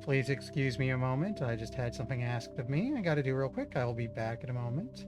Please excuse me a moment. I just had something asked of me. I gotta do real quick. I will be back in a moment.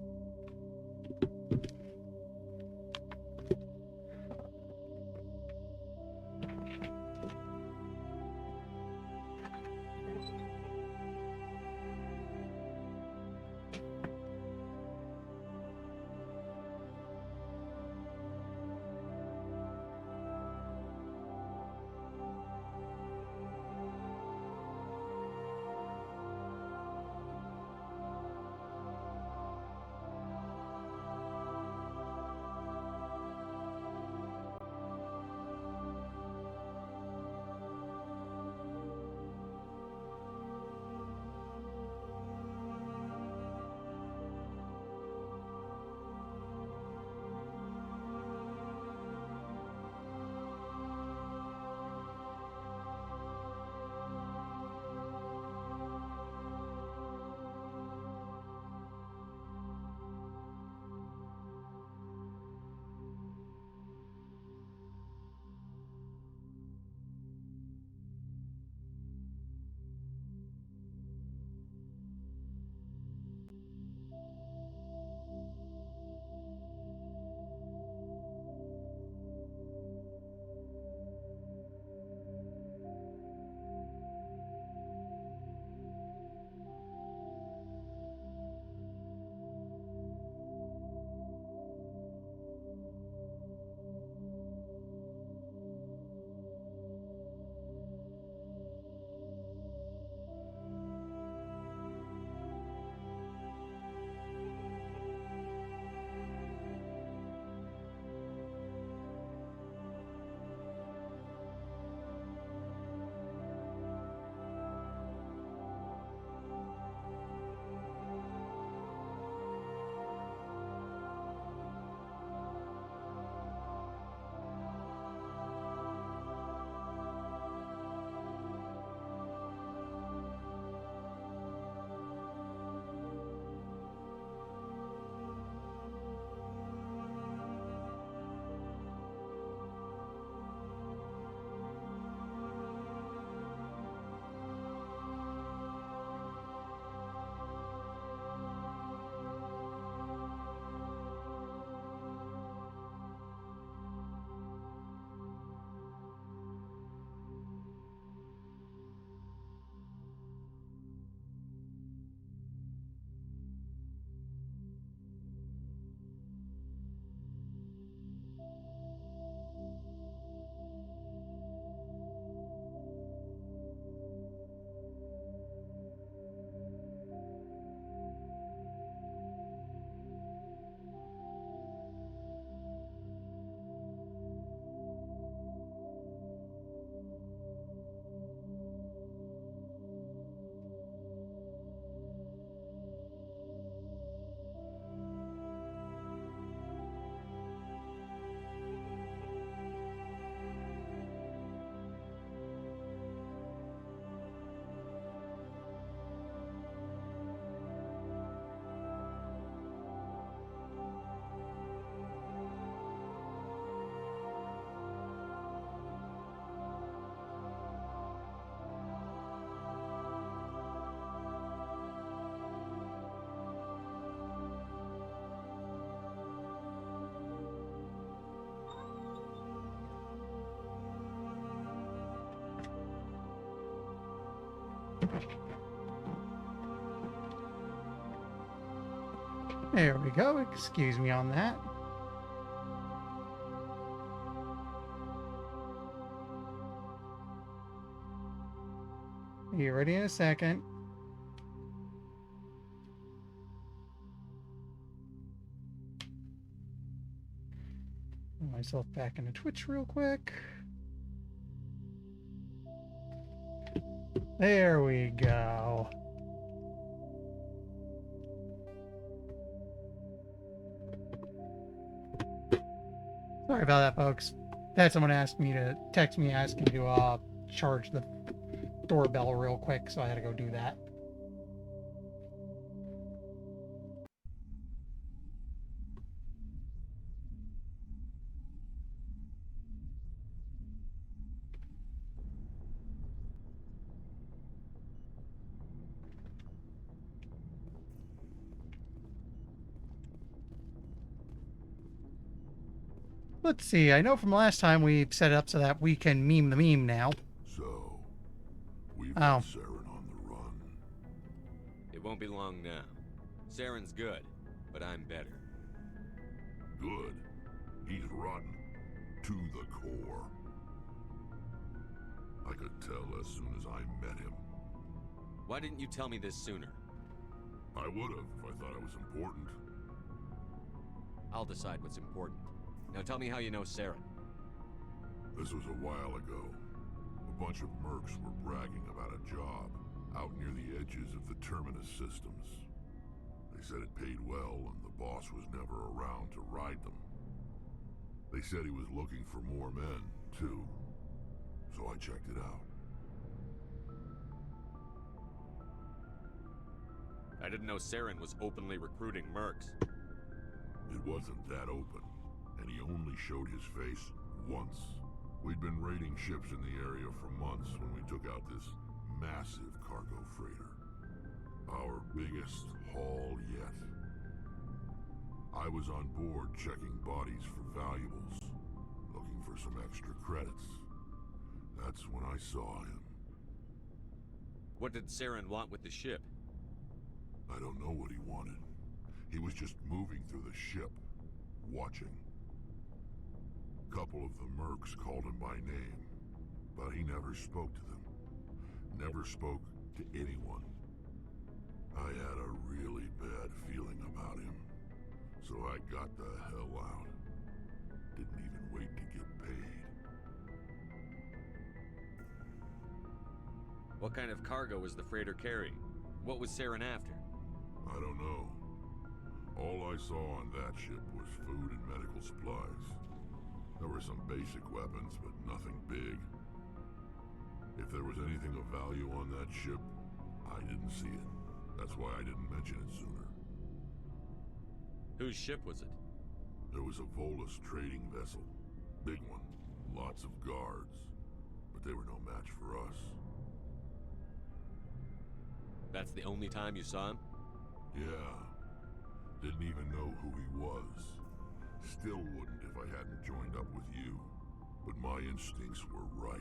There we go. Excuse me on that. Be ready in a second. Put myself back into Twitch real quick. There we go. Sorry about that, folks. Had someone ask me to text me asking to charge the doorbell real quick, so I had to go do that. Let's see. I know from last time we've set it up so that we can meme the meme now. So, we've got Saren on the run. It won't be long now. Saren's good, but I'm better. Good. He's rotten. To the core. I could tell as soon as I met him. Why didn't you tell me this sooner? I would have if I thought it was important. I'll decide what's important. Now tell me how you know Saren. This was a while ago. A bunch of mercs were bragging about a job out near the edges of the Terminus systems. They said it paid well and the boss was never around to ride them. They said he was looking for more men, too. So I checked it out. I didn't know Saren was openly recruiting mercs. It wasn't that open, and he only showed his face once. We'd been raiding ships in the area for months when we took out this massive cargo freighter. Our biggest haul yet. I was on board checking bodies for valuables, looking for some extra credits. That's when I saw him. What did Saren want with the ship? I don't know what he wanted. He was just moving through the ship, watching. A couple of the mercs called him by name, but he never spoke to them. Never spoke to anyone. I had a really bad feeling about him, so I got the hell out. Didn't even wait to get paid. What kind of cargo was the freighter carrying? What was Saren after? I don't know. All I saw on that ship was food and medical supplies. There were some basic weapons, but nothing big. If there was anything of value on that ship, I didn't see it. That's why I didn't mention it sooner. Whose ship was it? There was a Volus trading vessel. Big one. Lots of guards. But they were no match for us. That's the only time you saw him? Yeah. Didn't even know who he was. Still wouldn't if I hadn't joined up with you. But my instincts were right.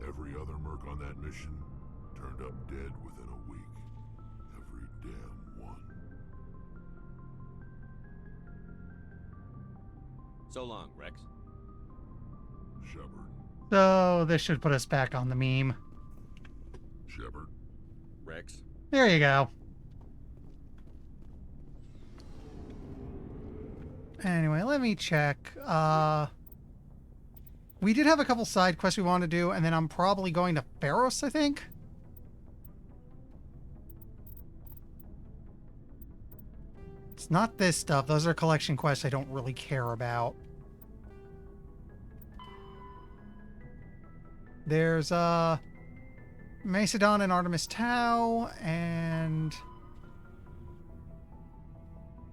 Every other merc on that mission turned up dead within a week. Every damn one. So long, Rex. Shepard. So this should put us back on the meme. Shepard. Rex. There you go. Anyway, let me check. We did have a couple side quests we want to do, and then I'm probably going to Pharos, I think. It's not this stuff. Those are collection quests I don't really care about. There's, Macedon and Artemis Tau, and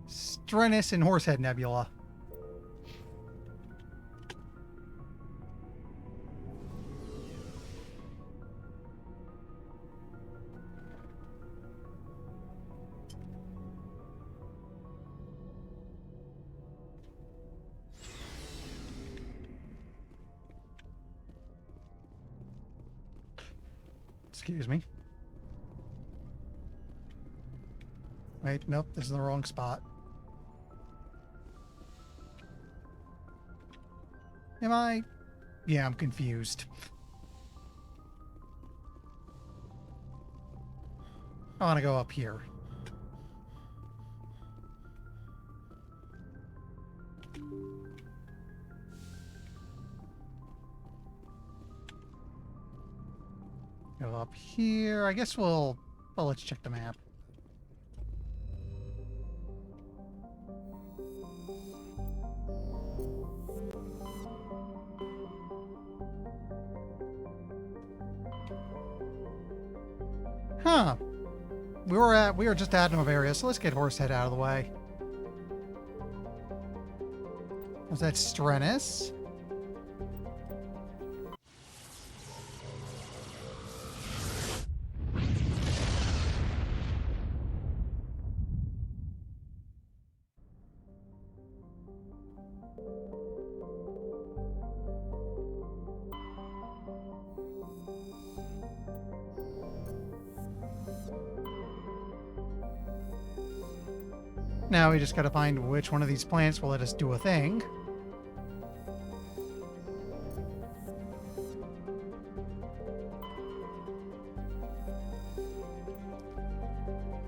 Strennis and Horsehead Nebula. Excuse me. Wait, nope, this is the wrong spot. Am I? Yeah, I'm confused. I want to go up here. Go up here. I guess well, let's check the map. Huh. We were just at Novaria, so let's get Horsehead out of the way. Was that Strennis? Now we just gotta find which one of these plants will let us do a thing.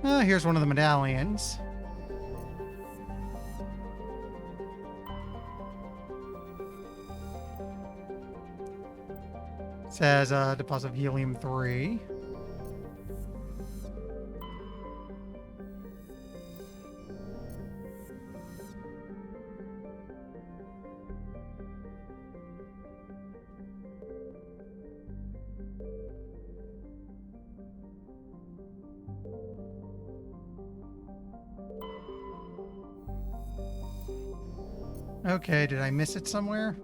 Here's one of the medallions. It says deposit of helium-3. Okay, did I miss it somewhere?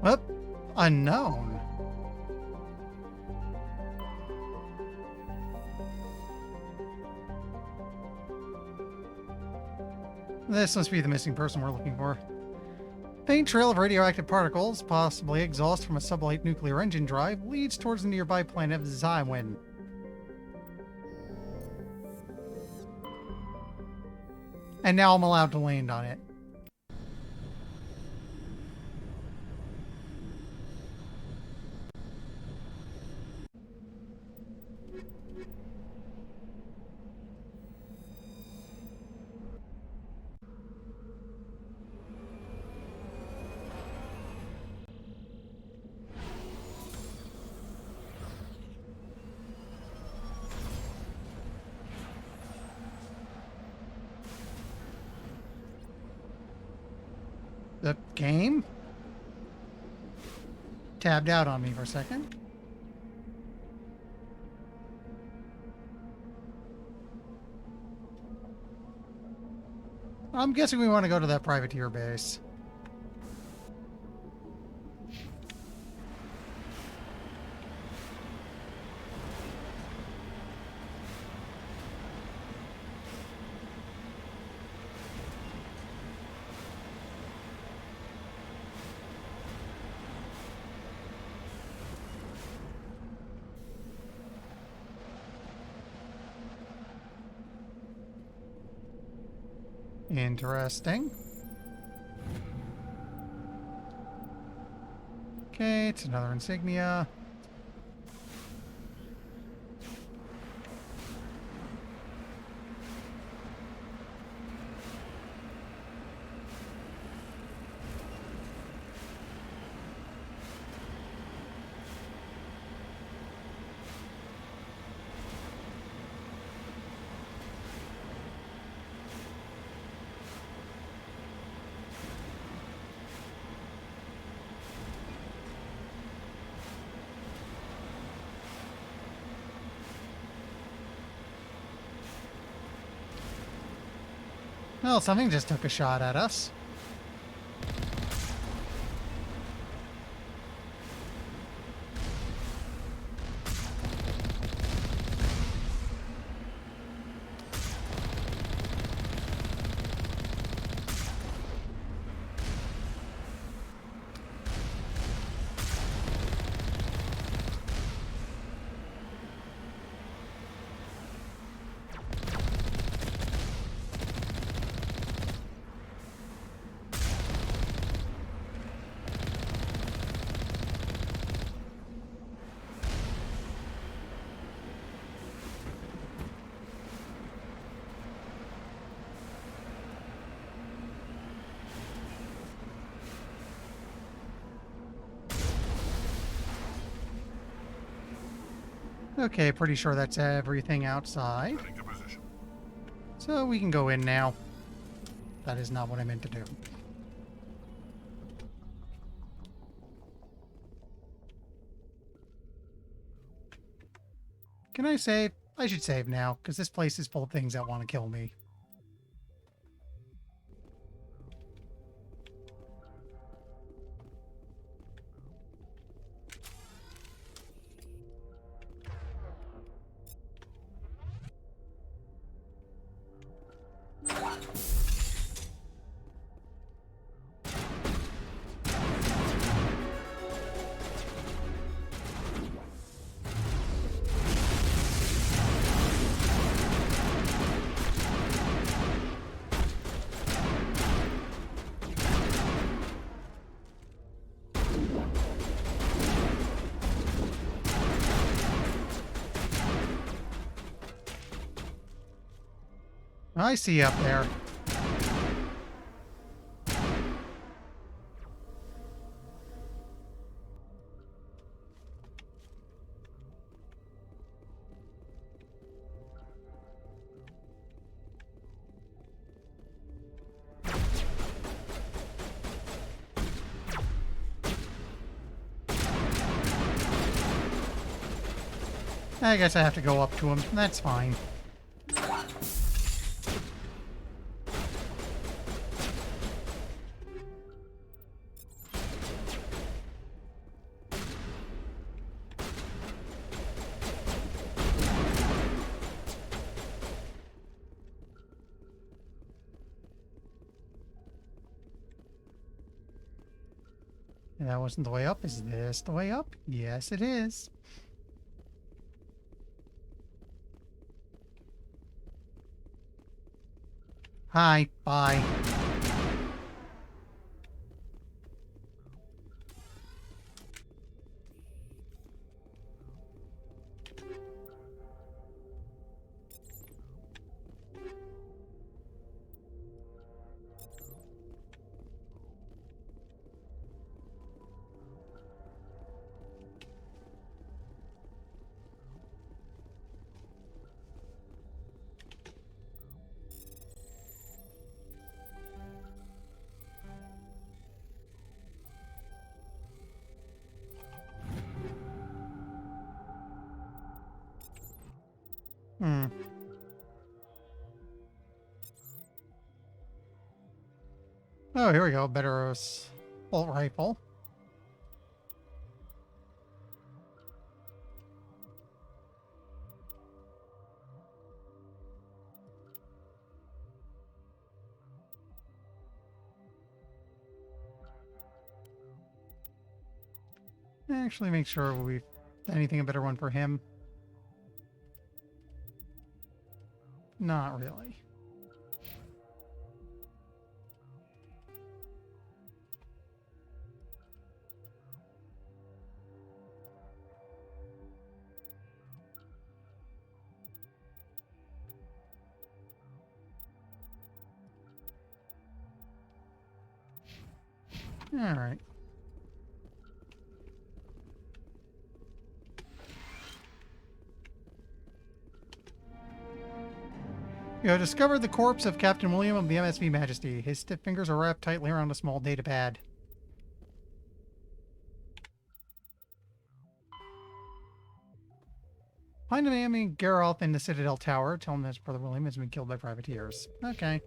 Well, unknown. This must be the missing person we're looking for. Faint trail of radioactive particles, possibly exhaust from a sublight nuclear engine drive, leads towards the nearby planet of Zywin. And now I'm allowed to land on it. The game tabbed out on me for a second. I'm guessing we want to go to that privateer base. Interesting. Okay, it's another insignia. Well, something just took a shot at us. Okay, pretty sure that's everything outside. Heading to position. So we can go in now. That is not what I meant to do. Can I save? I should save now, because this place is full of things that want to kill me. I see you up there. I guess I have to go up to him. That's fine. That wasn't the way up. Is this the way up? Yes, it is. Hi. Bye. Hmm. Oh, here we go. Better bolt rifle. Actually, make sure we've anything a better one for him. Not really. All right. You have discovered the corpse of Captain William of the MSV Majesty. His stiff fingers are wrapped tightly around a small data pad. Find Amy Geralf in the Citadel Tower. Tell him that his brother William has been killed by privateers. Okay.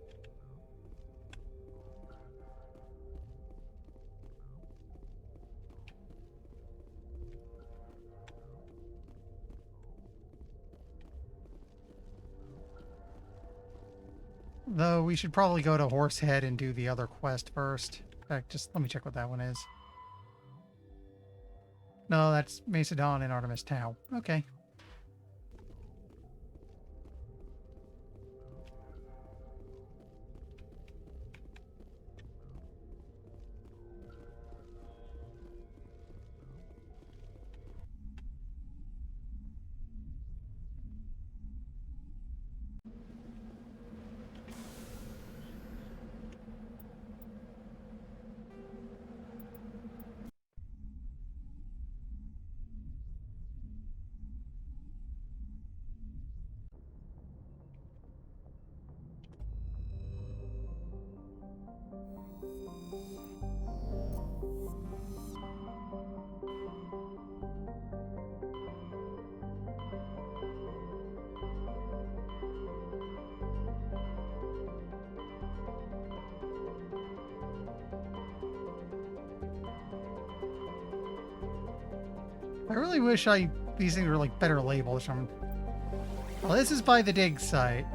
Though we should probably go to Horsehead and do the other quest first. In fact, just let me check what that one is. No, that's Macedon and Artemis Tau. Okay. I really wish these things were like better labeled. Well, this is by the dig site.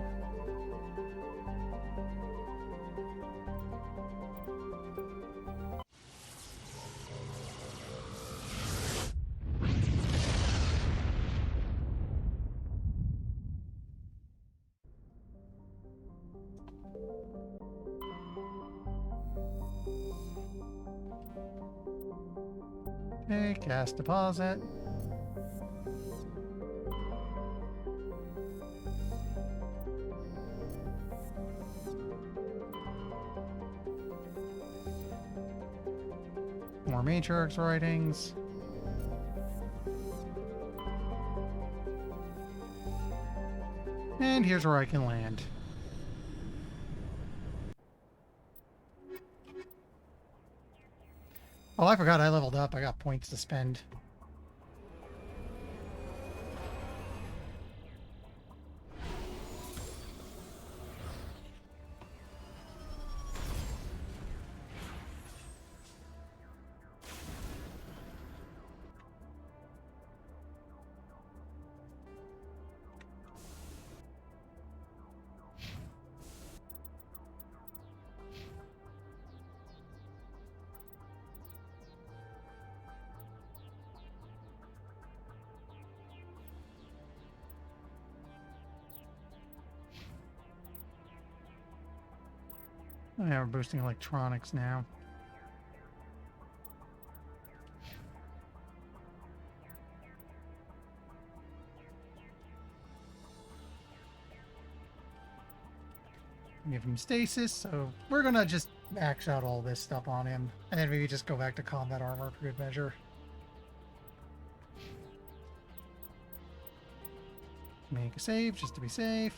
Okay, cast deposit. more Matriarch's writings. And here's where I can land. Oh, I forgot I leveled up. I got points to spend. Oh, yeah, we're boosting electronics now. Give him stasis, so we're gonna just max out all this stuff on him, and then maybe just go back to combat armor for good measure. Make a save just to be safe.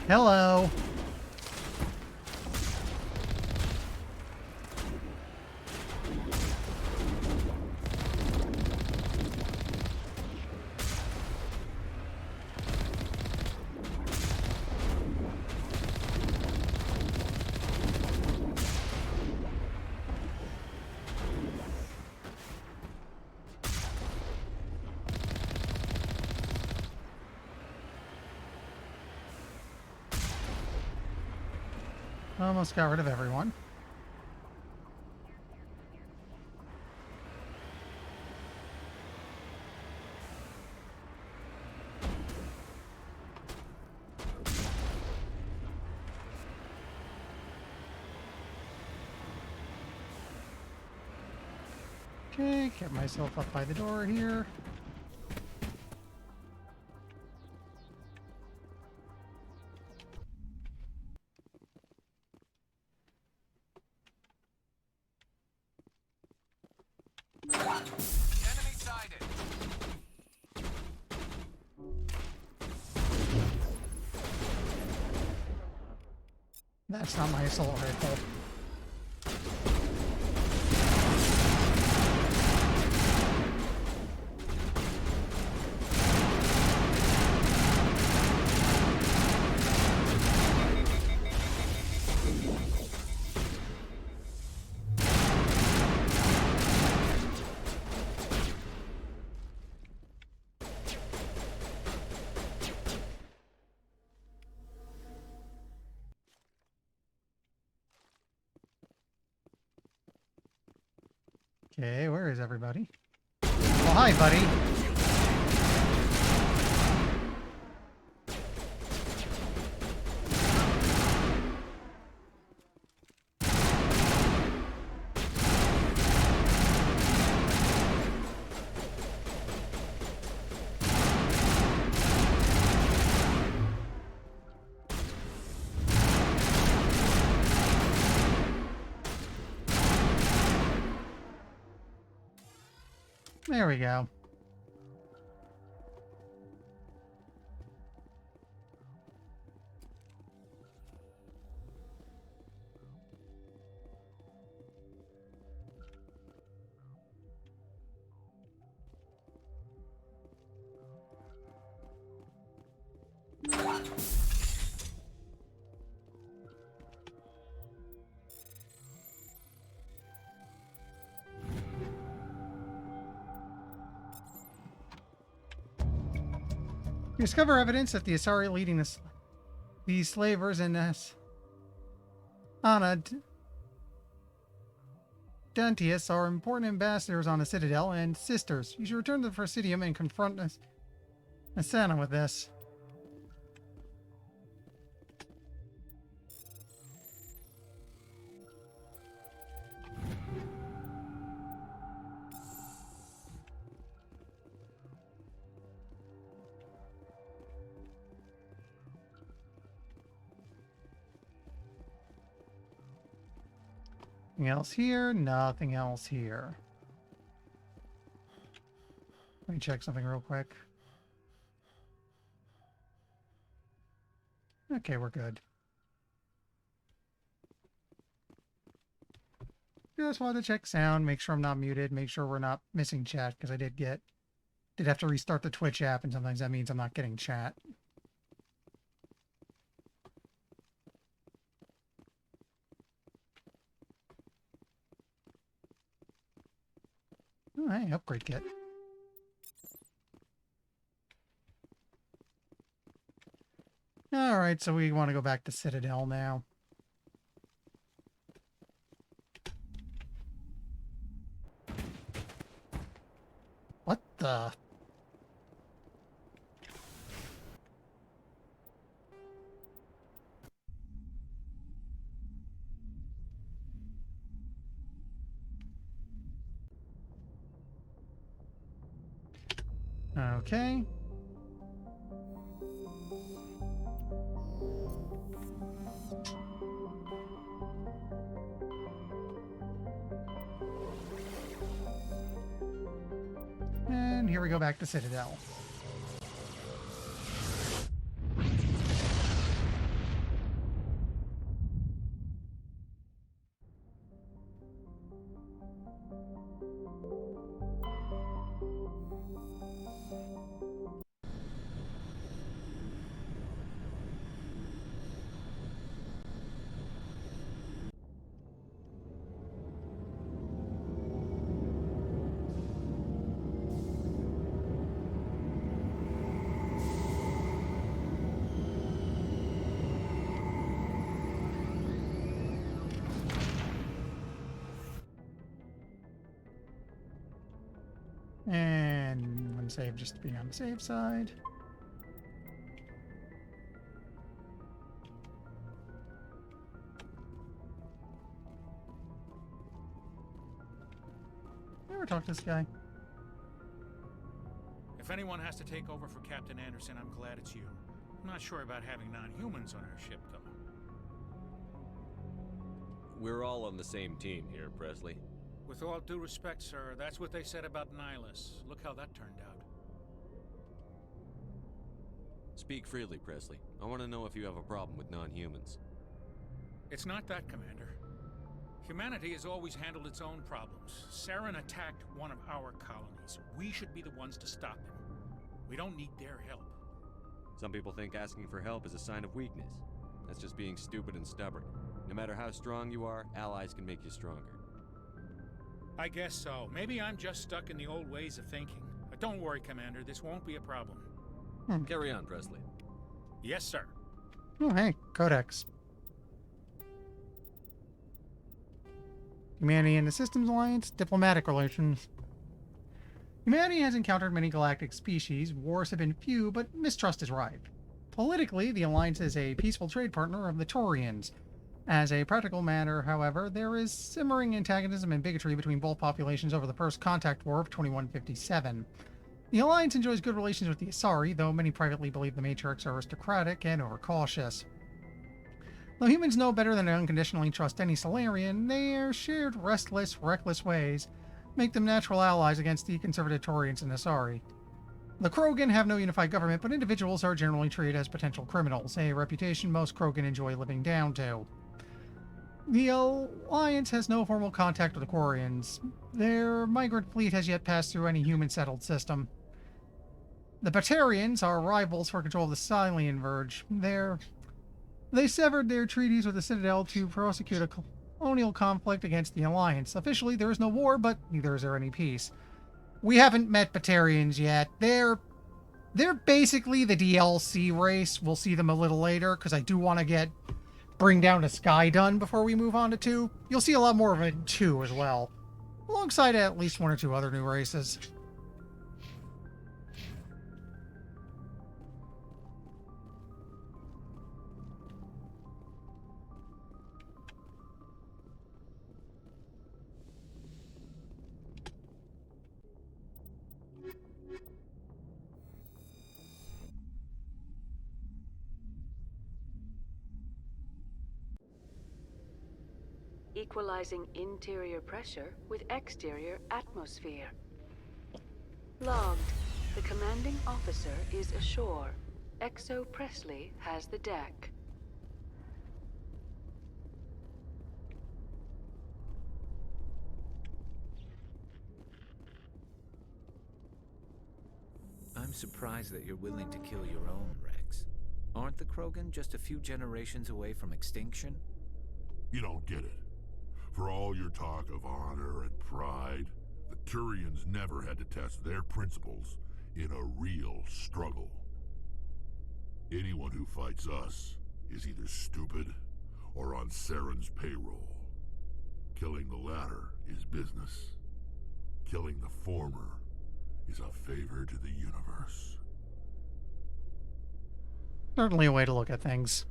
Hello. Almost got rid of everyone. Okay, get myself up by the door here. Enemy sighted. That's not my assault rifle. Okay, where is everybody? Well, hi, buddy. There we go. You discover evidence that the Asari leading these slavers in Anna Dantius are important ambassadors on the Citadel and sisters. You should return to the Presidium and confront Asana with this. Anything else here? Nothing else here. Let me check something real quick. Okay, we're good. Just wanted to check sound, make sure I'm not muted, make sure we're not missing chat, because I did have to restart the Twitch app, and sometimes that means I'm not getting chat. Oh, hey, upgrade kit. Alright, so we want to go back to Citadel now. What the? Okay. And here we go back to Citadel. And unsave just to be on the safe side. Never talked to this guy. If anyone has to take over for Captain Anderson, I'm glad it's you. I'm not sure about having non-humans on our ship, though. We're all on the same team here, Presley. With all due respect, sir, that's what they said about Nihilus. Look how that turned out. Speak freely, Presley. I want to know if you have a problem with non-humans. It's not that, Commander. Humanity has always handled its own problems. Saren attacked one of our colonies. We should be the ones to stop him. We don't need their help. Some people think asking for help is a sign of weakness. That's just being stupid and stubborn. No matter how strong you are, allies can make you stronger. I guess so. Maybe I'm just stuck in the old ways of thinking. But don't worry, Commander. This won't be a problem. Carry on, Presley. Yes, sir. Oh, hey, Codex. Humanity and the Systems Alliance, diplomatic relations. Humanity has encountered many galactic species. Wars have been few, but mistrust is rife. Politically, the Alliance is a peaceful trade partner of the Taurians. As a practical matter, however, there is simmering antagonism and bigotry between both populations over the First Contact War of 2157. The Alliance enjoys good relations with the Asari, though many privately believe the Matriarchs are aristocratic and overcautious. Though humans know better than to unconditionally trust any Solarian, their shared restless, reckless ways make them natural allies against the conservative Taurians and Asari. The Krogan have no unified government, but individuals are generally treated as potential criminals, a reputation most Krogan enjoy living down to. The Alliance has no formal contact with the Quarians. Their migrant fleet has yet passed through any human-settled system. The Batarians are rivals for control of the Silian Verge. They severed their treaties with the Citadel to prosecute a colonial conflict against the Alliance. Officially, there is no war, but neither is there any peace. We haven't met Batarians yet. They're They're basically the DLC race. We'll see them a little later, because I do want to bring down to Sky done before we move on to 2. You'll see a lot more of it in 2 as well, alongside at least 1 or 2 other new races. Equalizing interior pressure with exterior atmosphere. Logged. The commanding officer is ashore. Exo Presley has the deck. I'm surprised that you're willing to kill your own, Rex. Aren't the Krogan just a few generations away from extinction? You don't get it. For all your talk of honor and pride, the Turians never had to test their principles in a real struggle. Anyone who fights us is either stupid or on Saren's payroll. Killing the latter is business. Killing the former is a favor to the universe. Certainly a way to look at things.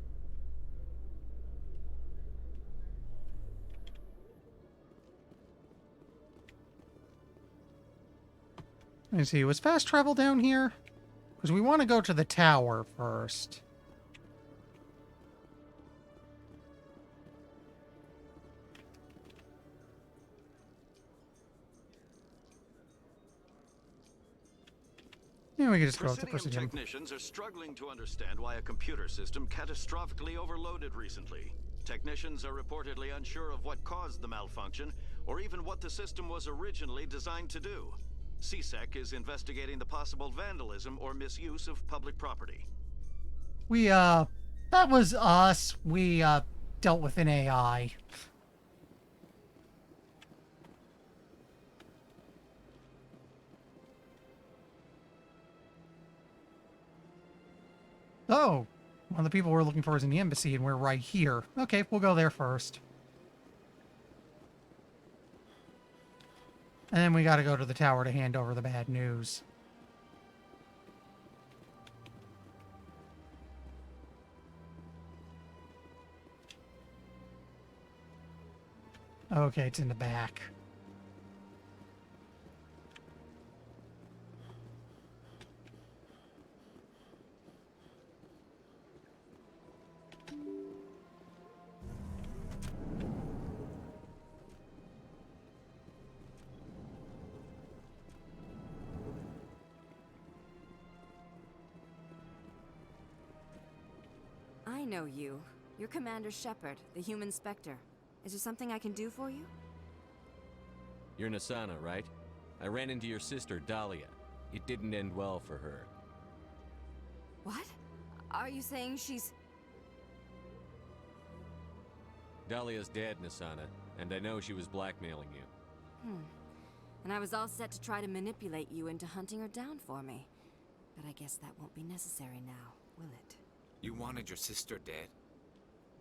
Let me see, was fast travel down here? Because we want to go to the tower first. Yeah, we can just go with the Presidium precision. technicians are struggling to understand why a computer system catastrophically overloaded recently. Technicians are reportedly unsure of what caused the malfunction, or even what the system was originally designed to do. CSEC is investigating the possible vandalism or misuse of public property. That was us. We, dealt with an AI. Oh, one of the people we're looking for is in the embassy, and we're right here. Okay, we'll go there first. And then we gotta go to the tower to hand over the bad news. Okay, it's in the back. I know you. You're Commander Shepard, the human Spectre. Is there something I can do for you? You're Nasana, right? I ran into your sister, Dahlia. It didn't end well for her. What? Are you saying she's... Dahlia's dead, Nasana, and I know she was blackmailing you. And I was all set to try to manipulate you into hunting her down for me. But I guess that won't be necessary now, will it? You wanted your sister dead?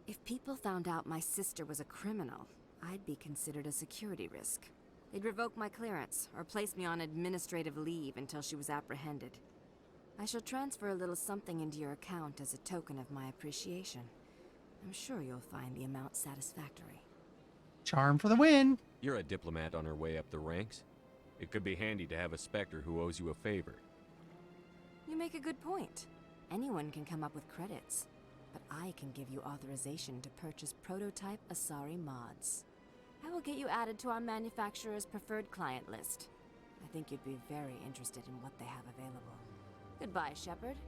If people found out my sister was a criminal, I'd be considered a security risk. They'd revoke my clearance, or place me on administrative leave until she was apprehended. I shall transfer a little something into your account as a token of my appreciation. I'm sure you'll find the amount satisfactory. Charm for the win! You're a diplomat on her way up the ranks. It could be handy to have a Spectre who owes you a favor. You make a good point. Anyone can come up with credits, but I can give you authorization to purchase prototype Asari mods. I will get you added to our manufacturer's preferred client list. I think you'd be very interested in what they have available. Goodbye, Shepard.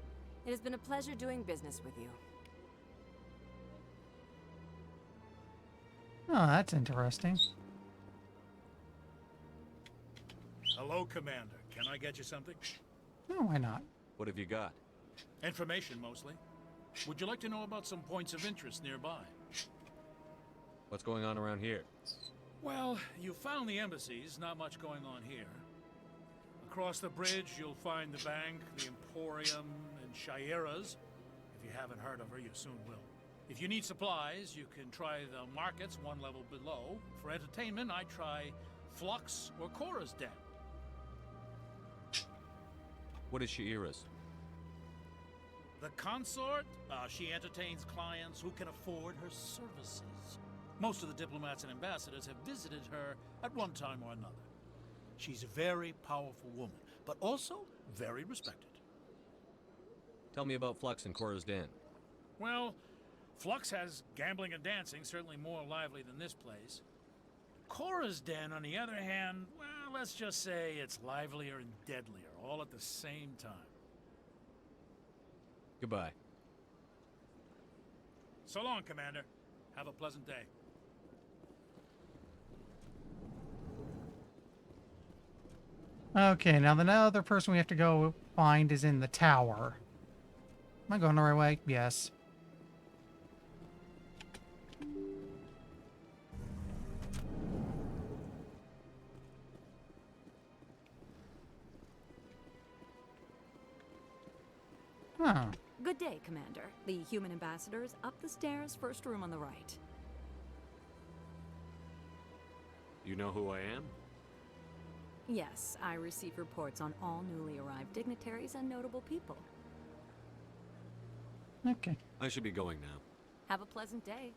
It has been a pleasure doing business with you. Oh, that's interesting. Hello, Commander. Can I get you something? Oh, why not? What have you got? Information, mostly. Would you like to know about some points of interest nearby? What's going on around here? Well, you found the embassies, not much going on here. Across the bridge, you'll find the bank, the Emporium in Shira's. If you haven't heard of her, you soon will. If you need supplies, you can try the markets one level below. For entertainment, I try Flux or Cora's Den. What is Shira's? The consort, she entertains clients who can afford her services. Most of the diplomats and ambassadors have visited her at one time or another. She's a very powerful woman, but also very respected. Tell me about Flux and Cora's Den. Well, Flux has gambling and dancing, certainly more lively than this place. Cora's Den, on the other hand, well, let's just say it's livelier and deadlier, all at the same time. Goodbye. So long, Commander. Have a pleasant day. Okay, now the other person we have to go find is in the tower. Am I going the right way? Yes. Huh. Good day, Commander. The human ambassador is up the stairs, first room on the right. You know who I am? Yes, I receive reports on all newly arrived dignitaries and notable people. Okay. I should be going now. Have a pleasant day.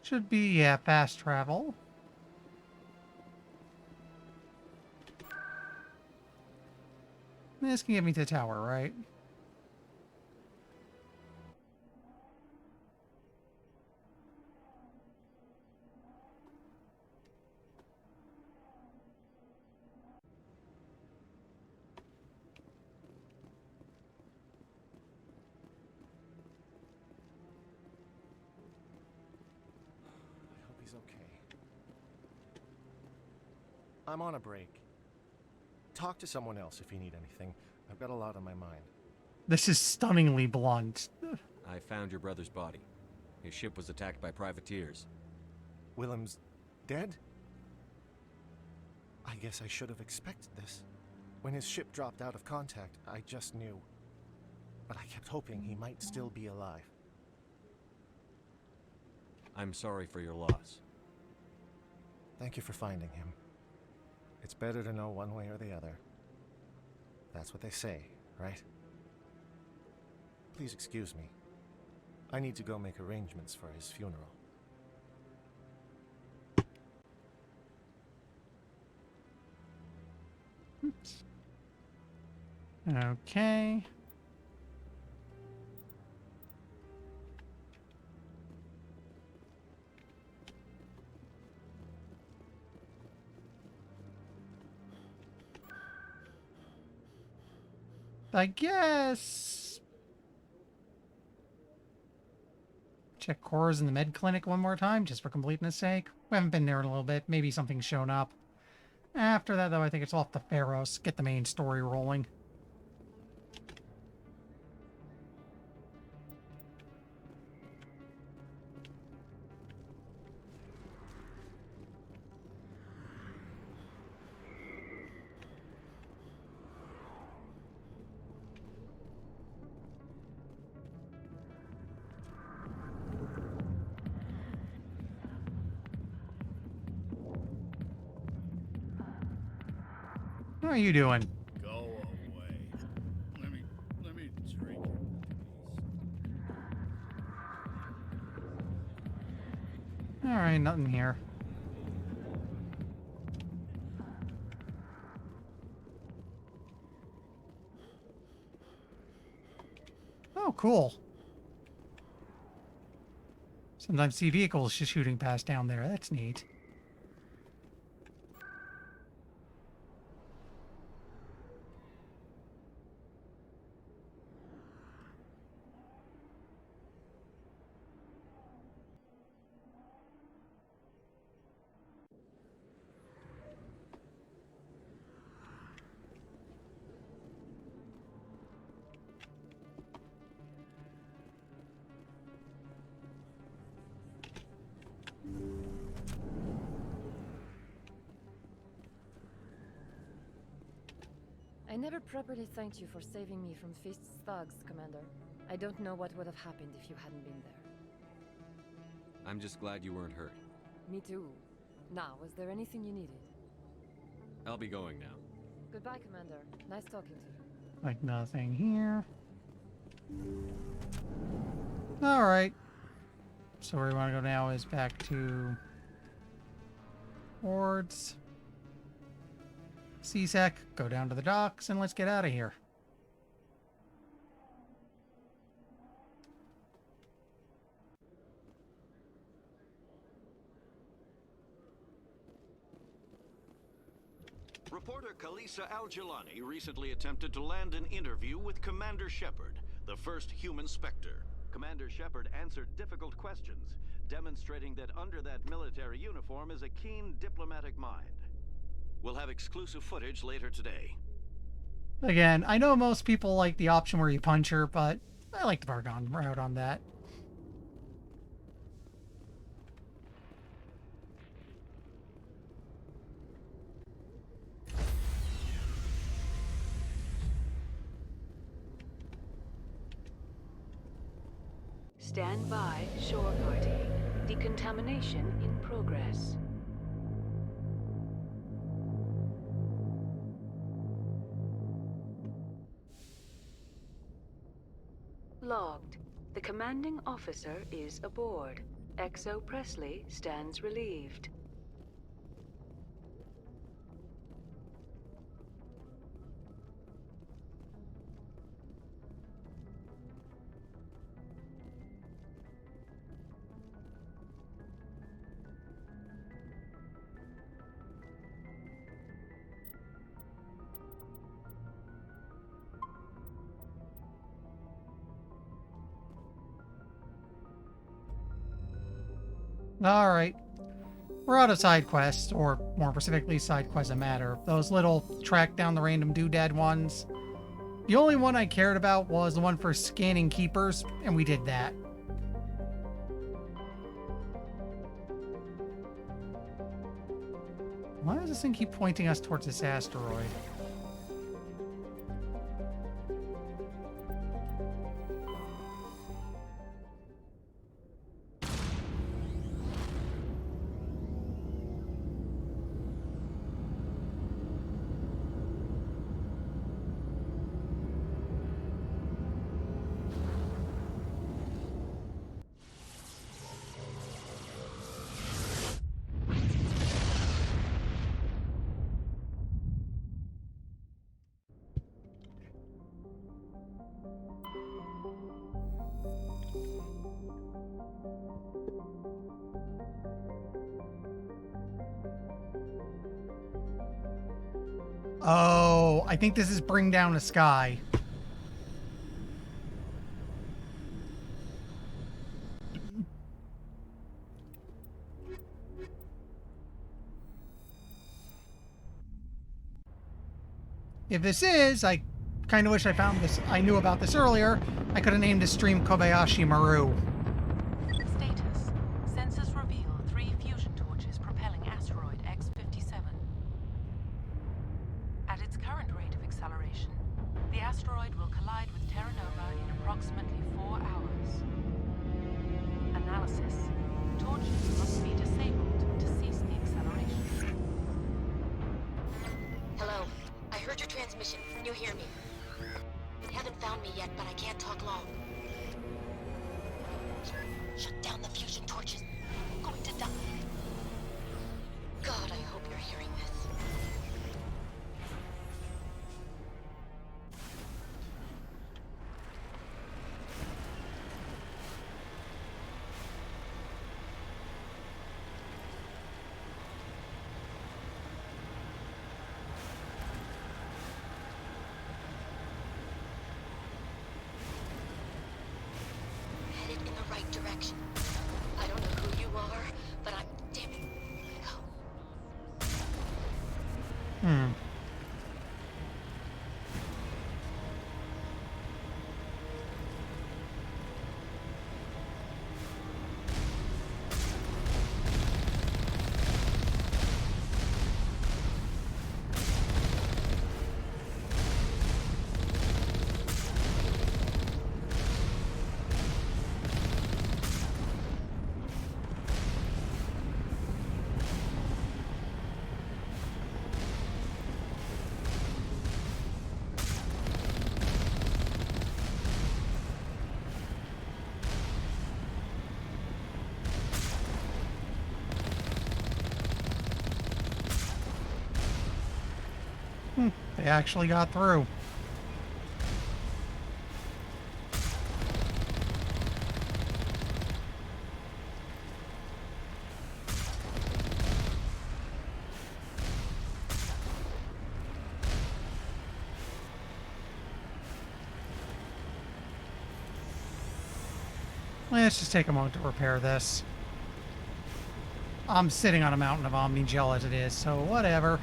Should be, yeah, fast travel. This can get me to the tower, right? I hope he's okay. I'm on a break. Talk to someone else if you need anything. I've got a lot on my mind. This is stunningly blunt. I found your brother's body. His ship was attacked by privateers. Willem's dead? I guess I should have expected this. When his ship dropped out of contact, I just knew. But I kept hoping he might still be alive. I'm sorry for your loss. Thank you for finding him. It's better to know one way or the other. That's what they say, right? Please excuse me. I need to go make arrangements for his funeral. Okay. I guess. Check cores in the med clinic one more time, just for completeness sake. We haven't been there in a little bit. Maybe something's shown up. After that, though, I think it's off to Pharos. Get the main story rolling. How are you doing? Go away. Let me drink it. Alright, nothing here. Oh, cool. Sometimes see vehicles just shooting past down there. That's neat. never properly thanked you for saving me from Fist's thugs, Commander. I don't know what would have happened if you hadn't been there. I'm just glad you weren't hurt. Me too. Now, was there anything you needed? I'll be going now. Goodbye, Commander. Nice talking to you. Like nothing here. Alright. So where we want to go now is back to Wards. CSEC, go down to the docks, and let's get out of here. Reporter Kalisa Al-Jilani recently attempted to land an interview with Commander Shepard, the first human Spectre. Commander Shepard answered difficult questions, demonstrating that under that military uniform is a keen diplomatic mind. We'll have exclusive footage later today. Again, I know most people like the option where you punch her, but I like the Vargon route on that. Stand by, shore party. Decontamination in progress. Logged. The commanding officer is aboard. XO Presley stands relieved. Alright. We're out of side quests, or more specifically, side quests that matter. Those little track down the random doodad ones. The only one I cared about was the one for scanning keepers, and we did that. Why does this thing keep pointing us towards this asteroid? Oh, I think this is Bring Down the Sky. If this is, I kind of wish I found this. I knew about this earlier. I could have named this stream Kobayashi Maru. Status. Sensors reveal 3 fusion torches propelling asteroid X-57. At its current rate of acceleration, the asteroid will collide with Terra Nova in approximately 4 hours. Analysis. Torches must be disabled to cease the acceleration. Hello. I heard your transmission. Can you hear me? You haven't found me yet, but I can't talk long. Shut down the fusion torches. I'm going to die. God, I hope you're hearing this. Direction. I don't know who you are, but I'm damn it. Go. They actually got through. Let's just take a moment to repair this. I'm sitting on a mountain of Omni Gel as it is, so whatever.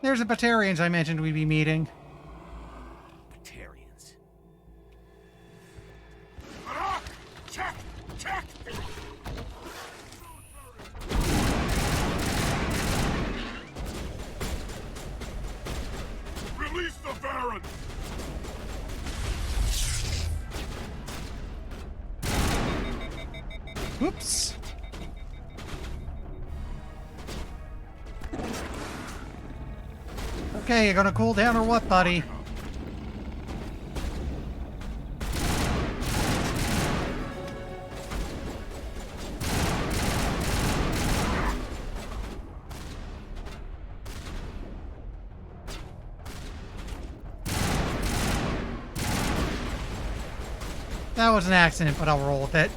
There's the Batarians I mentioned we'd be meeting. Batarians. Check! Release the Baron! Whoops. Okay, you gonna cool down or what, buddy? That was an accident, but I'll roll with it.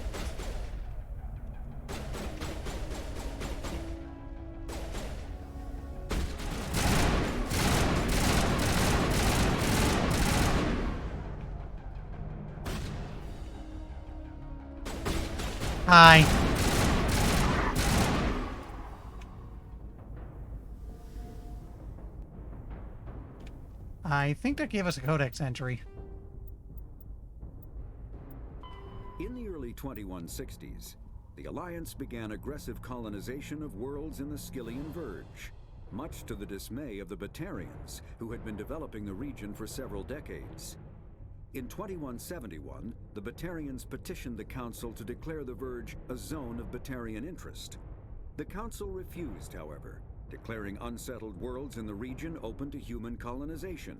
Hi. I think that gave us a codex entry. In the early 2160s, the Alliance began aggressive colonization of worlds in the Skyllian Verge, much to the dismay of the Batarians, who had been developing the region for several decades. In 2171, the Batarians petitioned the Council to declare the Verge a zone of Batarian interest. The Council refused, however, declaring unsettled worlds in the region open to human colonization.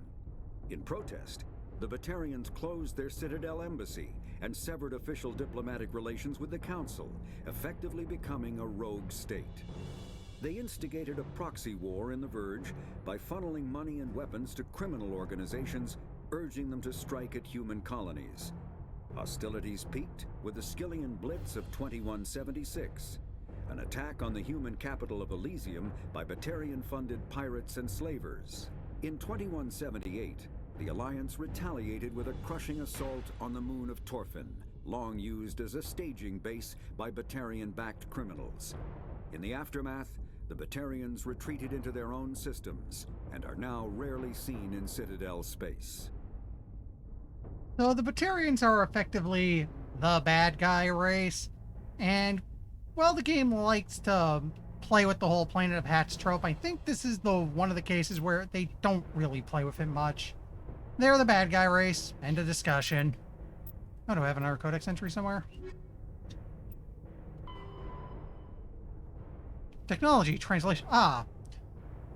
In protest, the Batarians closed their Citadel embassy and severed official diplomatic relations with the Council, effectively becoming a rogue state. They instigated a proxy war in the Verge by funneling money and weapons to criminal organizations, urging them to strike at human colonies. Hostilities peaked with the Skyllian Blitz of 2176, an attack on the human capital of Elysium by Batarian-funded pirates and slavers. In 2178, the Alliance retaliated with a crushing assault on the moon of Torfin, long used as a staging base by Batarian-backed criminals. In the aftermath, the Batarians retreated into their own systems and are now rarely seen in Citadel space. So the Batarians are effectively the bad guy race, and well, the game likes to play with the whole Planet of Hats trope. I think this is one of the cases where they don't really play with it much. They're the bad guy race. End of discussion. Oh, do I have another codex entry somewhere? Technology, translation.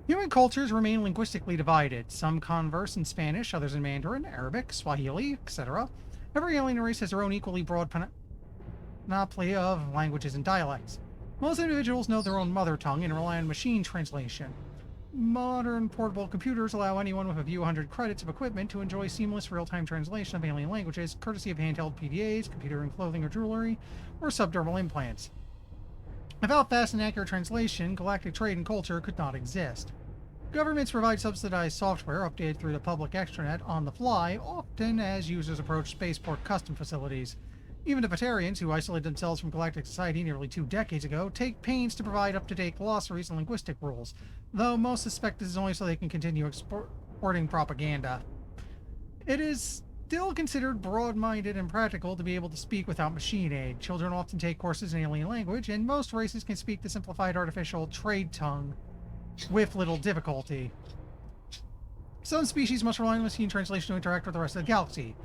Human cultures remain linguistically divided. Some converse in Spanish, others in Mandarin, Arabic, Swahili, etc. Every alien race has their own equally broad panoply of languages and dialects. Most individuals know their own mother tongue and rely on machine translation. Modern portable computers allow anyone with a few hundred credits of equipment to enjoy seamless real-time translation of alien languages, courtesy of handheld PDAs, computer and clothing or jewelry, or subdermal implants. Without fast and accurate translation, galactic trade and culture could not exist. Governments provide subsidized software updated through the public extranet on the fly, often as users approach spaceport custom facilities. Even the Batarians, who isolated themselves from galactic society nearly 2 decades ago, take pains to provide up-to-date glossaries and linguistic rules, though most suspect this is only so they can continue exporting propaganda. It is still considered broad-minded and practical to be able to speak without machine aid. Children often take courses in alien language, and most races can speak the simplified artificial trade tongue with little difficulty. Some species must rely on machine translation to interact with the rest of the galaxy.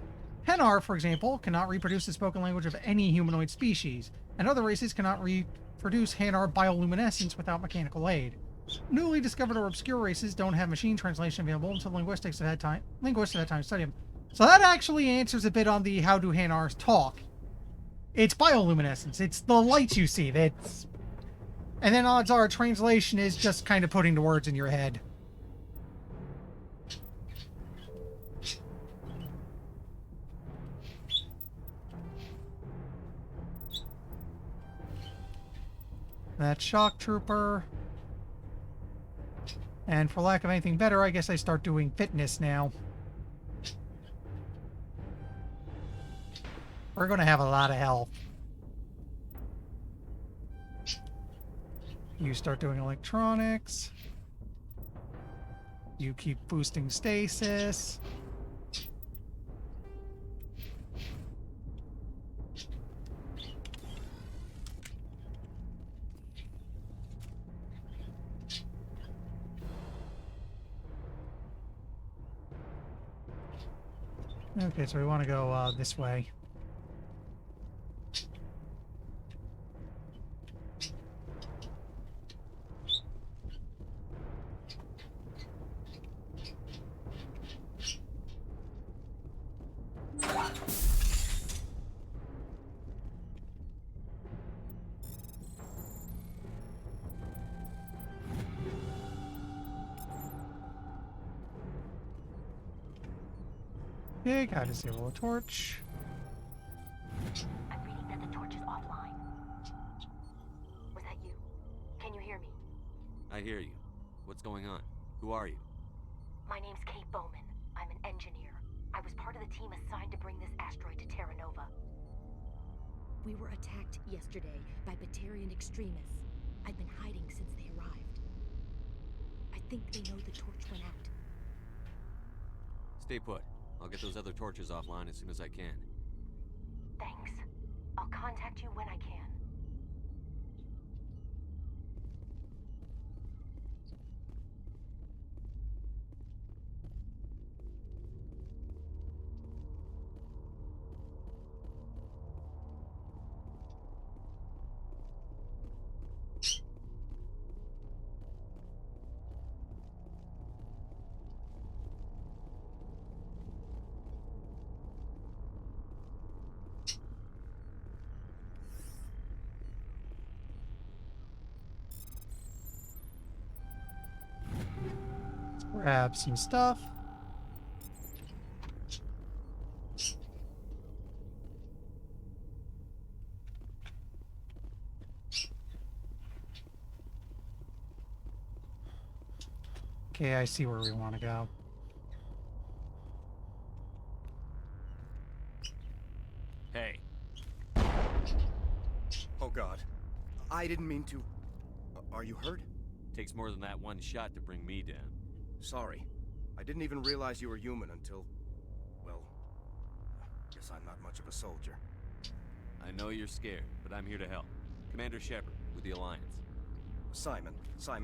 Henar, for example, cannot reproduce the spoken language of any humanoid species, and other races cannot reproduce Hanar bioluminescence without mechanical aid. Newly discovered or obscure races don't have machine translation available until linguists have had time to study them. So that actually answers a bit on the how do Hanars talk. It's bioluminescence. It's the lights you see. That's, and then odds are translation is just kind of putting the words in your head. That shock trooper. And for lack of anything better, I guess I start doing fitness now. We're going to have a lot of health. You start doing electronics. You keep boosting stasis. Okay, so we want to go this way. Okay, gotta disable a torch. I'm reading that the torch is offline. Was that you? Can you hear me? I hear you. What's going on? Who are you? My name's Kate Bowman. I'm an engineer. I was part of the team assigned to bring this asteroid to Terra Nova. We were attacked yesterday by Batarian extremists. I've been hiding since they arrived. I think they know the torch went out. Stay put. I'll get those other torches offline as soon as I can. Thanks. I'll contact you when I can. Grab some stuff. Okay, I see where we want to go. Hey. Oh God. I didn't mean to. Are you hurt? Takes more than that one shot to bring me down. Sorry. I didn't even realize you were human until... well... guess I'm not much of a soldier. I know you're scared, but I'm here to help. Commander Shepard, with the Alliance. Simon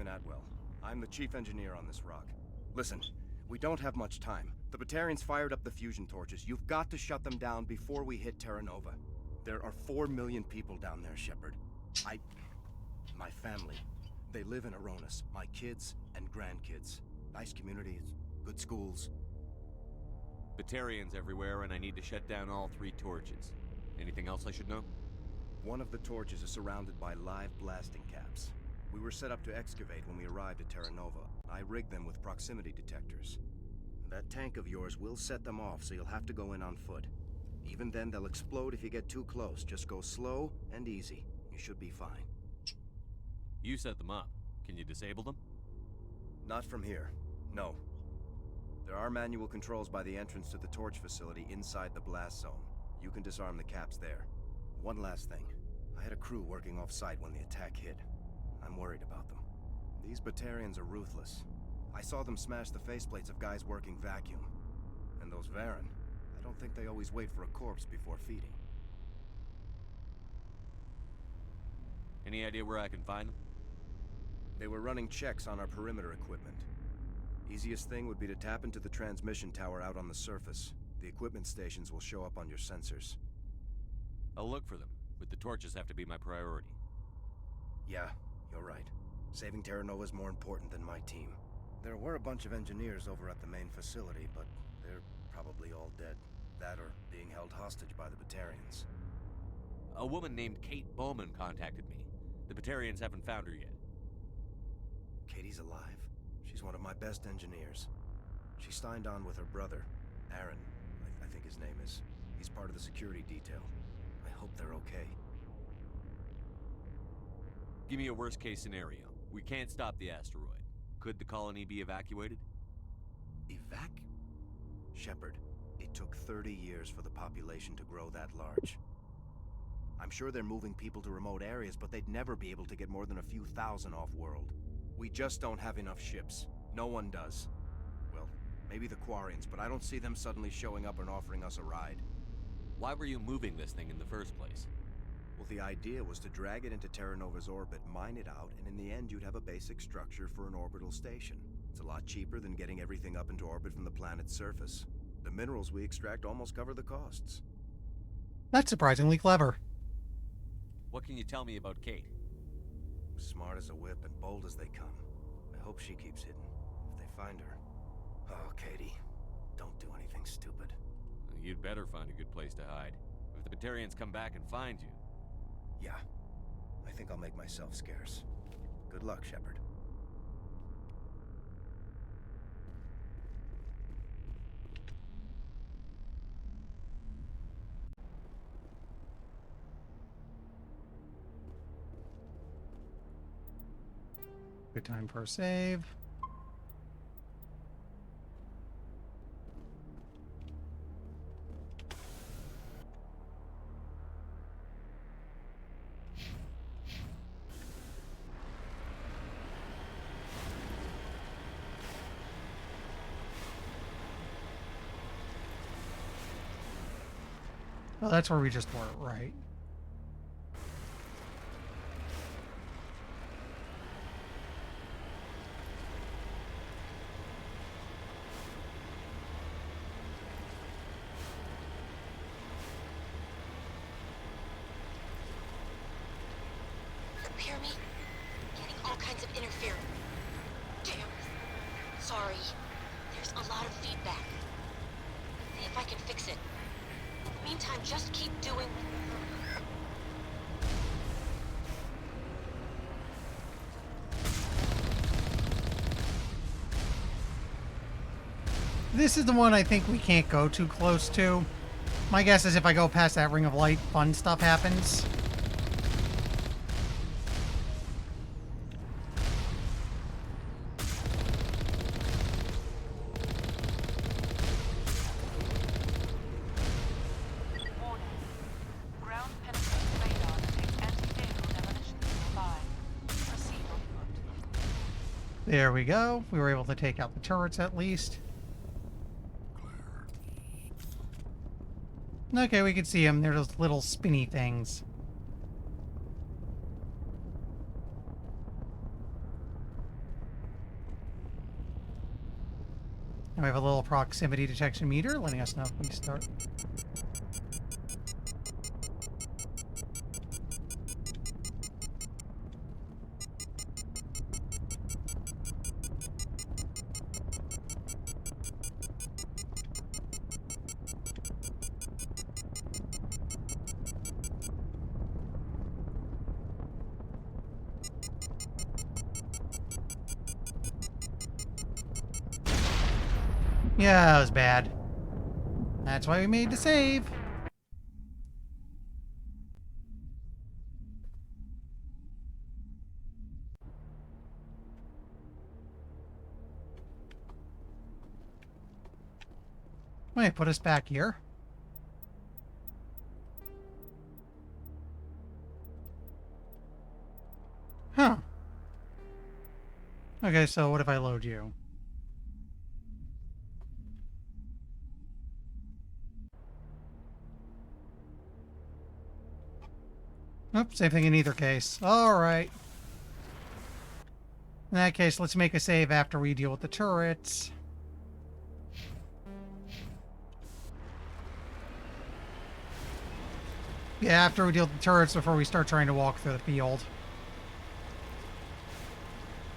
Atwell. I'm the chief engineer on this rock. Listen, we don't have much time. The Batarians fired up the fusion torches. You've got to shut them down before we hit Terra Nova. There are 4 million people down there, Shepard. My family. They live in Aronis. My kids and grandkids. Nice communities, good schools. Batarians everywhere, and I need to shut down all 3 torches. Anything else I should know? One of the torches is surrounded by live blasting caps. We were set up to excavate when we arrived at Terra Nova. I rigged them with proximity detectors. That tank of yours will set them off, so you'll have to go in on foot. Even then, they'll explode if you get too close. Just go slow and easy. You should be fine. You set them up. Can you disable them? Not from here. No. There are manual controls by the entrance to the torch facility inside the blast zone. You can disarm the caps there. One last thing. I had a crew working off-site when the attack hit. I'm worried about them. These Batarians are ruthless. I saw them smash the faceplates of guys working vacuum. And those Varen, I don't think they always wait for a corpse before feeding. Any idea where I can find them? They were running checks on our perimeter equipment. Easiest thing would be to tap into the transmission tower out on the surface. The equipment stations will show up on your sensors. I'll look for them, but the torches have to be my priority. Yeah, you're right. Saving Terra Nova is more important than my team. There were a bunch of engineers over at the main facility, but they're probably all dead. That or being held hostage by the Batarians. A woman named Kate Bowman contacted me. The Batarians haven't found her yet. Katie's alive? She's one of my best engineers. She signed on with her brother, Aaron, I think his name is. He's part of the security detail. I hope they're okay. Give me a worst-case scenario. We can't stop the asteroid. Could the colony be evacuated? Shepard, it took 30 years for the population to grow that large. I'm sure they're moving people to remote areas, but they'd never be able to get more than a few thousand off-world. We just don't have enough ships. No one does. Well, maybe the Quarians, but I don't see them suddenly showing up and offering us a ride. Why were you moving this thing in the first place? Well, the idea was to drag it into Terra Nova's orbit, mine it out, and in the end you'd have a basic structure for an orbital station. It's a lot cheaper than getting everything up into orbit from the planet's surface. The minerals we extract almost cover the costs. That's surprisingly clever. What can you tell me about Kate? Smart as a whip and bold as they come. I hope she keeps hidden, if they find her. Oh, Katie, don't do anything stupid. You'd better find a good place to hide. If the Batarians come back and find you... Yeah, I think I'll make myself scarce. Good luck, Shepard. Good time for a save. Oh, that's where we just were, right? Hear me? Getting all kinds of interference. Damn. Sorry. There's a lot of feedback. See if I can fix it. In the meantime, just keep doing... This is the one I think we can't go too close to. My guess is if I go past that ring of light, fun stuff happens. There we go. We were able to take out the turrets at least. Okay, we can see them. They're those little spinny things. And we have a little proximity detection meter letting us know if we start. Yeah, that was bad. That's why we made the save. Wait, put us back here. Huh. Okay, so what if I load you? Nope, same thing in either case. Alright. In that case, let's make a save after we deal with the turrets. Yeah, after we deal with the turrets before we start trying to walk through the field.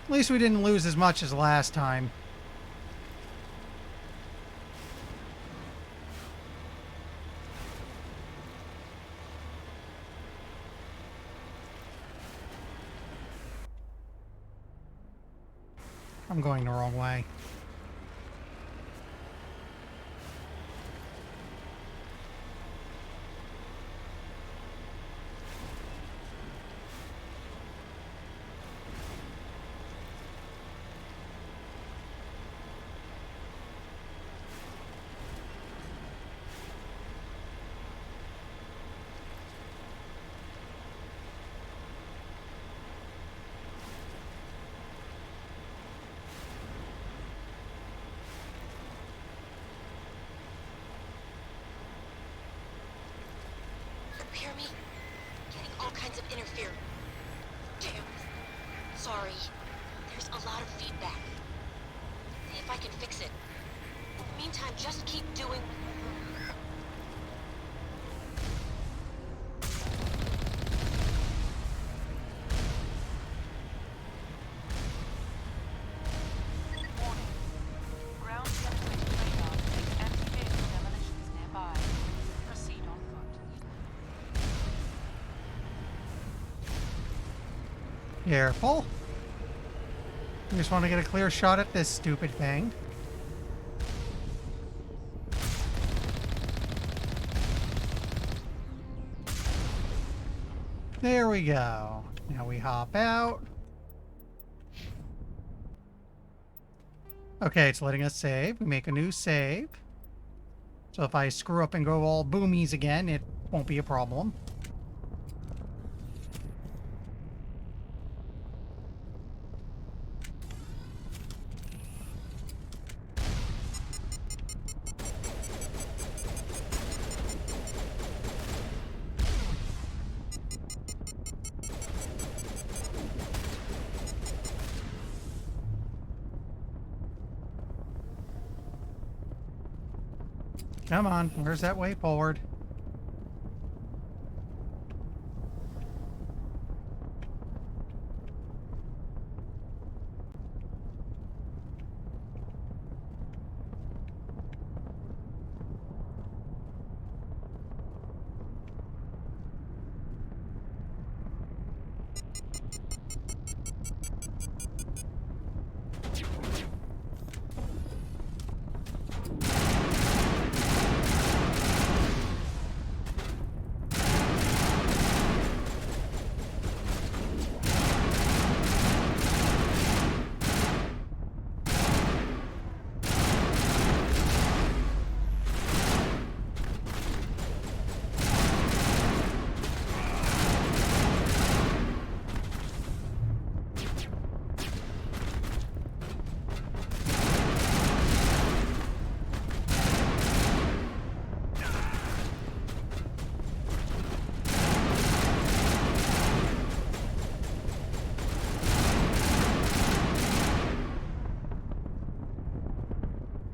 At least we didn't lose as much as last time. I'm going the wrong way. You hear me? Getting all kinds of interference. Damn. Sorry. There's a lot of feedback. See if I can fix it. In the meantime, just keep doing... Warning. Ground penetrating radar detects anti-vehicle demolitions nearby. Proceed on foot. Careful. We just want to get a clear shot at this stupid thing. There we go. Now we hop out. Okay, it's letting us save. We make a new save. So if I screw up and go all boomies again, it won't be a problem. Come on, where's that way forward?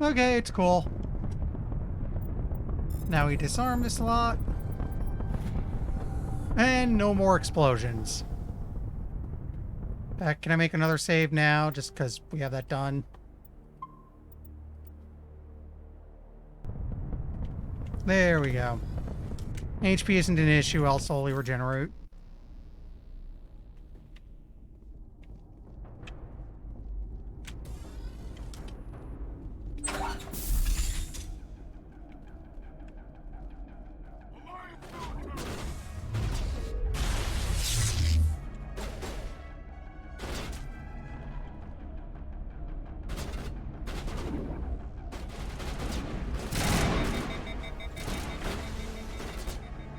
Okay, it's cool. Now we disarm this lot. And no more explosions. In fact, can I make another save now, just because we have that done? There we go. HP isn't an issue, I'll slowly regenerate.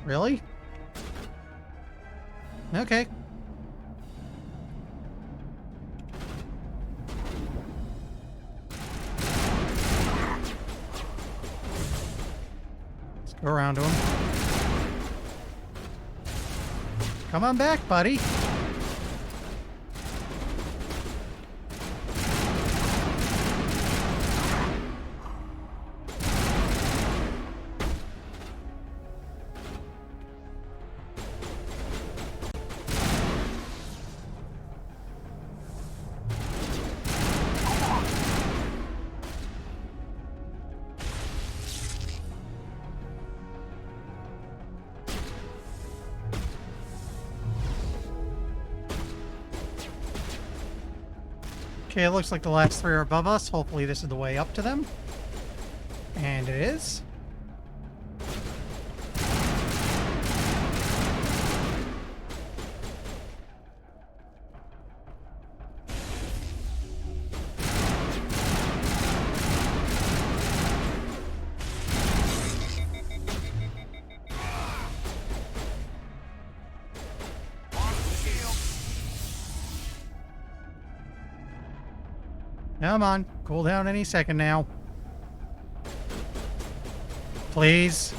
Really? Okay. Let's go around to him. Come on back, buddy. Okay, it looks like the last three are above us. Hopefully this is the way up to them. And it is. Come on, cool down any second now. Please.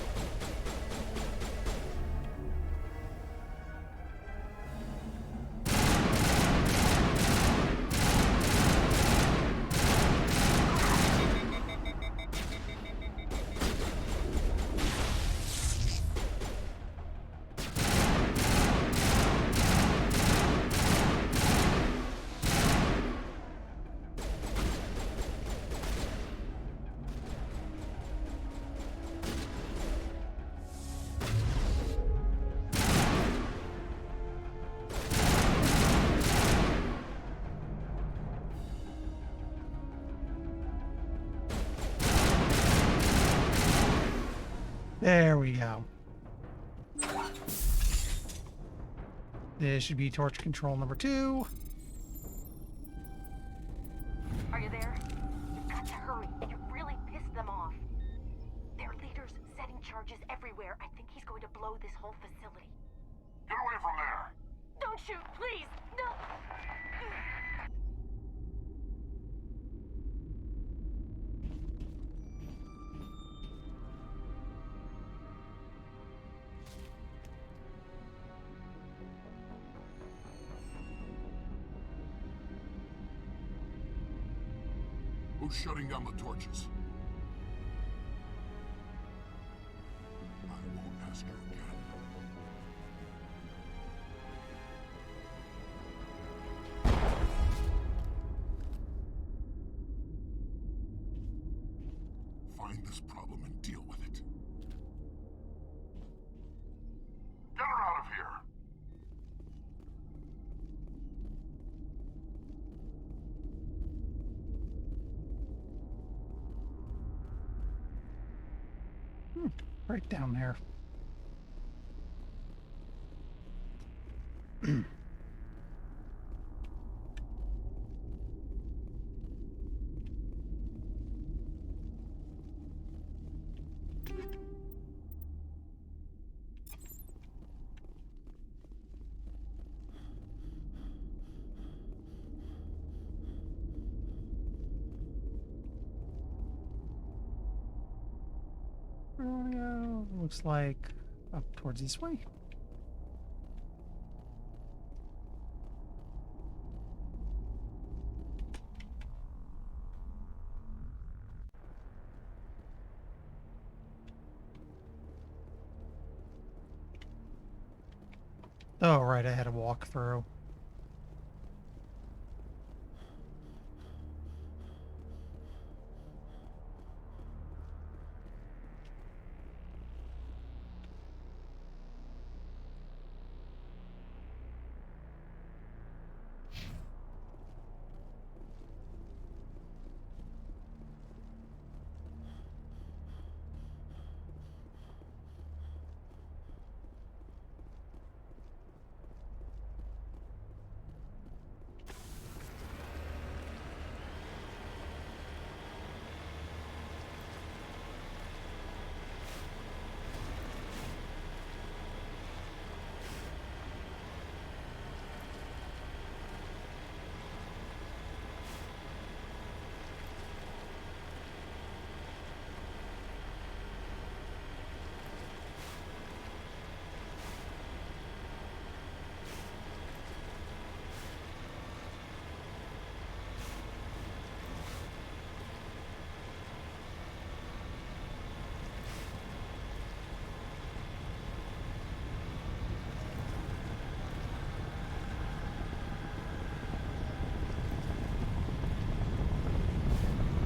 There we go. This should be torch control number 2. Are you there? You've got to hurry. You really pissed them off. Their leader's setting charges everywhere. I think he's going to blow this whole facility. Get away from there! Don't shoot, please! No! Who's shutting down the torches? I won't ask you again. Find this problem and deal with it. Get her out of here! Right down there. Where do I want to go? Looks like up towards this way. Oh, right, I had a walk through.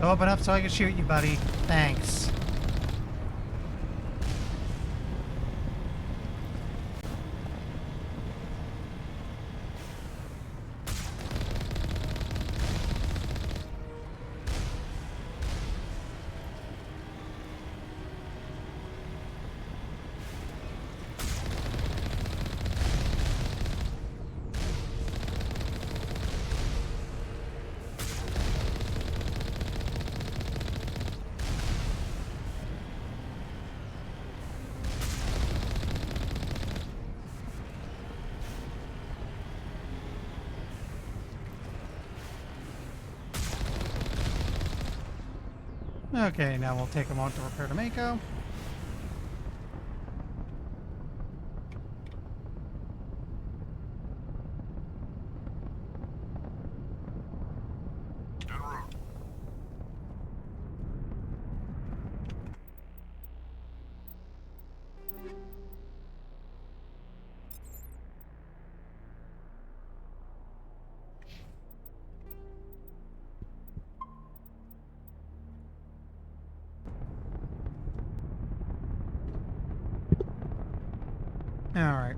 Open up so I can shoot you, buddy. Thanks. Okay, now we'll take a moment to repair the Mako. All right.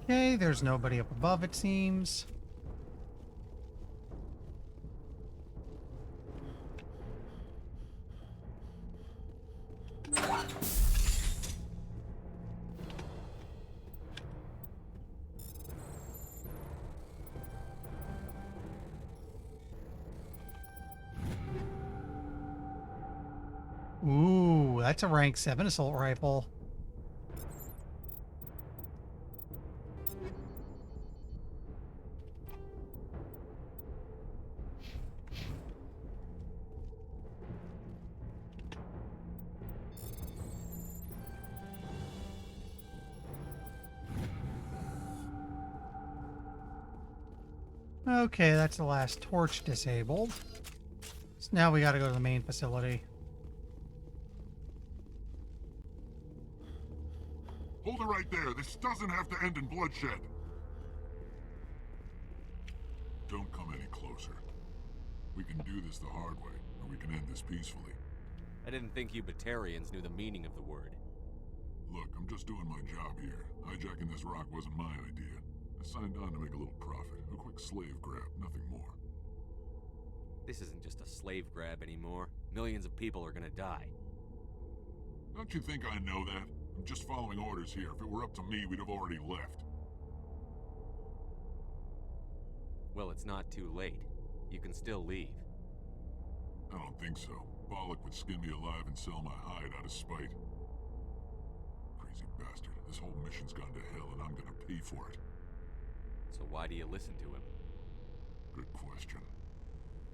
Okay, there's nobody up above, it seems. Ooh, that's a rank 7 assault rifle. Okay, that's the last torch disabled. So now we gotta go to the main facility. Hold it right there. This doesn't have to end in bloodshed. Don't come any closer. We can do this the hard way, or we can end this peacefully. I didn't think you Batarians knew the meaning of the word. Look, I'm just doing my job here. Hijacking this rock wasn't my idea. I signed on to make a little profit. A quick slave grab, nothing more. This isn't just a slave grab anymore. Millions of people are gonna die. Don't you think I know that? I'm just following orders here. If it were up to me, we'd have already left. Well, it's not too late. You can still leave. I don't think so. Bollock would skin me alive and sell my hide out of spite. Crazy bastard. This whole mission's gone to hell and I'm gonna pay for it. So why do you listen to him? Good question.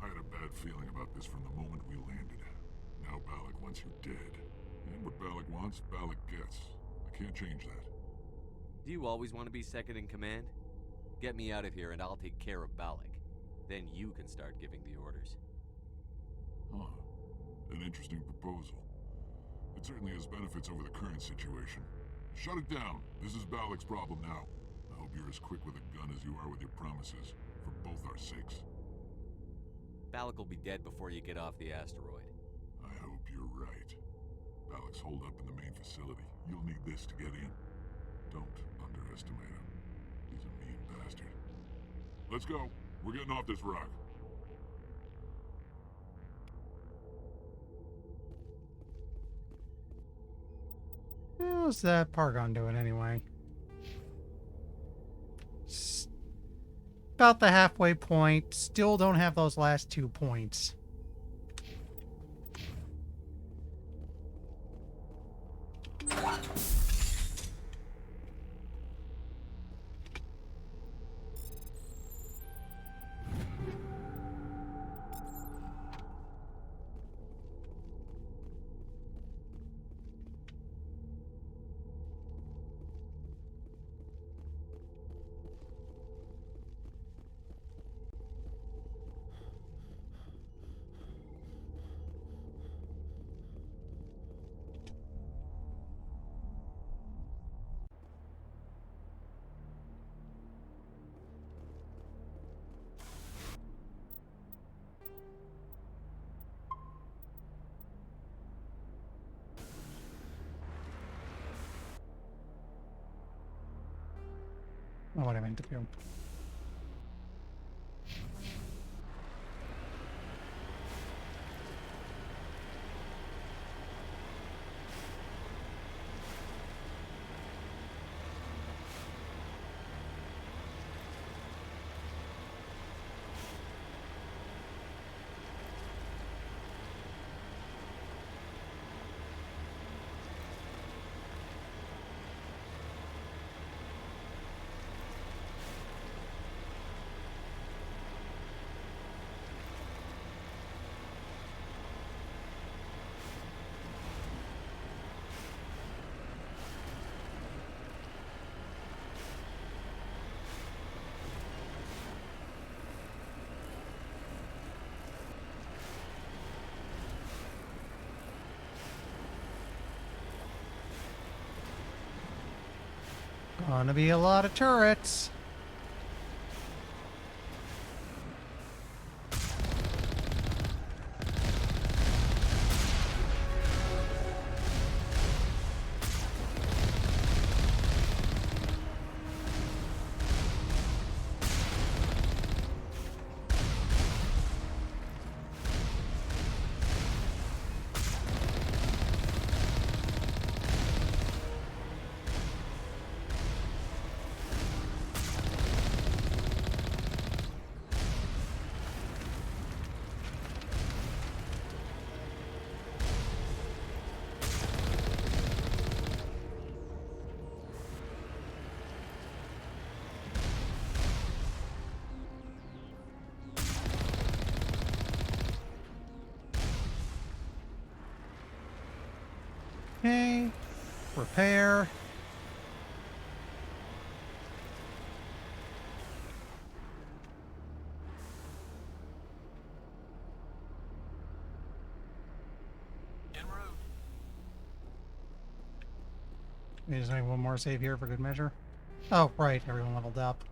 I had a bad feeling about this from the moment we landed. Now Bollock wants you dead. And what Bollock wants, Bollock gets. I can't change that. Do you always want to be second in command? Get me out of here and I'll take care of Bollock. Then you can start giving the orders. Huh. An interesting proposal. It certainly has benefits over the current situation. Shut it down. This is Bollock's problem now. I hope you're as quick with a gun as you are with your promises. For both our sakes. Bollock will be dead before you get off the asteroid. I hope you're right. Bollock's holed up in the main facility. You'll need this to get in. Don't underestimate him. He's a mean bastard. Let's go. We're getting off this rock. How's that Pargon doing anyway? About the halfway point. Still don't have those last 2 points. Not what I meant to do. Gonna be a lot of turrets. Okay, repair. En route. We just need one more save here for good measure. Oh, right, everyone leveled up.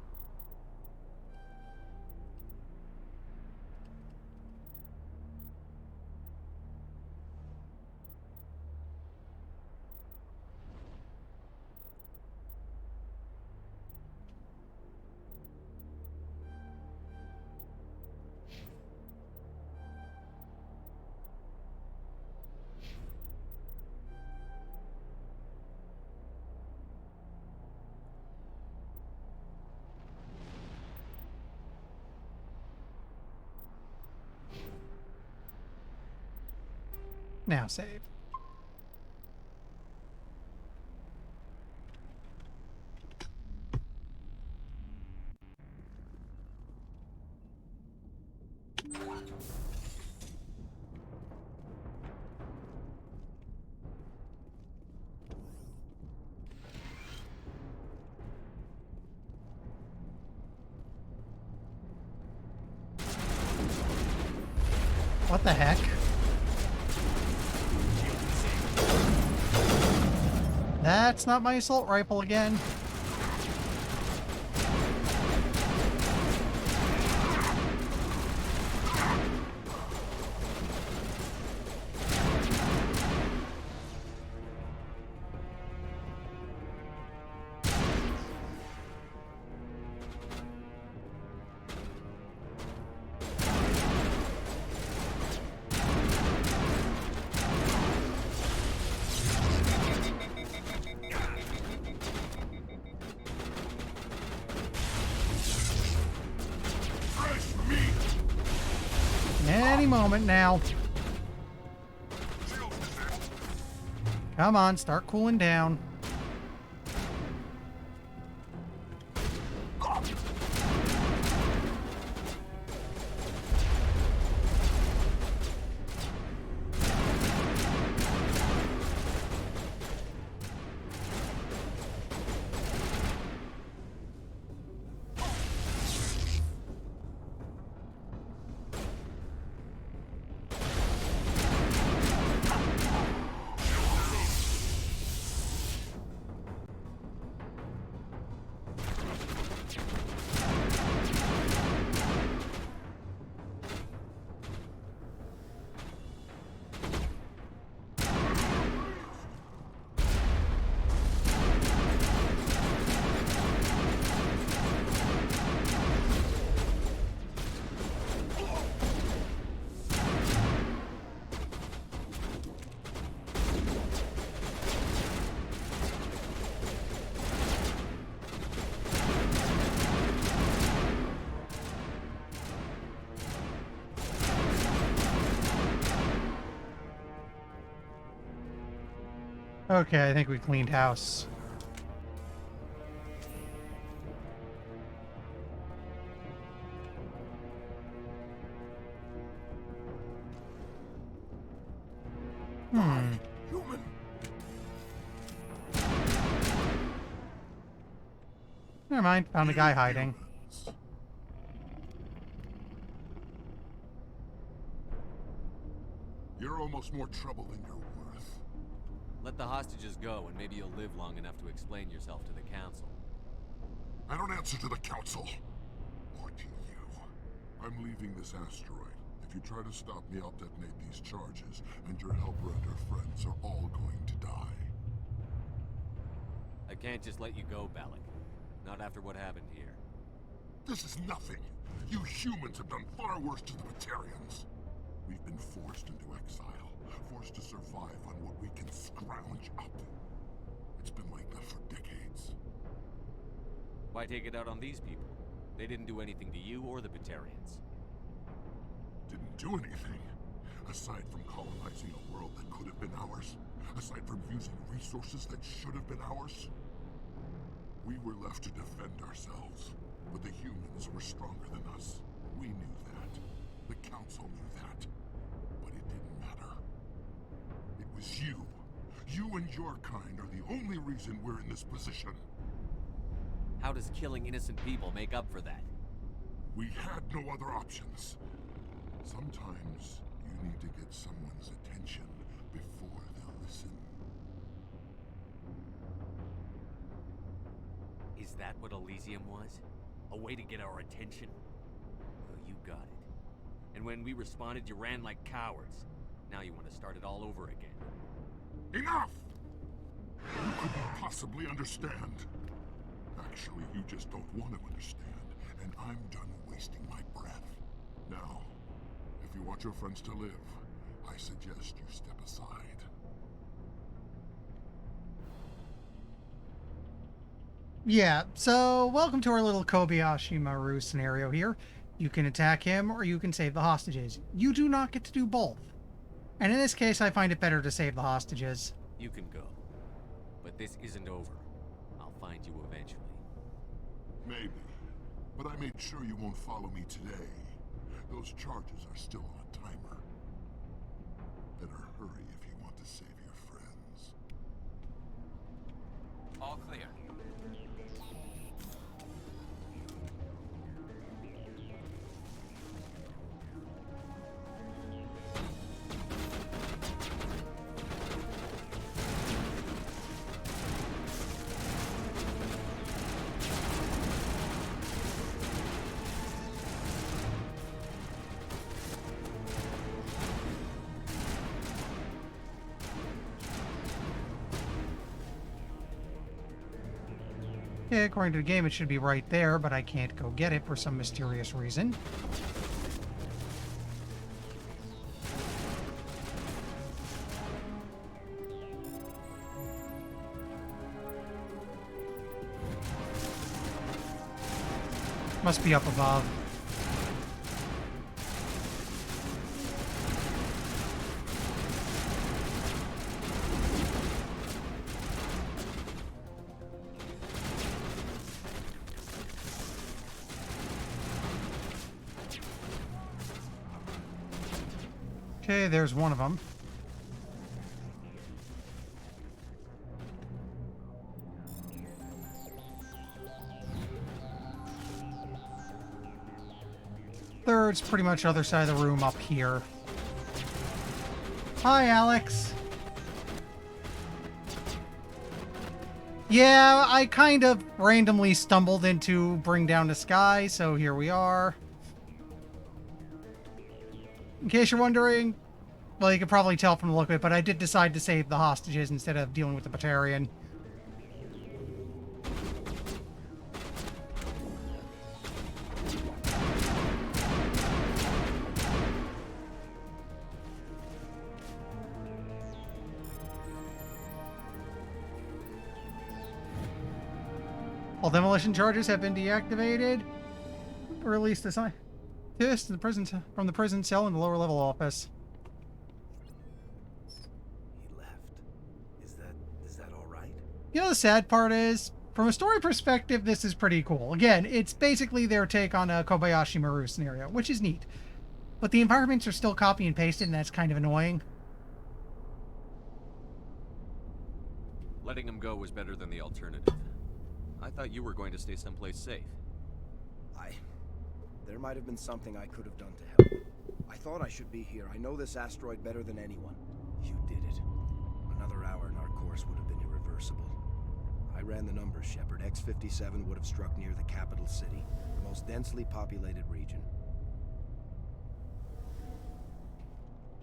Now save. What the heck? That's not my assault rifle again. Any moment now. Come on, start cooling down. Okay, I think we cleaned house. Human. Never mind. Found a guy hiding. You're almost more trouble than you're worth. Let the hostages go, and maybe you'll live long enough to explain yourself to the council. I don't answer to the council. Or to you. I'm leaving this asteroid. If you try to stop me, I'll detonate these charges, and your helper and her friends are all going to die. I can't just let you go, Balak. Not after what happened here. This is nothing. You humans have done far worse to the Batarians. We've been forced into exile, forced to survive on what we can scrounge up. It's been like that for decades. Why take it out on these people? They didn't do anything to you or the Batarians. Didn't do anything. Aside from colonizing a world that could have been ours. Aside from using resources that should have been ours. We were left to defend ourselves. But the humans were stronger than us. We knew that. The council knew that. But it didn't matter. It was you. You and your kind are the only reason we're in this position. How does killing innocent people make up for that? We had no other options. Sometimes you need to get someone's attention before they'll listen. Is that what Elysium was? A way to get our attention? Well, you got it. And when we responded, you ran like cowards. Now you want to start it all over again. Enough! You couldn't possibly understand. Actually, you just don't want to understand, and I'm done wasting my breath. Now, if you want your friends to live, I suggest you step aside. Yeah, so welcome to our little Kobayashi Maru scenario here. You can attack him or you can save the hostages. You do not get to do both. And in this case, I find it better to save the hostages. You can go. But this isn't over. I'll find you eventually. Maybe. But I made sure you won't follow me today. Those charges are still on a timer. Better hurry if you want to save your friends. All clear. Okay, according to the game, it should be right there, but I can't go get it for some mysterious reason. Must be up above. Okay, there's one of them. Third's pretty much other side of the room up here. Hi, Alex. Yeah, I kind of randomly stumbled into Bring Down the Sky, so here we are. In case you're wondering, well, you could probably tell from the look of it, but I did decide to save the hostages instead of dealing with the Batarian. All demolition charges have been deactivated. Release the scientist from the prison cell in the lower level office. He left. Is You know, the sad part is, from a story perspective, this is pretty cool. Again, it's basically their take on a Kobayashi Maru scenario, which is neat. But the environments are still copy and pasted, and that's kind of annoying. Letting him go was better than the alternative. I thought you were going to stay someplace safe. There might have been something I could have done to help. I thought I should be here. I know this asteroid better than anyone. You did it. Another hour and our course would have been irreversible. I ran the numbers, Shepard. X-57 would have struck near the capital city, the most densely populated region.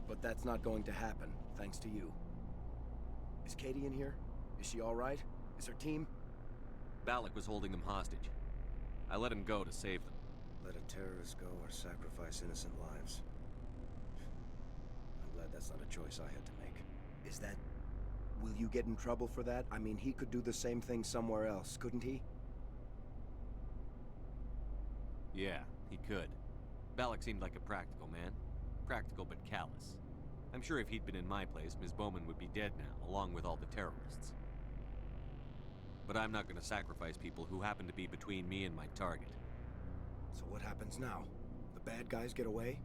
But that's not going to happen, thanks to you. Is Katie in here? Is she all right? Is her team? Balak was holding them hostage. I let him go to save them. Let a terrorist go or sacrifice innocent lives. I'm glad that's not a choice I had to make. Is that... Will you get in trouble for that? I mean, he could do the same thing somewhere else, couldn't he? Yeah, he could. Balak seemed like a practical man. Practical but callous. I'm sure if he'd been in my place, Ms. Bowman would be dead now, along with all the terrorists. But I'm not going to sacrifice people who happen to be between me and my target. So what happens now? The bad guys get away?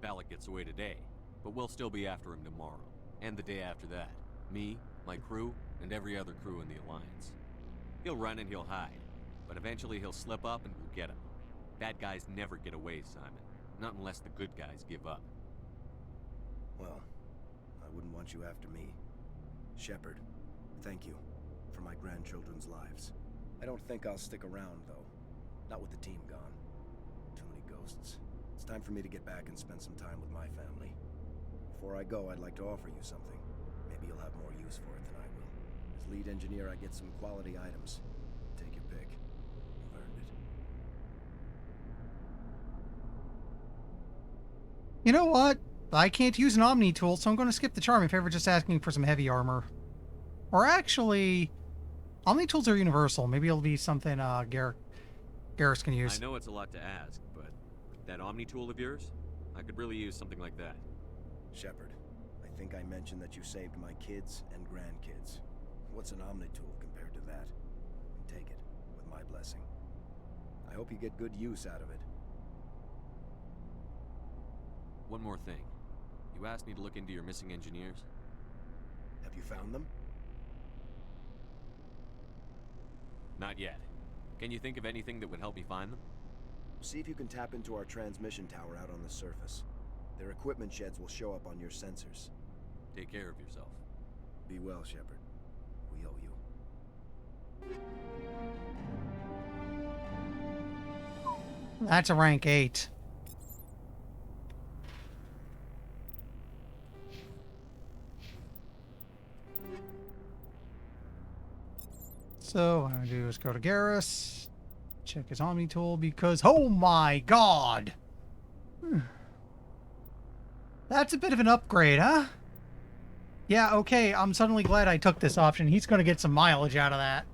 Balak gets away today, but we'll still be after him tomorrow. And the day after that. Me, my crew, and every other crew in the Alliance. He'll run and he'll hide, but eventually he'll slip up and we'll get him. Bad guys never get away, Simon. Not unless the good guys give up. Well, I wouldn't want you after me. Shepard, thank you for my grandchildren's lives. I don't think I'll stick around, though. Not with the team gone. Too many ghosts. It's time for me to get back and spend some time with my family. Before I go, I'd like to offer you something. Maybe you'll have more use for it than I will. As lead engineer, I get some quality items. Take your pick. You've earned it. You know what? I can't use an Omni tool, so I'm going to skip the charm in favor of just asking for some heavy armor. Or actually, Omni tools are universal. Maybe it'll be something Garrus can use. I know it's a lot to ask, but that Omni tool of yours? I could really use something like that. Shepard, I think I mentioned that you saved my kids and grandkids. What's an Omni tool compared to that? Take it, with my blessing. I hope you get good use out of it. One more thing. You asked me to look into your missing engineers. Have you found them? Not yet. Can you think of anything that would help me find them? See if you can tap into our transmission tower out on the surface. Their equipment sheds will show up on your sensors. Take care of yourself. Be well, Shepard. We owe you. That's a rank 8. So what I'm going to do is go to Garrus, check his Omni tool, because, oh my god! That's a bit of an upgrade, huh? Yeah, okay, I'm suddenly glad I took this option. He's going to get some mileage out of that.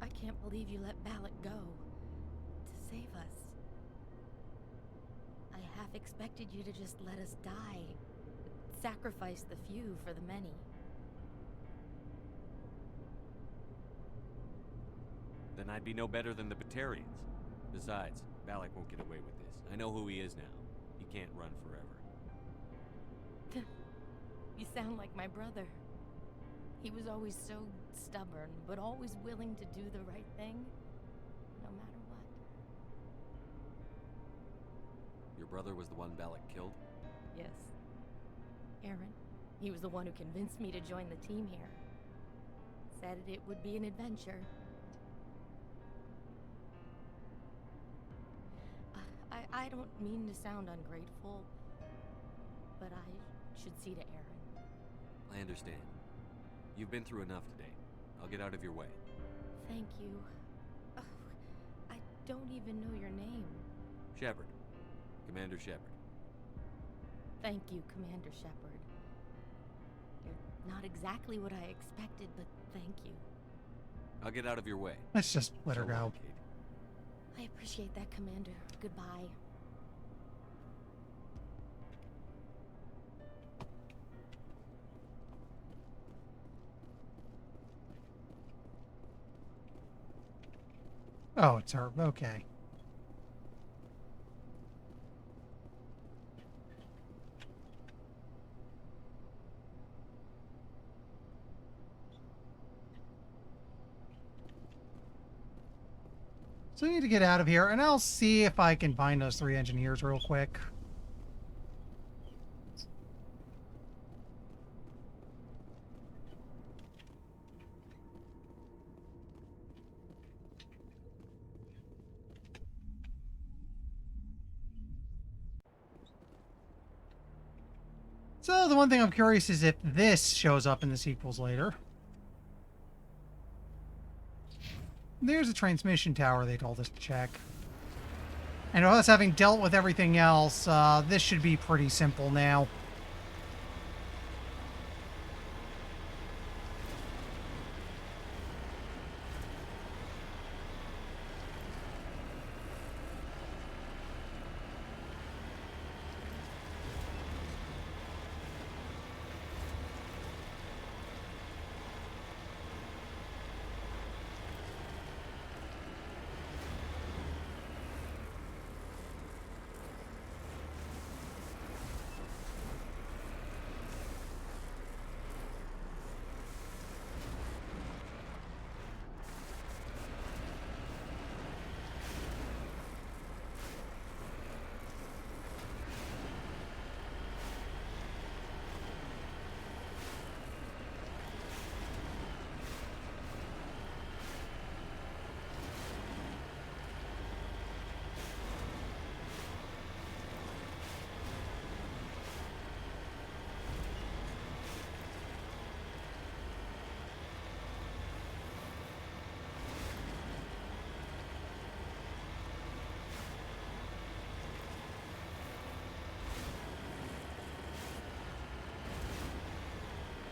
I can't believe you let Balak go. To save us. I half expected you to just let us die. Sacrifice the few for the many. Then I'd be no better than the Batarians. Besides, Balak won't get away with this. I know who he is now. He can't run forever. You sound like my brother. He was always so stubborn, but always willing to do the right thing, no matter what. Your brother was the one Balak killed? Yes. Aaron. He was the one who convinced me to join the team here. Said it would be an adventure. I don't mean to sound ungrateful, but I should see to Aaron. I understand. You've been through enough today. I'll get out of your way. Thank you. Oh, I don't even know your name. Shepard. Commander Shepard. Thank you, Commander Shepard. Not exactly what I expected, but thank you. I'll get out of your way. Let's just let her So go. long, Kate. I appreciate that, Commander. Goodbye. Oh, it's her. Okay. So I need to get out of here, and I'll see if I can find those 3 engineers real quick. So the one thing I'm curious is if this shows up in the sequels later. There's a transmission tower they told us to check. And with us having dealt with everything else, this should be pretty simple now.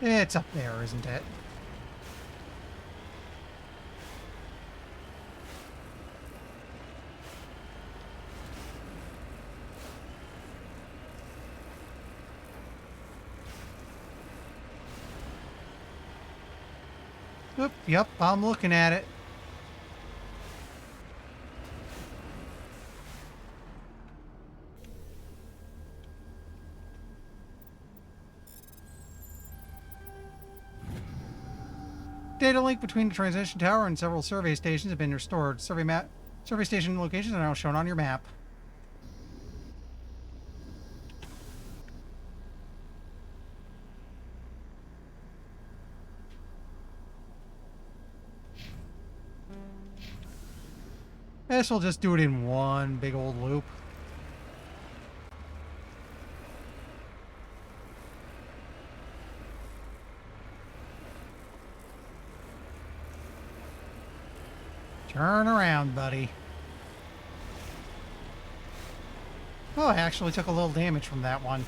It's up there, isn't it? Oop, yep, I'm looking at it. Data link between the transition tower and several survey stations have been restored. Survey station locations are now shown on your map. This will just do it in one big old loop. Turn around, buddy. Oh, I actually took a little damage from that one.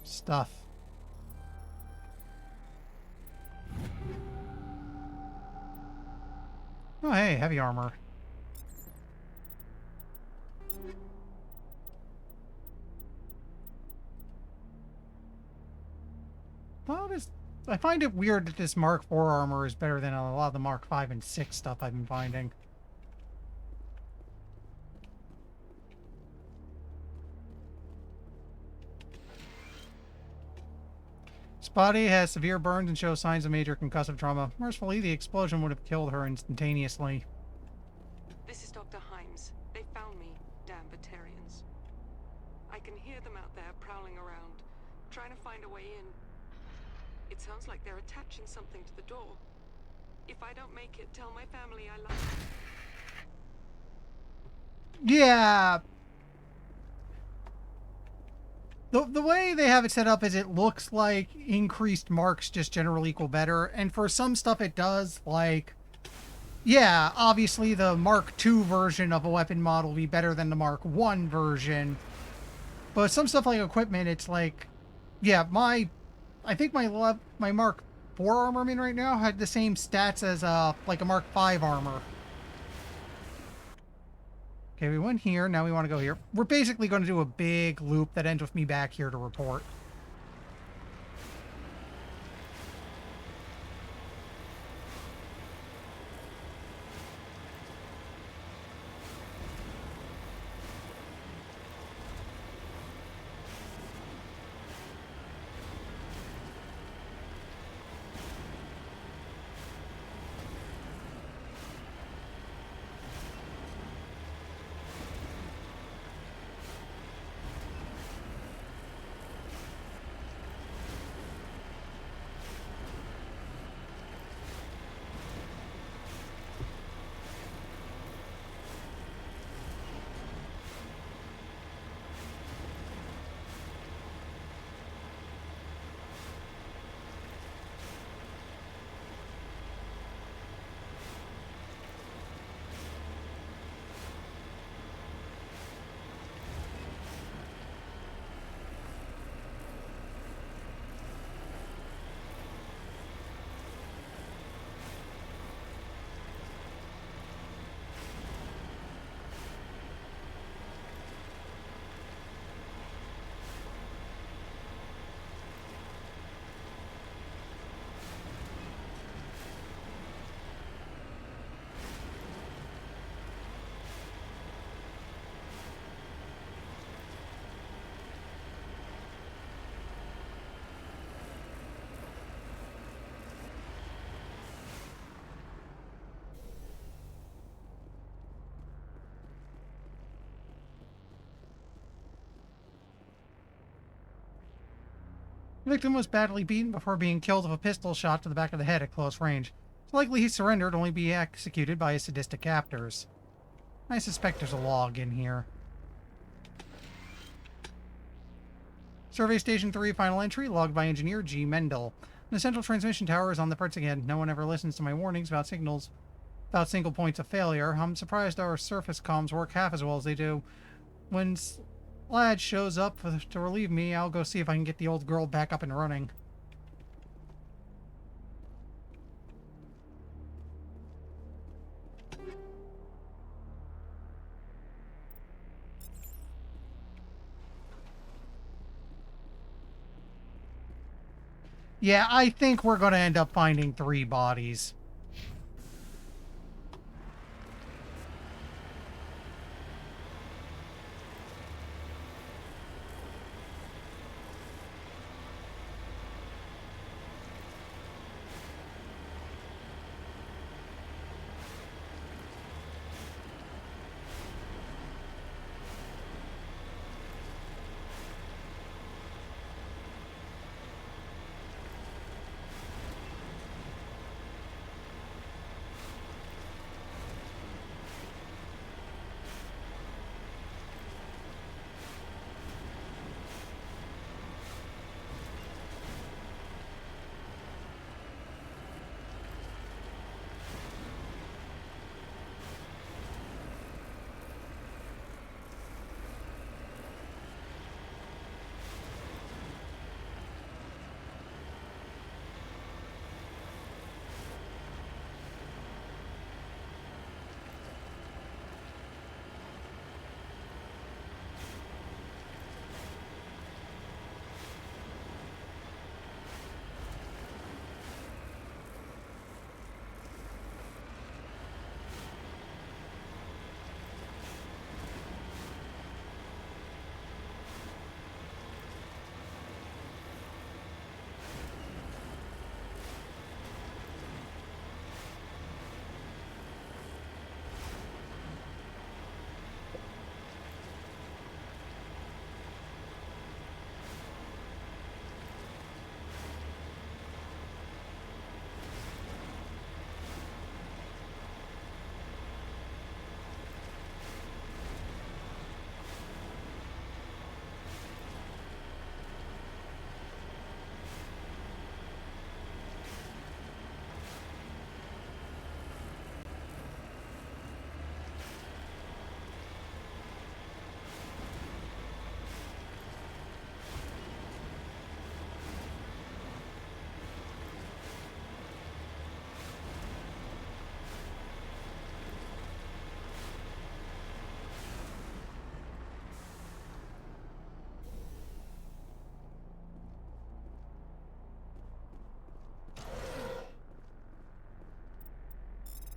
Stuff. Oh, hey, heavy armor. Well, I find it weird that this Mark IV armor is better than a lot of the Mark V and VI stuff I've been finding. Spotty has severe burns and shows signs of major concussive trauma. Mercifully, the explosion would have killed her instantaneously. This is Dr. Himes. They found me, damn Batarians. I can hear them out there prowling around, trying to find a way in. It sounds like they're attaching something to the door. If I don't make it, tell my family I love them. Yeah. The way they have it set up is it looks like increased marks just generally equal better. And for some stuff it does, like, yeah, obviously the Mark II version of a weapon model will be better than the Mark I version. But some stuff like equipment, it's like, yeah, I think my Mark IV armor I'm in right now had the same stats as like a Mark V armor. Okay, we went here. Now we want to go here. We're basically going to do a big loop that ends with me back here to report. The victim was badly beaten before being killed with a pistol shot to the back of the head at close range. It's likely he surrendered, only be executed by his sadistic captors. I suspect there's a log in here. Survey Station 3, final entry, logged by Engineer G. Mendel. The central transmission tower is on the fritz again. No one ever listens to my warnings about single points of failure. I'm surprised our surface comms work half as well as they do. When Lad shows up to relieve me, I'll go see if I can get the old girl back up and running. Yeah, I think we're going to end up finding 3 bodies.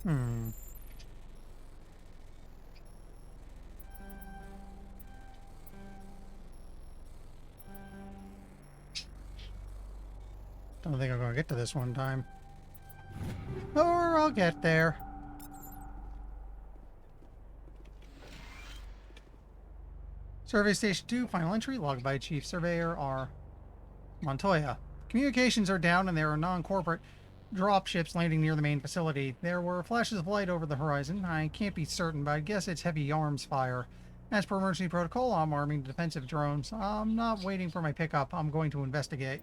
Hmm. Don't think I'm going to get to this one time. Or I'll get there. Survey Station 2, final entry, logged by Chief Surveyor R. Montoya. Communications are down and there are non-corporate dropships landing near the main facility. There were flashes of light over the horizon. I can't be certain, but I guess it's heavy arms fire. As per emergency protocol, I'm arming defensive drones. I'm not waiting for my pickup. I'm going to investigate.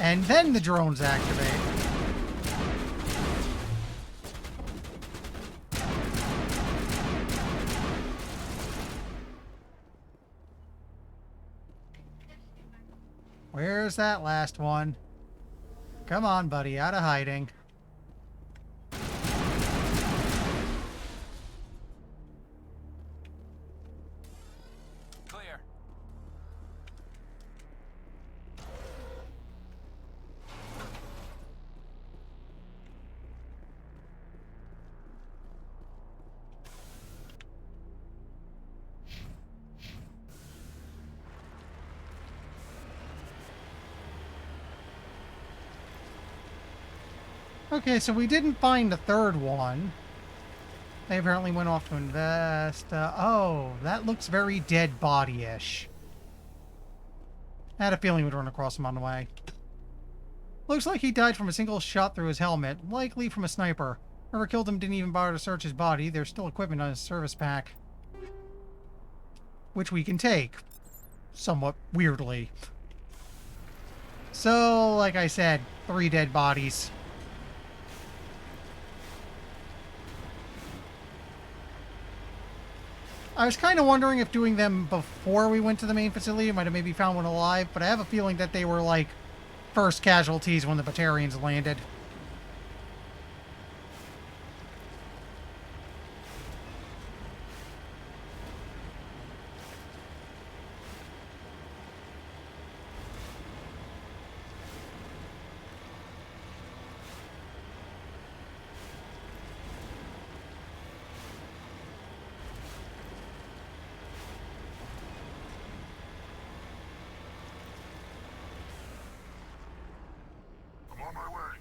And then the drones activate. Where's that last one? Come on, buddy, out of hiding. Clear. Okay, so we didn't find the third one. They apparently went off to invest. Oh, that looks very dead body-ish. I had a feeling we'd run across him on the way. Looks like he died from a single shot through his helmet, likely from a sniper. Whoever killed him didn't even bother to search his body. There's still equipment on his service pack, which we can take, somewhat weirdly. So, like I said, 3 dead bodies. I was kind of wondering if doing them before we went to the main facility might have maybe found one alive, but I have a feeling that they were like first casualties when the Batarians landed. I'm on my way.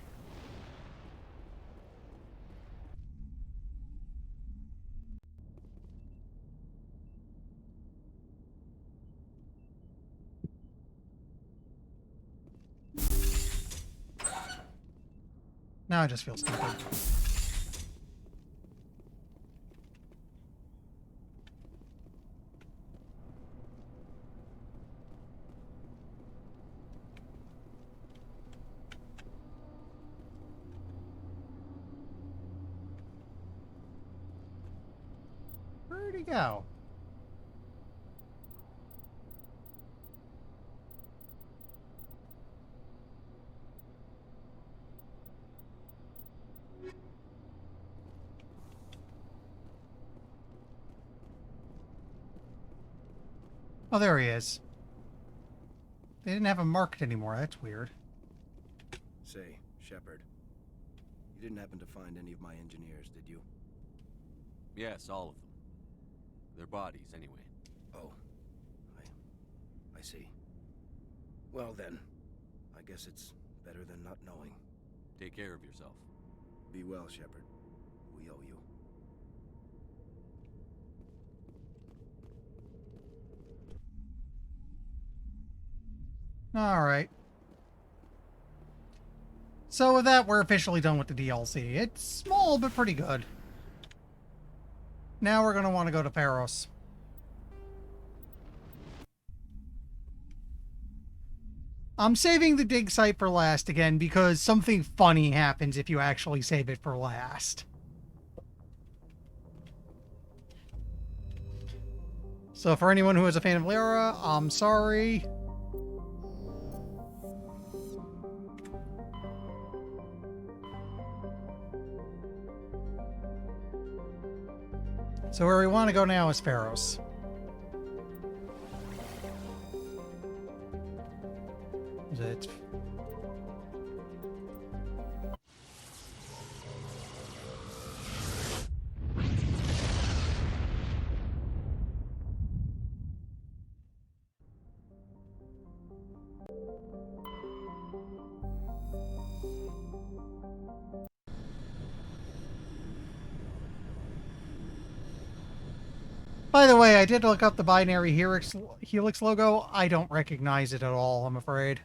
Now I just feel stupid. Where'd he go? Oh, there he is. They didn't have him marked anymore. That's weird. Say, Shepard, you didn't happen to find any of my engineers, did you? Yes, all of them. Their bodies, anyway. Oh, I see. Well then, I guess it's better than not knowing. Take care of yourself. Be well, Shepard. We owe you. Alright. So with that, we're officially done with the DLC. It's small, but pretty good. Now we're going to want to go to Pharos. I'm saving the dig site for last again because something funny happens if you actually save it for last. So for anyone who is a fan of Lyra, I'm sorry. So where we want to go now is Pharos. Is it? By the way, I did look up the binary helix logo. I don't recognize it at all, I'm afraid.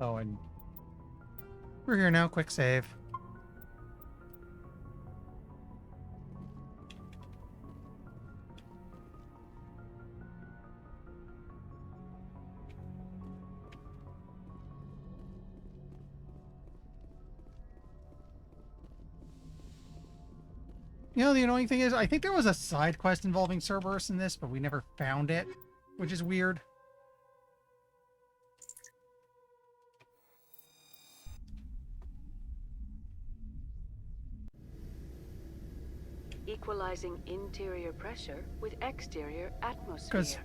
Oh, and we're here now. Quick save. You know, the annoying thing is, I think there was a side quest involving Cerberus in this, but we never found it, which is weird. Equalizing interior pressure with exterior atmosphere. Because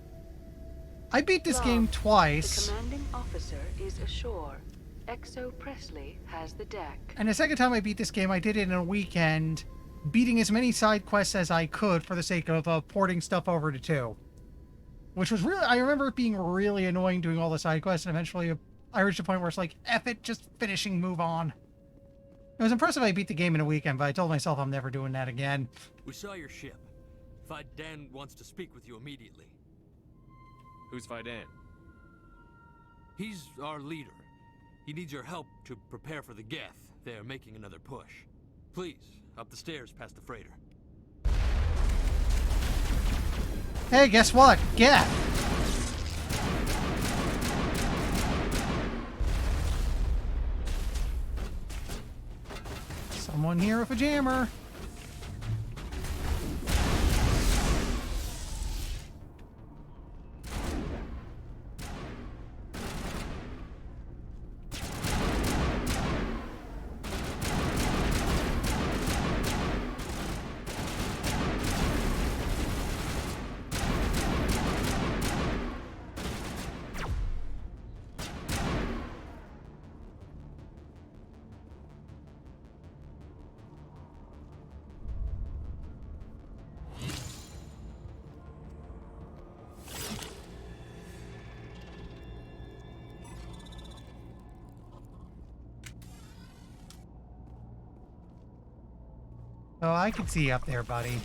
I beat this game twice. The commanding officer is ashore. Exo Presley has the deck. And the second time I beat this game, I did it in a weekend, beating as many side quests as I could for the sake of porting stuff over to 2. Which was really, I remember it being really annoying doing all the side quests, and eventually I reached a point where it's like, F it, just finishing, move on. It was impressive I beat the game in a weekend, but I told myself I'm never doing that again. We saw your ship. Fidan wants to speak with you immediately. Who's Fidan? He's our leader. He needs your help to prepare for the Geth. They're making another push. Please, up the stairs past the freighter. Hey, guess what? Geth! Someone here with a jammer. Oh, I can see you up there, buddy.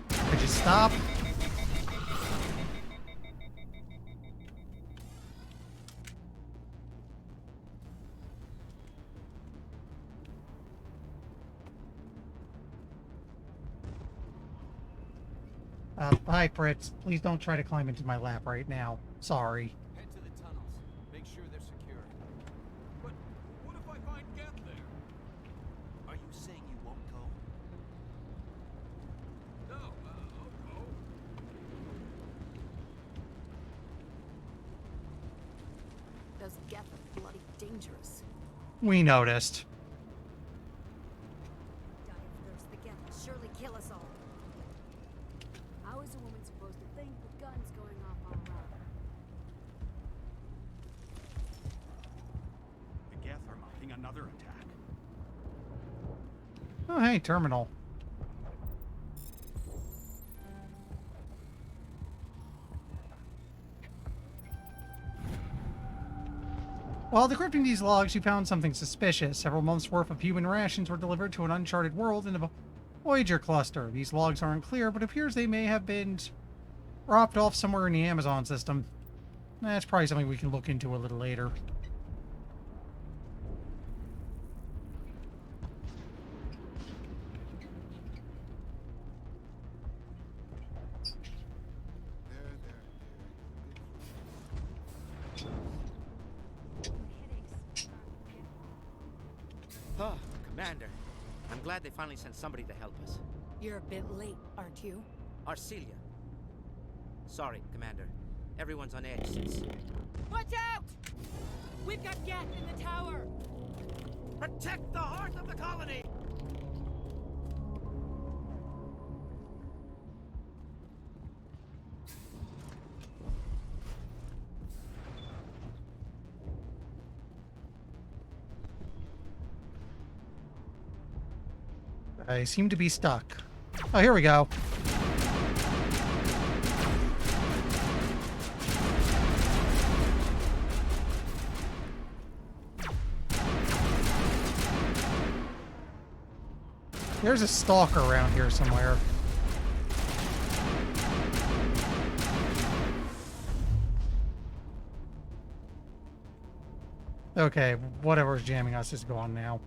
Could you stop? Hi, Fritz. Please don't try to climb into my lap right now. Sorry. Head to the tunnels. Make sure they're secure. But what if I find Geth there? Are you saying you won't go? No, I'll go. Those Geth are bloody dangerous. We noticed. Die of thirst, the Geth will surely kill us all. How is a woman supposed to think with guns going off all around? The Geth are mounting another attack. Oh, hey, terminal. While decrypting these logs, you found something suspicious. Several months' worth of human rations were delivered to an uncharted world in the Voyager cluster. These logs aren't clear, but it appears they may have been dropped off somewhere in the Amazon system. That's probably something we can look into a little later. Oh, Commander. I'm glad they finally sent somebody to help us. You're a bit late, aren't you? Arcelia. Sorry, Commander. Everyone's on edge since... Watch out! We've got Geth in the tower! Protect the heart of the colony! I seem to be stuck. Oh, here we go. There's a stalker around here somewhere. Okay, whatever's jamming us is gone now.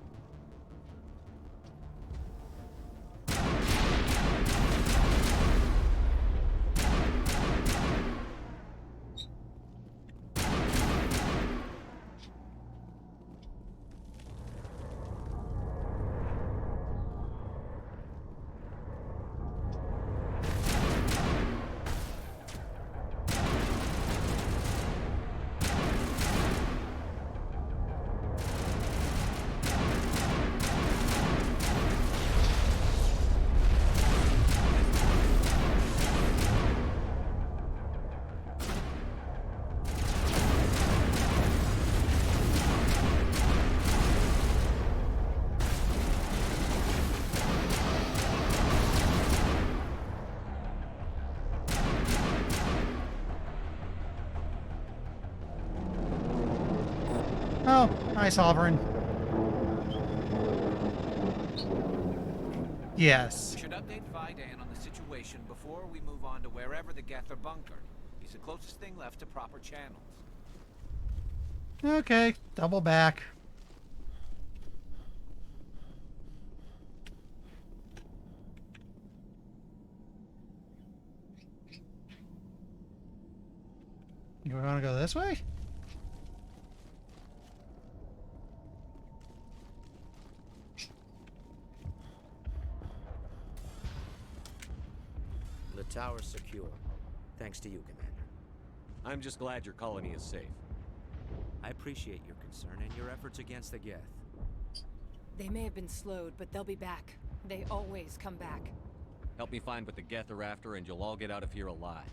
Oh, hi, Sovereign. Yes. We should update Vidan on the situation before we move on to wherever the Geth are bunkered. He's the closest thing left to proper channels. Okay, double back. You want to go this way? The tower's secure. Thanks to you, Commander. I'm just glad your colony is safe. I appreciate your concern and your efforts against the Geth. They may have been slowed, but they'll be back. They always come back. Help me find what the Geth are after, and you'll all get out of here alive.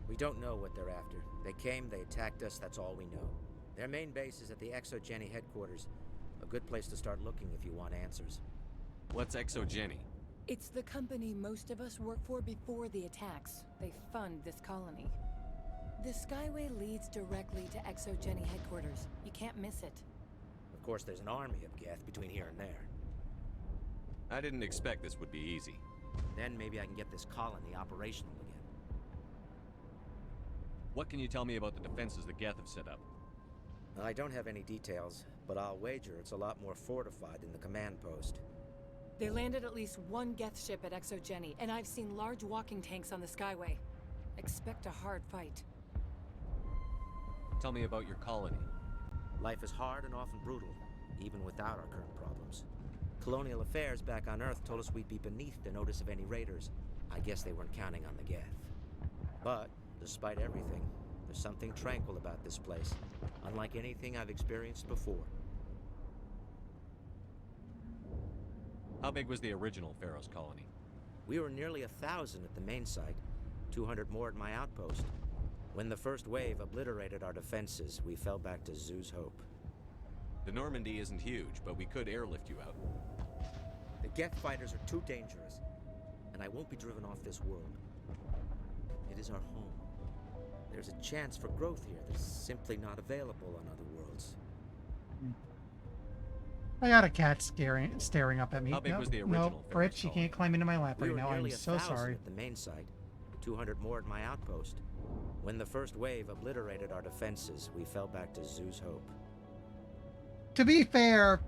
We don't know what they're after. They came, they attacked us, that's all we know. Their main base is at the Exogeny headquarters. A good place to start looking if you want answers. What's Exogeny? It's the company most of us work for before the attacks. They fund this colony. The Skyway leads directly to Exogeny headquarters. You can't miss it. Of course, there's an army of Geth between here and there. I didn't expect this would be easy. Then maybe I can get this colony operational again. What can you tell me about the defenses the Geth have set up? I don't have any details, but I'll wager it's a lot more fortified than the command post. They landed at least one Geth ship at Exogeny, and I've seen large walking tanks on the Skyway. Expect a hard fight. Tell me about your colony. Life is hard and often brutal, even without our current problems. Colonial affairs back on Earth told us we'd be beneath the notice of any raiders. I guess they weren't counting on the Geth. But, despite everything, there's something tranquil about this place, unlike anything I've experienced before. How big was the original Pharaoh's colony? We were nearly 1,000 at the main site, 200 more at my outpost. When the first wave obliterated our defenses, we fell back to Zoo's Hope. The Normandy isn't huge, but we could airlift you out. The Geth fighters are too dangerous, and I won't be driven off this world. It is our home. There's a chance for growth here that's simply not available on other worlds. I got a cat staring up at me. How big was the original? No, Fritz, you can't climb into my lap right now. I'm so sorry. At the main site, 200 more at my outpost. When the first wave obliterated our defenses, we fell back to Zoo's Hope. To be fair,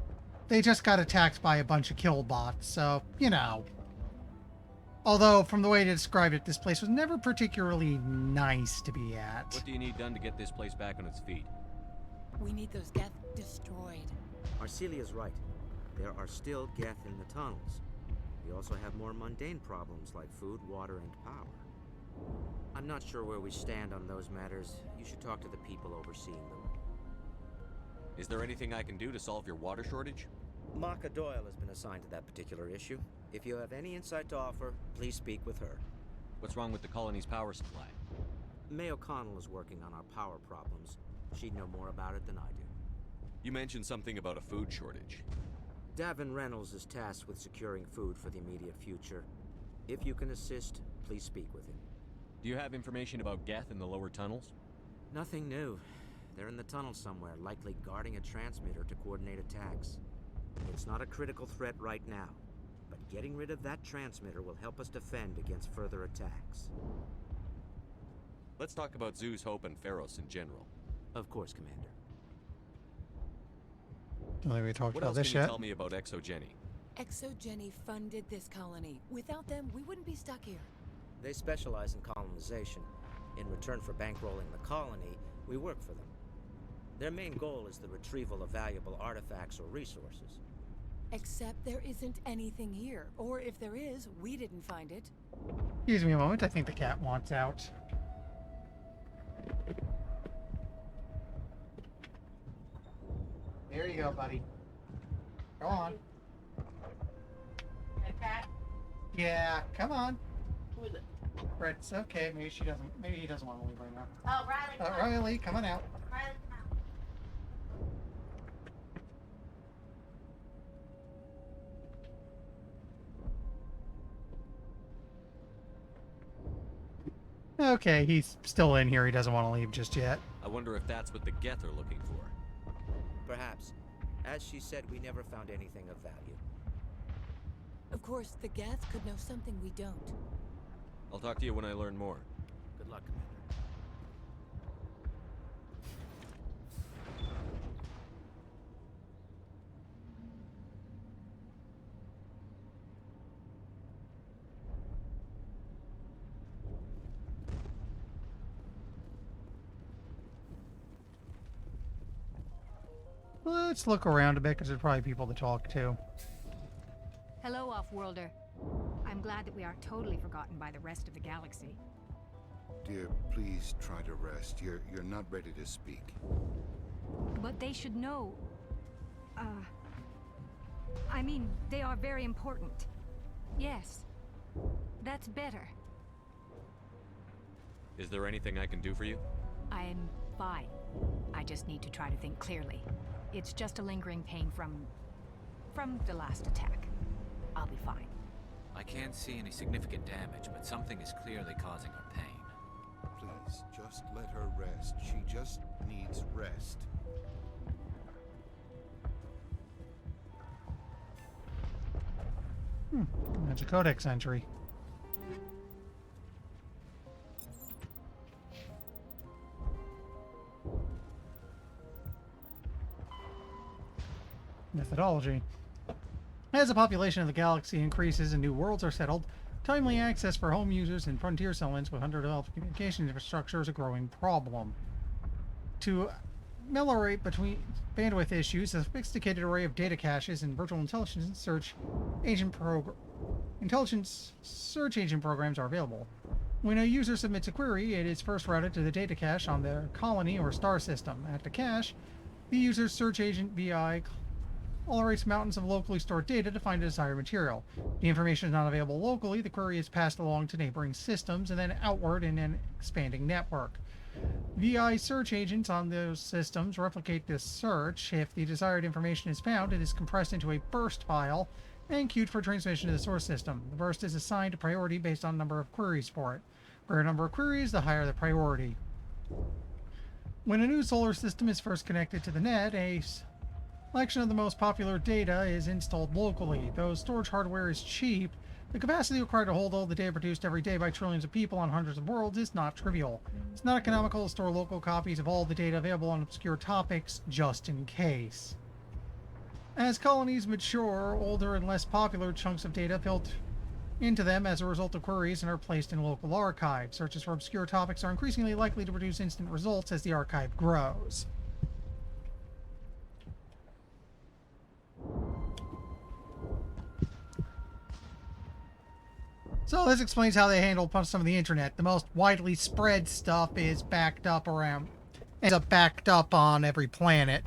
they just got attacked by a bunch of killbots, so, you know. Although, from the way they described it, this place was never particularly nice to be at. What do you need done to get this place back on its feet? We need those Geth destroyed. Arcelia's right. There are still Geth in the tunnels. We also have more mundane problems like food, water, and power. I'm not sure where we stand on those matters. You should talk to the people overseeing them. Is there anything I can do to solve your water shortage? Maka Doyle has been assigned to that particular issue. If you have any insight to offer, please speak with her. What's wrong with the colony's power supply? May O'Connell is working on our power problems. She'd know more about it than I do. You mentioned something about a food shortage. Davin Reynolds is tasked with securing food for the immediate future. If you can assist, please speak with him. Do you have information about Geth in the lower tunnels? Nothing new. They're in the tunnel somewhere, likely guarding a transmitter to coordinate attacks. It's not a critical threat right now, but getting rid of that transmitter will help us defend against further attacks. Let's talk about Zeus, Hope, and Pharos in general. Of course, Commander. I don't think we talked What about else this can you yet. tell me about ExoGenny? ExoGenny funded this colony. Without them, we wouldn't be stuck here. They specialize in colonization. In return for bankrolling the colony, we work for them. Their main goal is the retrieval of valuable artifacts or resources. Except there isn't anything here. Or if there is, we didn't find it. Excuse me a moment. I think the cat wants out. There you go, buddy. Go on. Hey, cat? Yeah, come on. Who is it? Fritz, okay. Maybe she doesn't. Maybe he doesn't want to leave right now. Oh, Riley. Come on. Riley, come on out. Riley, come out. Okay, he's still in here. He doesn't want to leave just yet. I wonder if that's what the Geth are looking for. Perhaps. As she said, we never found anything of value. Of course, the Geth could know something we don't. I'll talk to you when I learn more. Good luck, Commander. Let's look around a bit because there's probably people to talk to. Hello, Off-Worlder. I'm glad that we aren't totally forgotten by the rest of the galaxy. Dear, please try to rest. You're not ready to speak. But they should know... I mean, they are very important. Yes. That's better. Is there anything I can do for you? I'm fine. I just need to try to think clearly. It's just a lingering pain from the last attack. I'll be fine. I can't see any significant damage, but something is clearly causing her pain. Please, just let her rest. She just needs rest. That's a codex entry. Methodology. As the population of the galaxy increases and new worlds are settled, timely access for home users and frontier settlements with underdeveloped communication infrastructure is a growing problem. To ameliorate between bandwidth issues, a sophisticated array of data caches and virtual intelligence search agent programs are available. When a user submits a query, it is first routed to the data cache on their colony or star system. At the cache, the user's search agent VI rates mountains of locally stored data to find a desired material. If the information is not available locally, the query is passed along to neighboring systems and then outward in an expanding network. VI search agents on those systems replicate this search. If the desired information is found, it is compressed into a burst file and queued for transmission to the source system. The burst is assigned a priority based on the number of queries for it. The greater number of queries, the higher the priority. When a new solar system is first connected to the net, a selection of the most popular data is installed locally. Though storage hardware is cheap, the capacity required to hold all the data produced every day by trillions of people on hundreds of worlds is not trivial. It's not economical to store local copies of all the data available on obscure topics just in case. As colonies mature, older and less popular chunks of data filter into them as a result of queries and are placed in local archives. Searches for obscure topics are increasingly likely to produce instant results as the archive grows. So this explains how they handle some of the internet. The most widely spread stuff is backed up on every planet.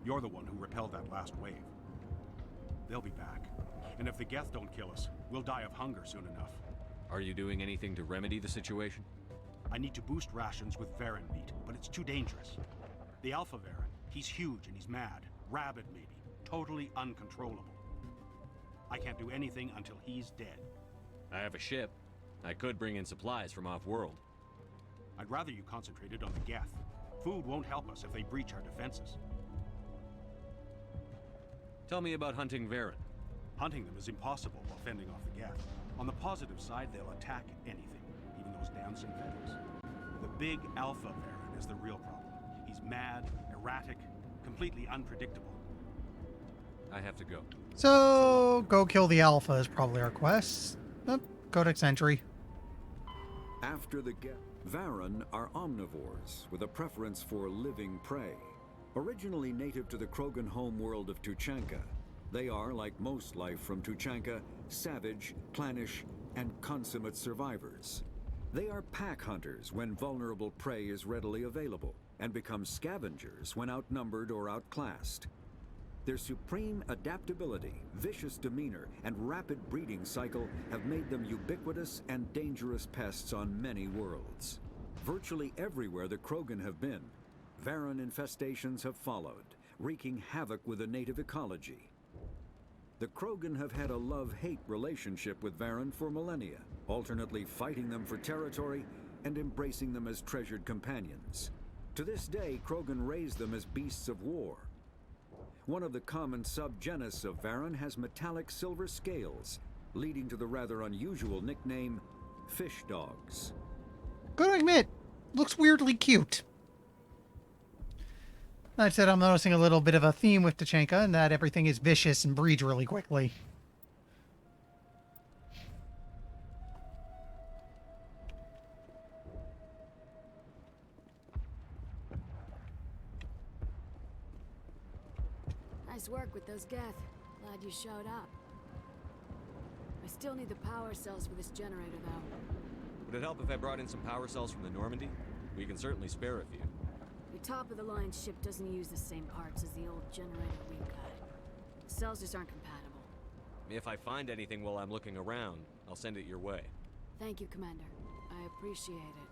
You're the one who repelled that last wave. They'll be back. And if the Geth don't kill us, we'll die of hunger soon enough. Are you doing anything to remedy the situation? I need to boost rations with Varen meat, but it's too dangerous. The Alpha Varen, he's huge and he's mad. Rabid, maybe. Totally uncontrollable. I can't do anything until he's dead. I have a ship. I could bring in supplies from off-world. I'd rather you concentrated on the Geth. Food won't help us if they breach our defenses. Tell me about hunting Varen. Hunting them is impossible while fending off the Geth. On the positive side, they'll attack anything, even those damn synthetics. The big Alpha Varen is the real problem. He's mad, erratic, completely unpredictable. I have to go. So, go kill the Alpha is probably our quest. Codex entry. After the Varen are omnivores with a preference for living prey. Originally native to the Krogan homeworld of Tuchanka, they are, like most life from Tuchanka, savage, clannish, and consummate survivors. They are pack hunters when vulnerable prey is readily available, and become scavengers when outnumbered or outclassed. Their supreme adaptability, vicious demeanor, and rapid breeding cycle have made them ubiquitous and dangerous pests on many worlds. Virtually everywhere the Krogan have been, Varen infestations have followed, wreaking havoc with the native ecology. The Krogan have had a love-hate relationship with Varen for millennia, alternately fighting them for territory and embracing them as treasured companions. To this day, Krogan raise them as beasts of war. One of the common subgenus of Varen has metallic silver scales, leading to the rather unusual nickname, fish dogs. Gotta admit, looks weirdly cute. That said, I'm noticing a little bit of a theme with Tuchanka, and that everything is vicious and breeds really quickly. Nice work with those Geth. Glad you showed up. I still need the power cells for this generator, though. Would it help if I brought in some power cells from the Normandy? We can certainly spare a few. Your top-of-the-line ship doesn't use the same parts as the old generator we've got. The cells just aren't compatible. If I find anything while I'm looking around, I'll send it your way. Thank you, Commander. I appreciate it.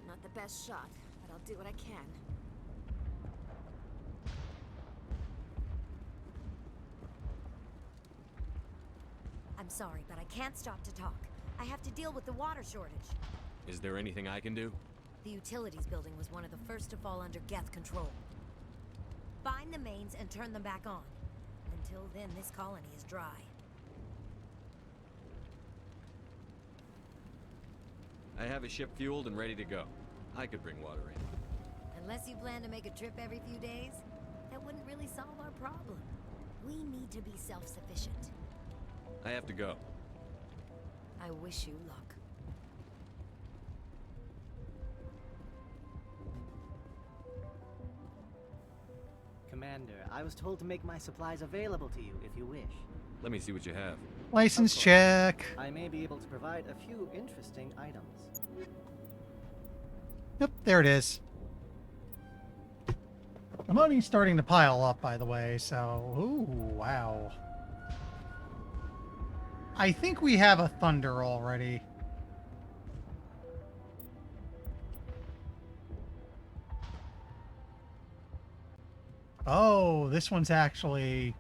Not the best shot, but I'll do what I can. I'm sorry, but I can't stop to talk. I have to deal with the water shortage. Is there anything I can do? The utilities building was one of the first to fall under Geth control. Find the mains and turn them back on. Until then, this colony is dry. I have a ship fueled and ready to go. I could bring water in. Unless you plan to make a trip every few days, that wouldn't really solve our problem. We need to be self-sufficient. I have to go. I wish you luck. Commander, I was told to make my supplies available to you if you wish. Let me see what you have. License check. I may be able to provide a few interesting items. Yep, there it is. The money's starting to pile up, by the way, so... Ooh, wow. I think we have a Thunder already. Oh, this one's actually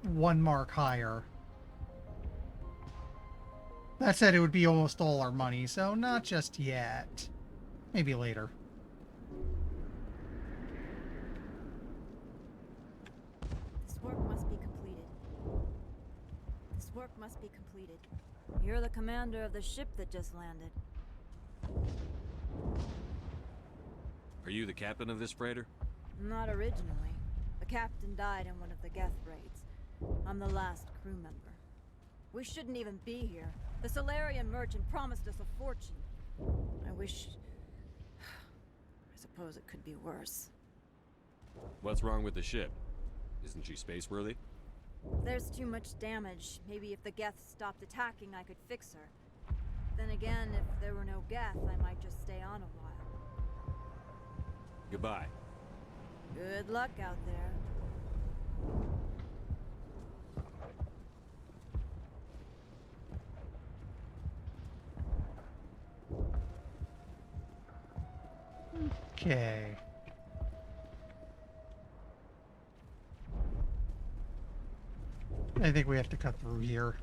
1 mark higher. That said, it would be almost all our money, so not just yet. Maybe later. This work must be completed. This work must be completed. You're the commander of the ship that just landed. Are you the captain of this freighter? Not originally. The captain died in one of the Geth raids. I'm the last crew member. We shouldn't even be here. The Solarian merchant promised us a fortune. I wish... I suppose it could be worse. What's wrong with the ship? Isn't she space-worthy? There's too much damage. Maybe if the Geth stopped attacking, I could fix her. Then again, if there were no Geth, I might just stay on a while. Goodbye. Good luck out there. Okay. I think we have to cut through here.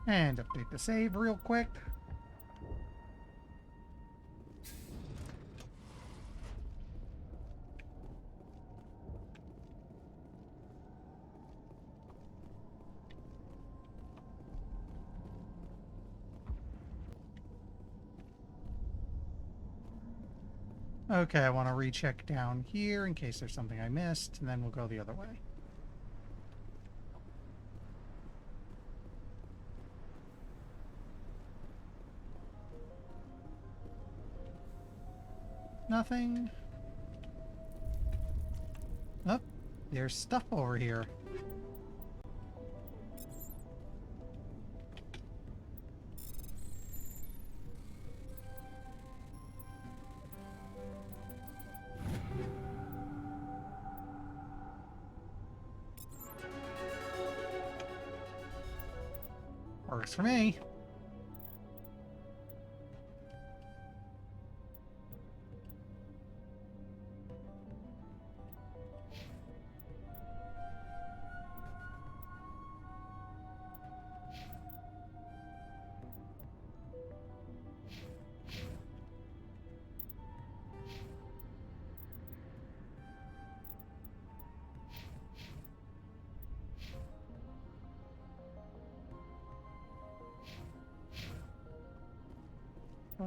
And update the save real quick. Okay, I want to recheck down here in case there's something I missed, and then we'll go the other way. Nothing. Oh, there's stuff over here. Works for me.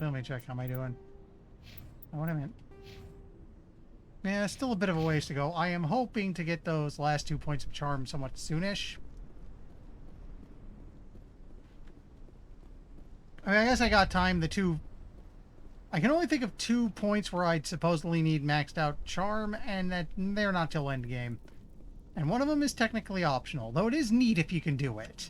Let me check. How am I doing? Oh, what I meant. Yeah, still a bit of a ways to go. I am hoping to get those last 2 points of charm somewhat soonish. I mean, I guess I got time. I can only think of 2 points where I'd supposedly need maxed out charm, and that they're not till end game. And one of them is technically optional, though it is neat if you can do it.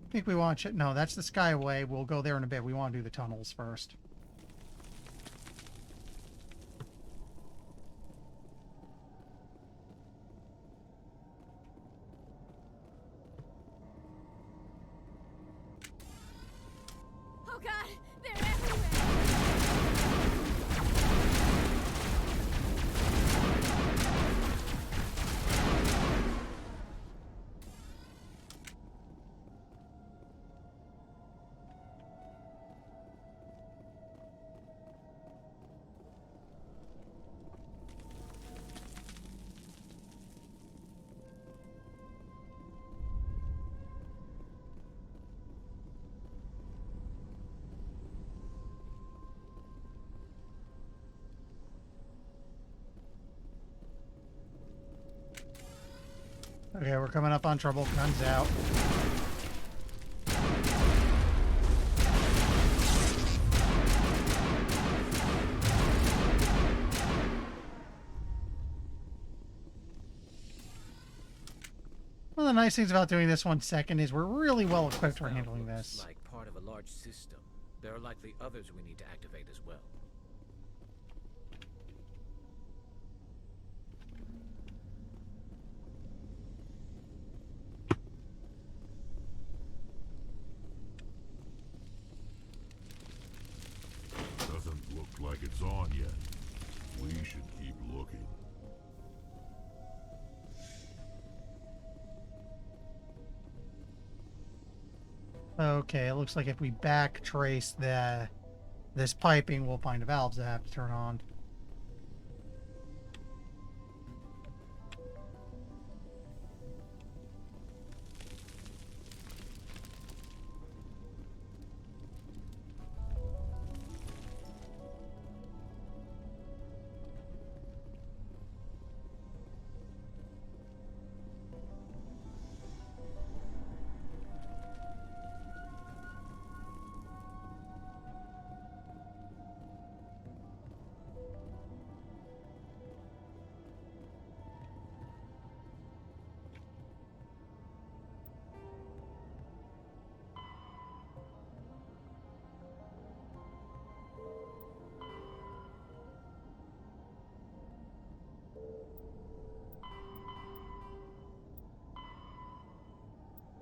I think we want to... No, that's the Skyway. We'll go there in a bit. We want to do the tunnels first. Oh god, they're everywhere! Okay, we're coming up on trouble. Guns out. One of the nice things about doing this 1 second is we're really well equipped for handling this. Like part of a large system. There are likely others we need to activate as well. Doesn't look like it's on yet. We should keep looking. Okay, it looks like if we backtrace this piping, we'll find the valves that have to turn on.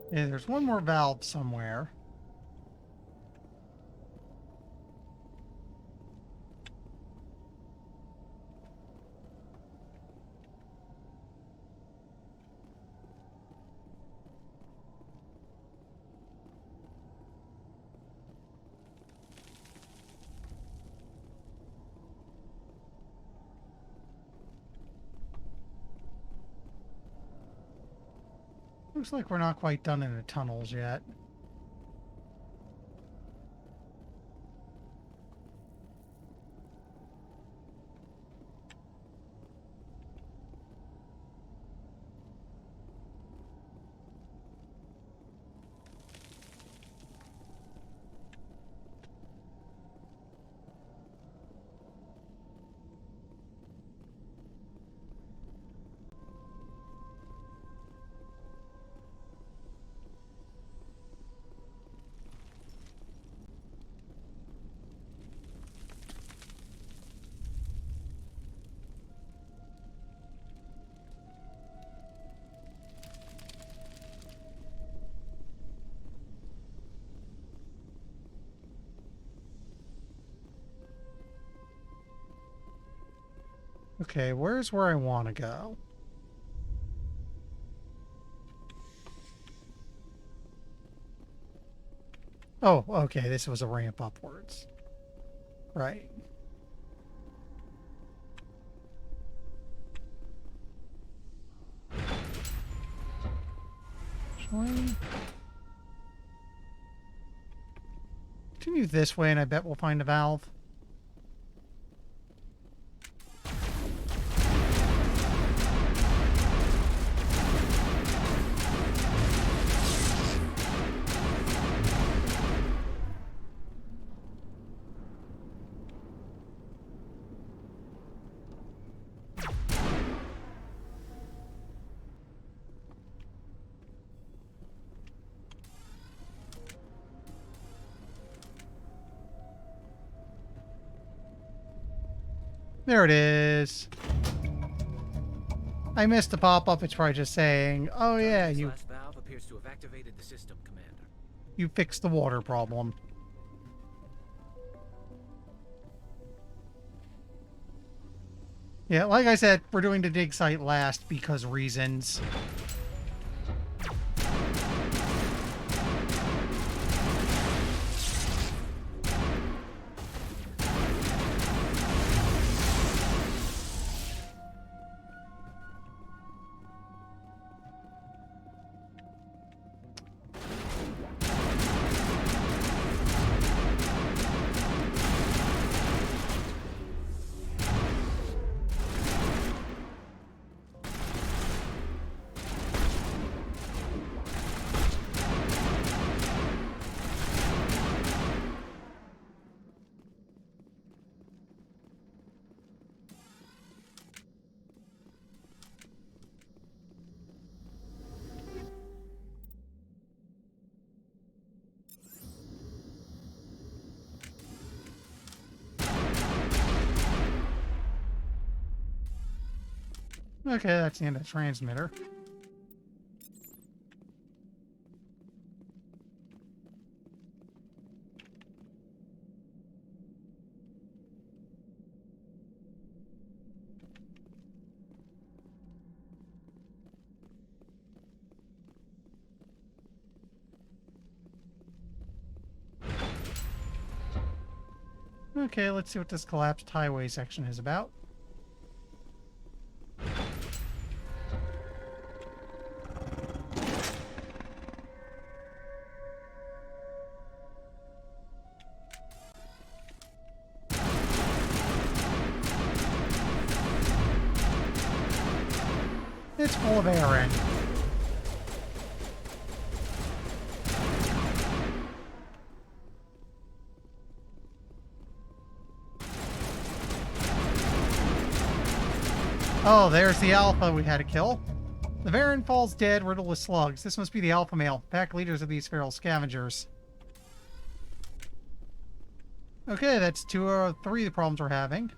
Yeah, there's one more valve somewhere. Looks like we're not quite done in the tunnels yet. Okay, where's where I want to go? Oh, okay, this was a ramp upwards. Right. Shall I continue this way and I bet we'll find a valve? There it is. I missed the pop-up. It's probably just saying, oh yeah, This last valve appears to have activated the system, Commander. you fixed the water problem. Yeah, like I said, we're doing the dig site last because reasons. Okay, that's the end of the transmitter. Okay, let's see what this collapsed highway section is about. It's full of air in. Oh, there's the alpha we had to kill. The Varen falls dead, riddled with slugs. This must be the alpha male, pack leaders of these feral scavengers. Okay, that's 2 or 3 of the problems we're having.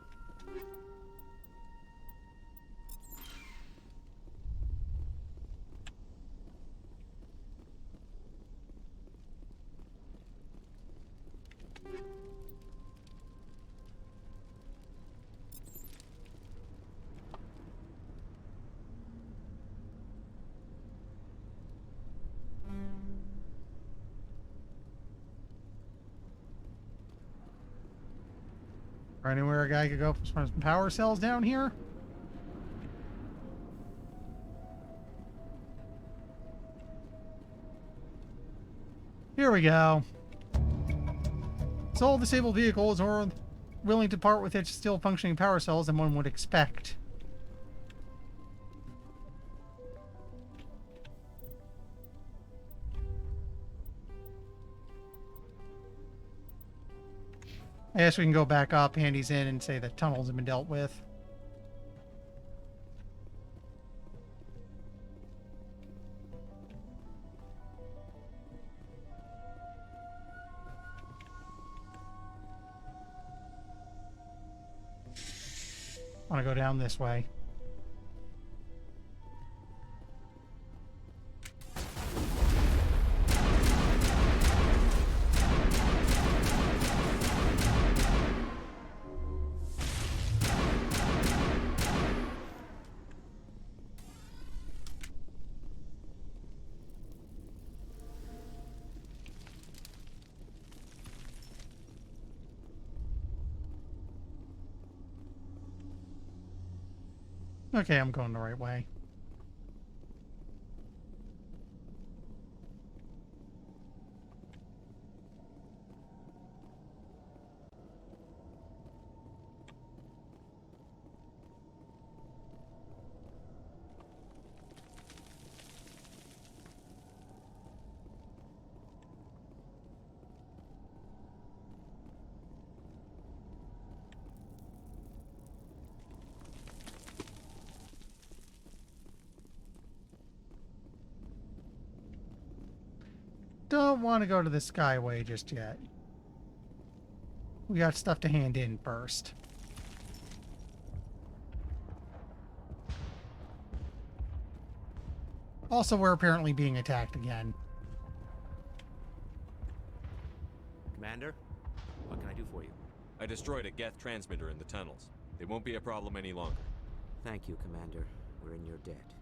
Or anywhere a guy could go for some power cells down here? Here we go. Sold disabled vehicles or willing to part with its still functioning power cells than one would expect. I guess we can go back up, Handy's in, and say the tunnels have been dealt with. I want to go down this way. Okay, I'm going the right way. Don't want to go to the Skyway just yet. We got stuff to hand in first. Also, we're apparently being attacked again. Commander, what can I do for you? I destroyed a Geth transmitter in the tunnels. They won't be a problem any longer. Thank you, Commander. We're in your debt.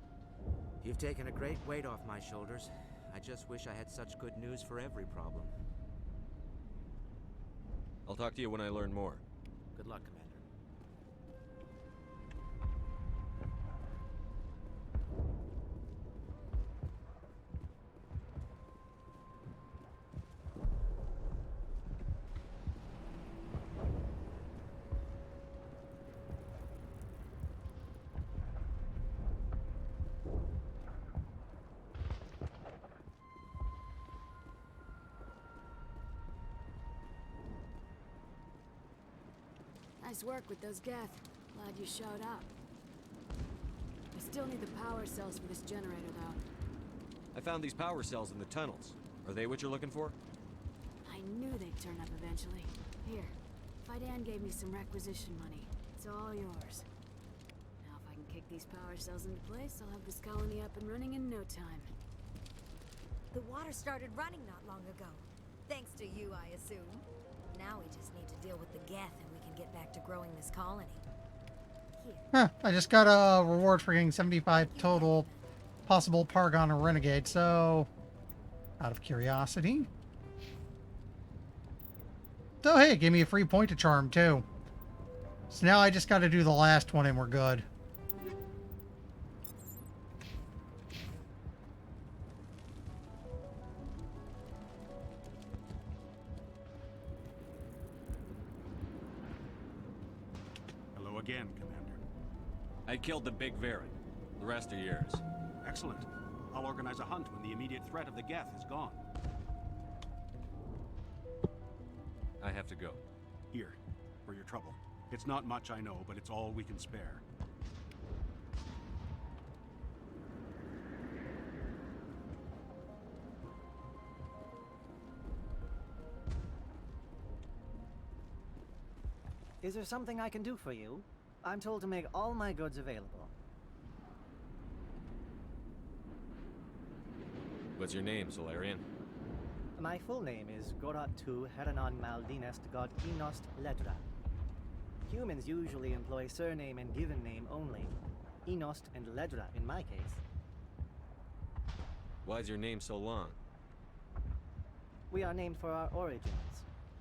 You've taken a great weight off my shoulders. I just wish I had such good news for every problem. I'll talk to you when I learn more. Good luck, Commander. Nice work with those Geth. Glad you showed up. I still need the power cells for this generator, though. I found these power cells in the tunnels. Are they what you're looking for? I knew they'd turn up eventually. Here, Fidan gave me some requisition money. It's all yours. Now if I can kick these power cells into place, I'll have this colony up and running in no time. The water started running not long ago. Thanks to you, I assume. Now we just need to deal with the Geth and we can get back to growing this colony. Here. Huh, I just got a reward for getting 75 total possible Paragon or Renegade, so out of curiosity. So hey, it gave me a free point to charm too. So now I just got to do the last one and we're good. Again, Commander. I killed the big Varen. The rest are yours. Excellent. I'll organize a hunt when the immediate threat of the Geth is gone. I have to go. Here, for your trouble. It's not much, I know, but it's all we can spare. Is there something I can do for you? I'm told to make all my goods available. What's your name, Solarian? My full name is Gorat II Heranon Maldinest God Enost Ledra. Humans usually employ surname and given name only. Enost and Ledra in my case. Why's your name so long? We are named for our origins.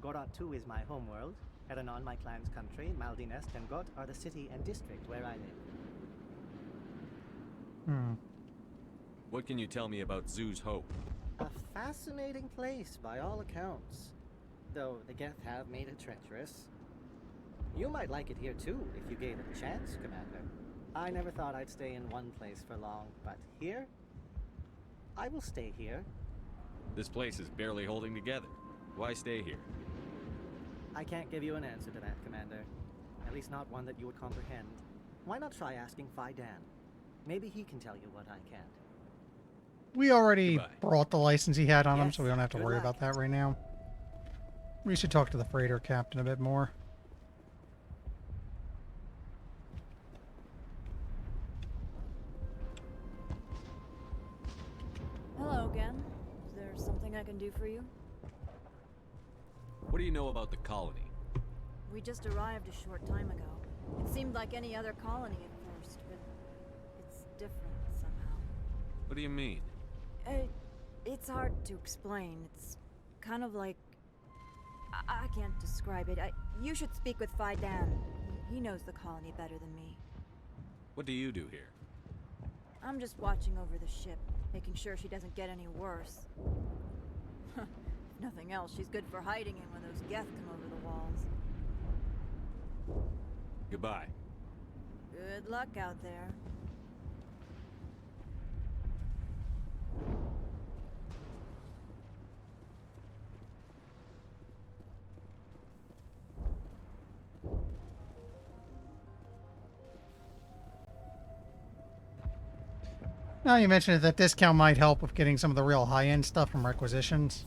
Gorat II is my homeworld. Herenon, my clan's country, Maldinest and Got are the city and district where I live. What can you tell me about Zoo's Hope? A fascinating place by all accounts. Though the Geth have made it treacherous. You might like it here too, if you gave it a chance, Commander. I never thought I'd stay in one place for long, but here? I will stay here. This place is barely holding together. Why stay here? I can't give you an answer to that, Commander. At least not one that you would comprehend. Why not try asking Fidan? Maybe he can tell you what I can't. We already Goodbye. brought the license he had on him, Yes, so we don't have to good worry luck. about that right now. We should talk to the freighter captain a bit more. Hello again. Is there something I can do for you? What do you know about the colony? We just arrived a short time ago. It seemed like any other colony at first, but it's different somehow. What do you mean? It's hard to explain. It's kind of like... I can't describe it. You should speak with Fidan. He knows the colony better than me. What do you do here? I'm just watching over the ship, making sure she doesn't get any worse. If nothing else, she's good for hiding in when those Geth come over the walls. Goodbye. Good luck out there. Now you mentioned that discount might help with getting some of the real high-end stuff from requisitions.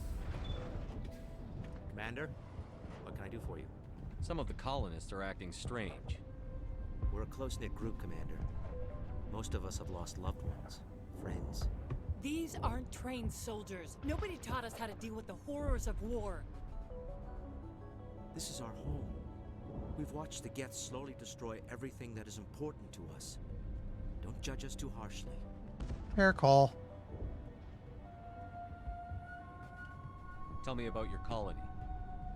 Commander, what can I do for you? Some of the colonists are acting strange. We're a close-knit group, Commander. Most of us have lost loved ones, friends. These aren't trained soldiers. Nobody taught us how to deal with the horrors of war. This is our home. We've watched the Geth slowly destroy everything that is important to us. Don't judge us too harshly. Fair call. Tell me about your colony.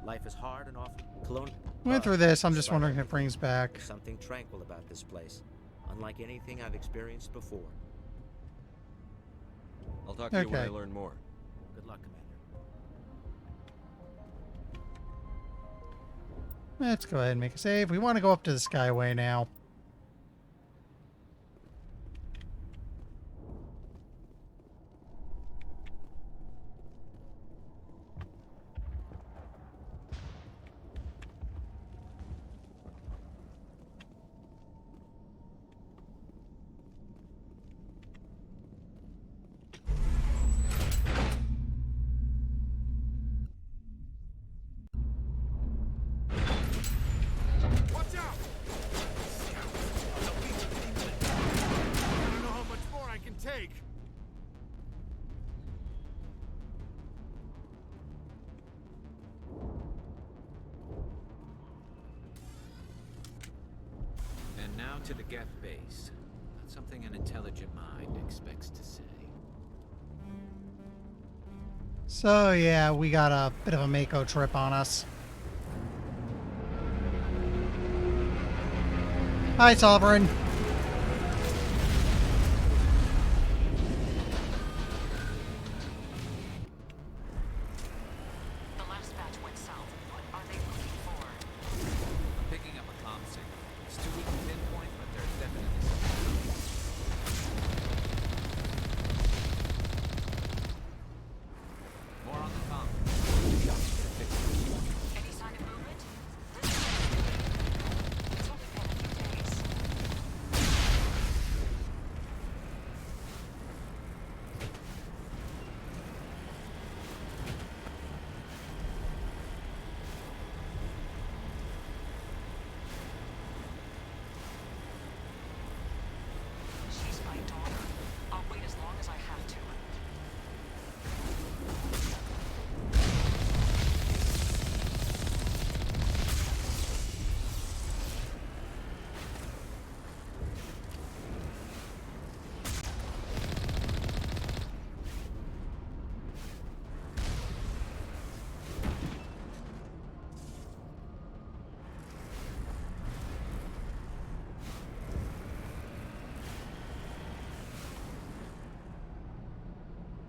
Life is hard and often Went through this, I'm just wondering if it brings back... There's something tranquil about this place, unlike anything I've experienced before. I'll talk to you when I Okay. learn more. Good luck, Commander. Let's go ahead and make a save. We want to go up to the Skyway now. Watch out! I don't know how much more I can take. And now to the Geth base. Not something an intelligent mind expects to say. So yeah, we got a bit of a Mako trip on us. Hi, Sovereign. The last batch went south. What are they looking for? I'm picking up a comm signal. It's too weak to pinpoint, but there's definitely something. More on the comm. Any sign of movement? It's only been a few days.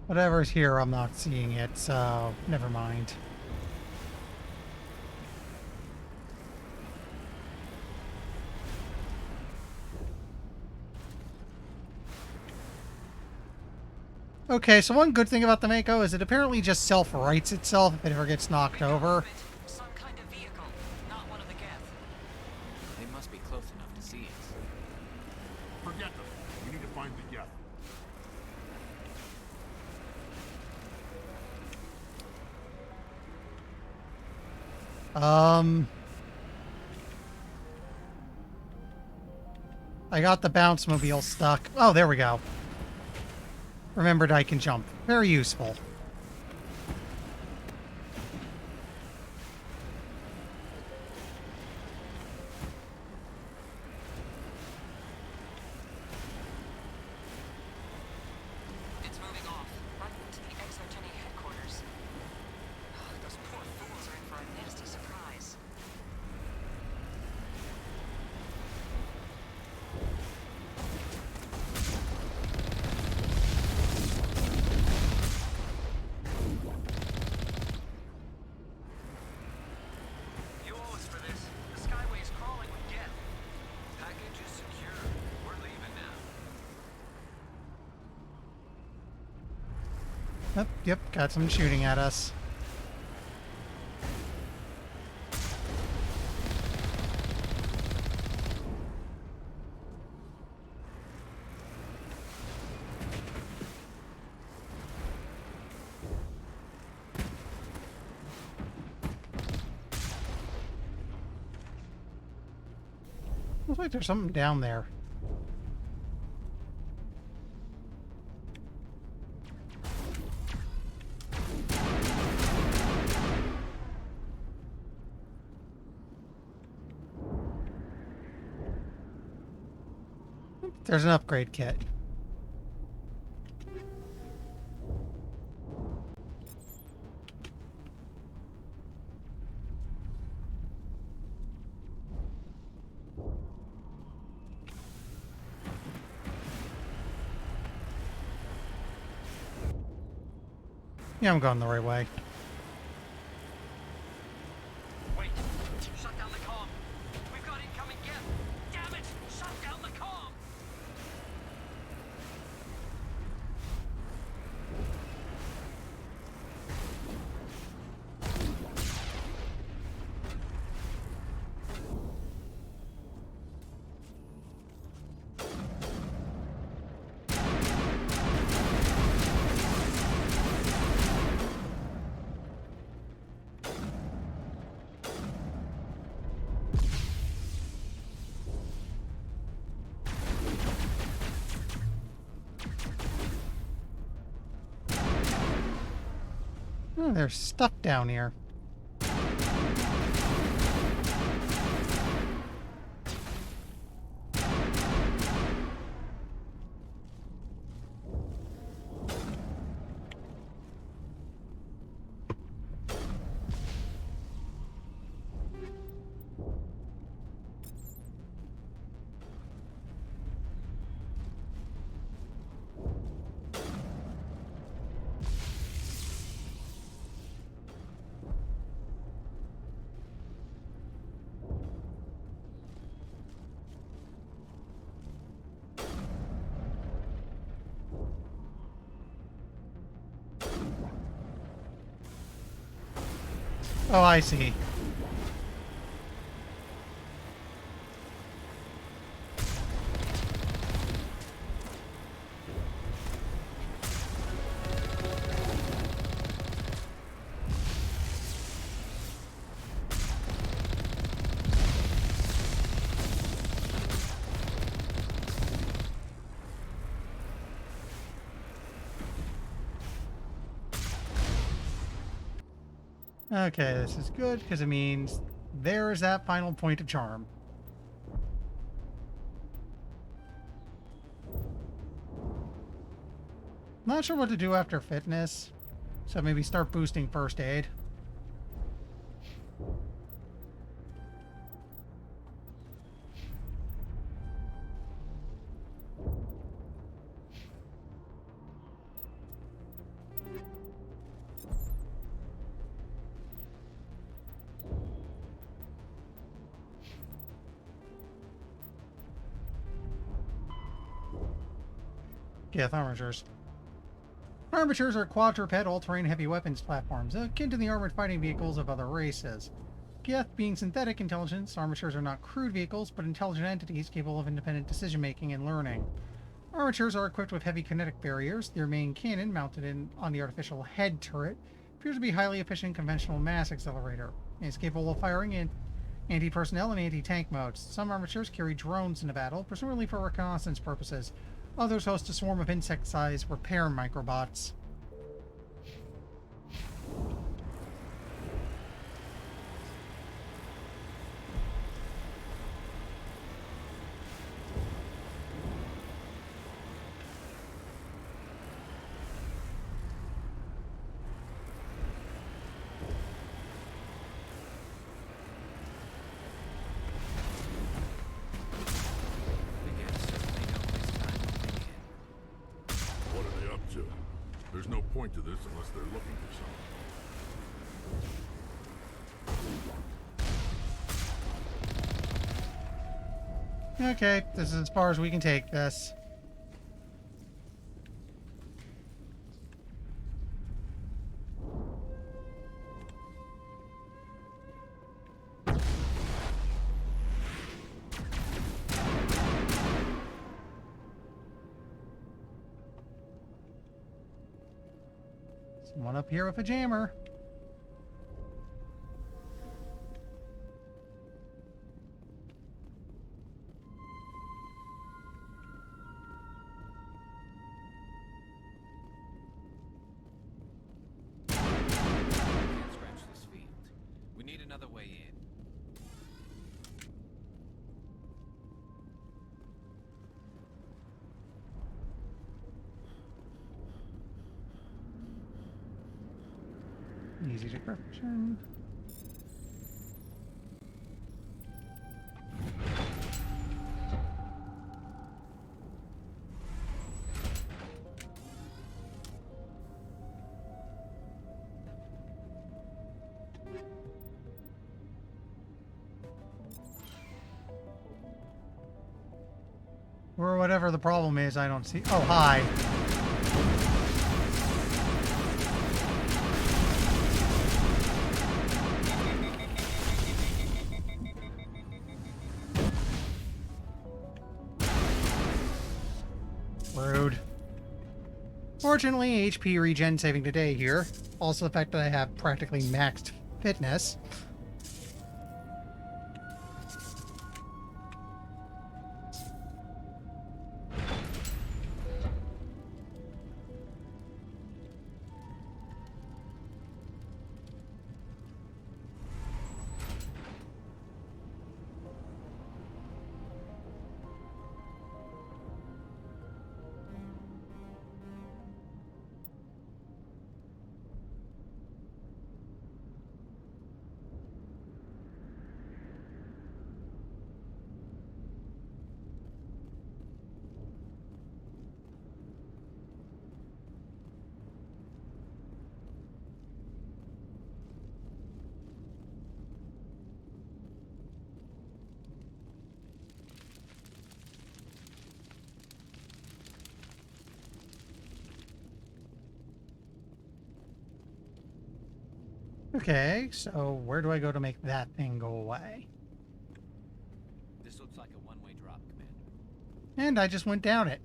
Whatever's here, I'm not seeing it, so never mind. Okay, so one good thing about the Mako is it apparently just self-rights itself if it ever gets knocked over. Some kind of vehicle, not one of the Geth. They must be close enough to see us. Forget them. We need to find the Geth. I got the bounce mobile stuck. Oh, there we go. Remembered I can jump. Very useful. It's moving off, right into the Exogeny headquarters. Those poor fools are in for a nasty surprise. You owe us for this. The Skyway is crawling with Geth. Package is secure. We're leaving now. Yep, got some shooting at us. Looks like there's something down there. There's an upgrade kit. Yeah, I'm going the right way. Wait! Shut down the comm! We've got incoming Geth! Damn it! Shut down the comm! Oh, there's stuff down here. Oh, I see. Okay, this is good because it means there is that final point of charm. Not sure what to do after fitness, so maybe start boosting first aid. Geth armatures. Armatures are quadruped all-terrain heavy weapons platforms, akin to the armored fighting vehicles of other races. Geth being synthetic intelligence, armatures are not crude vehicles, but intelligent entities capable of independent decision-making and learning. Armatures are equipped with heavy kinetic barriers. Their main cannon, mounted on the artificial head turret, appears to be a highly efficient conventional mass accelerator. It is capable of firing in anti-personnel and anti-tank modes. Some armatures carry drones into battle, presumably for reconnaissance purposes. Others host a swarm of insect-sized repair microbots. What are they up to? There's no point to this unless they're looking for something. Okay, this is as far as we can take this. Someone up here with a jammer. Can't scratch this field. We need another way in. Easy decryption. Or whatever the problem is, I don't see. Oh, hi. Rude. Fortunately, HP regen saving today here. Also the fact that I have practically maxed fitness. Okay, so where do I go to make that thing go away? This looks like a one-way drop, Commander. And I just went down it.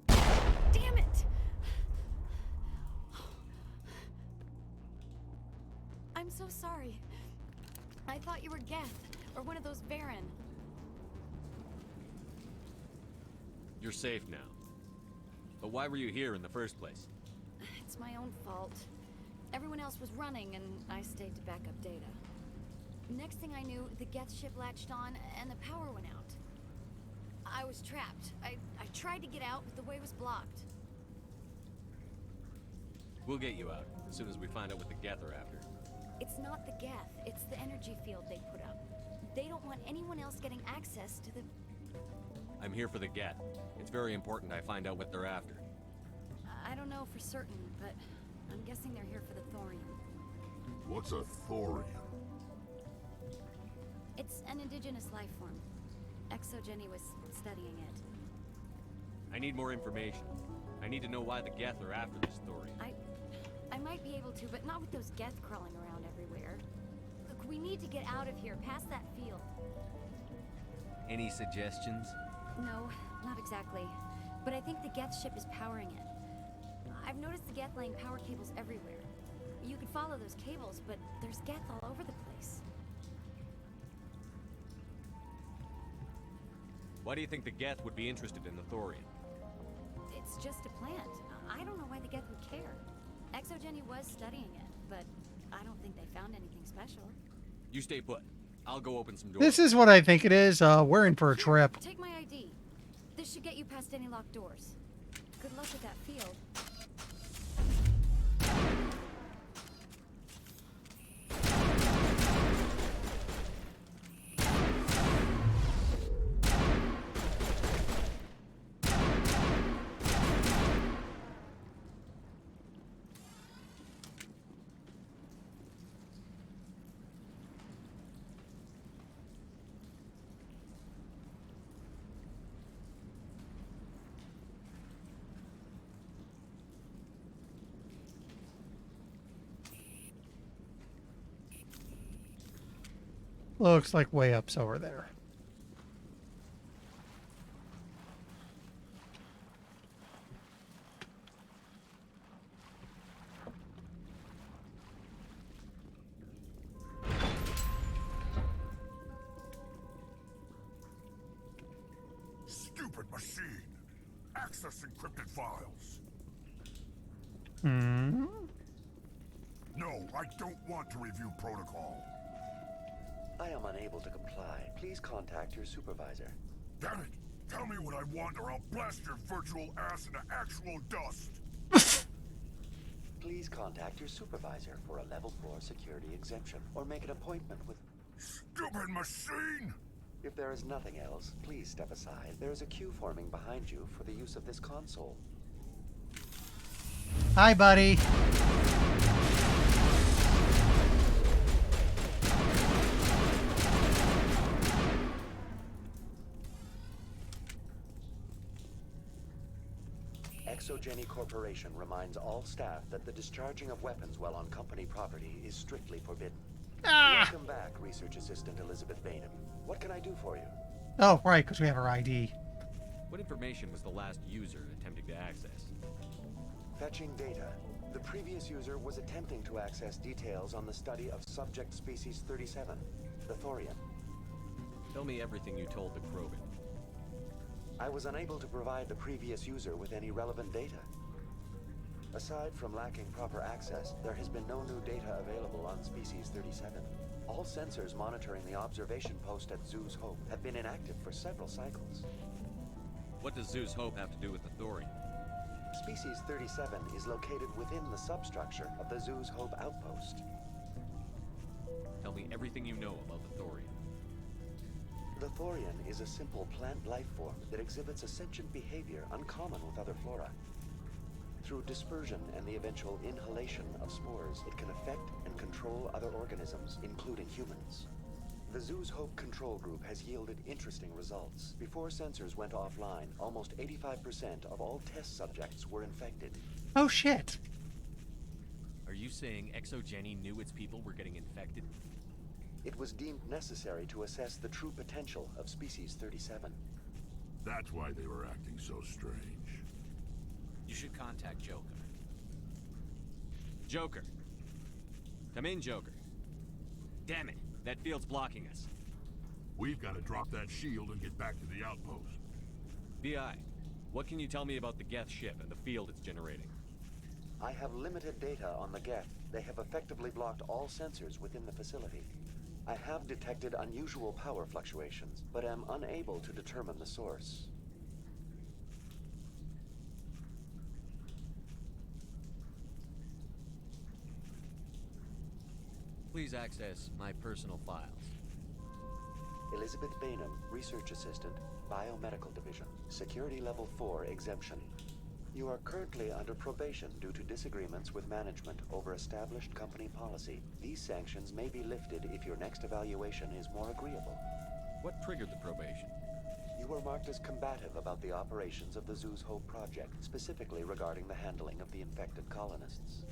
Damn it! I'm so sorry. I thought you were Geth, or one of those Baron. You're safe now. But why were you here in the first place? It's my own fault. Everyone else was running, and I stayed to back up data. Next thing I knew, the Geth ship latched on, and the power went out. I was trapped. I tried to get out, but the way was blocked. We'll get you out as soon as we find out what the Geth are after. It's not the Geth, it's the energy field they put up. They don't want anyone else getting access to the... I'm here for the Geth. It's very important I find out what they're after. I don't know for certain, but I'm guessing they're here for the thorium. What's a thorium? An indigenous life form. Exogeny was studying it. I need more information. I need to know why the Geth are after this Thorian. I might be able to, but not with those Geth crawling around everywhere. Look, we need to get out of here, past that field. Any suggestions? No, not exactly. But I think the Geth ship is powering it. I've noticed the Geth laying power cables everywhere. You could follow those cables, but there's Geth all over the place. Why do you think the Geth would be interested in the Thorian? It's just a plant. I don't know why the Geth would care. Exogeny was studying it, but I don't think they found anything special. You stay put. I'll go open some doors. This is what I think it is. We're in for a trip. Take my ID. This should get you past any locked doors. Good luck with that field. Looks like way up's over there. Stupid machine! Access encrypted files. Hmm? No, I don't want to review protocol. I am unable to comply. Please contact your supervisor. Damn it! Tell me what I want or I'll blast your virtual ass into actual dust! Please contact your supervisor for a level 4 security exemption or make an appointment with... Stupid machine! If there is nothing else, please step aside. There is a queue forming behind you for the use of this console. Hi, buddy. Exogeny Corporation reminds all staff that the discharging of weapons while on company property is strictly forbidden. Welcome back, Research Assistant Elizabeth Bainham. What can I do for you? Oh, right, because we have her ID. What information was the last user attempting to access? Fetching data. The previous user was attempting to access details on the study of subject species 37, the Thorian. Tell me everything you told the Krogan. I was unable to provide the previous user with any relevant data. Aside from lacking proper access, there has been no new data available on Species 37. All sensors monitoring the observation post at Zeus Hope have been inactive for several cycles. What does Zeus Hope have to do with the Thorian? Species 37 is located within the substructure of the Zeus Hope outpost. Tell me everything you know about the Thorian. The Thorian is a simple plant life form that exhibits a sentient behavior uncommon with other flora. Through dispersion and the eventual inhalation of spores, it can affect and control other organisms, including humans. The Zeus Hope control group has yielded interesting results. Before sensors went offline, almost 85% of all test subjects were infected. Oh, shit. Are you saying Exogeny knew its people were getting infected? It was deemed necessary to assess the true potential of Species 37. That's why they were acting so strange. You should contact Joker. Joker. Come in, Joker. Damn it, that field's blocking us. We've got to drop that shield and get back to the outpost. BI, what can you tell me about the Geth ship and the field it's generating? I have limited data on the Geth. They have effectively blocked all sensors within the facility. I have detected unusual power fluctuations, but am unable to determine the source. Please access my personal files. Elizabeth Bainham, Research Assistant, Biomedical Division, Security Level 4 exemption. You are currently under probation due to disagreements with management over established company policy. These sanctions may be lifted if your next evaluation is more agreeable. What triggered the probation? You were marked as combative about the operations of the Zoo's Hope project, specifically regarding the handling of the infected colonists.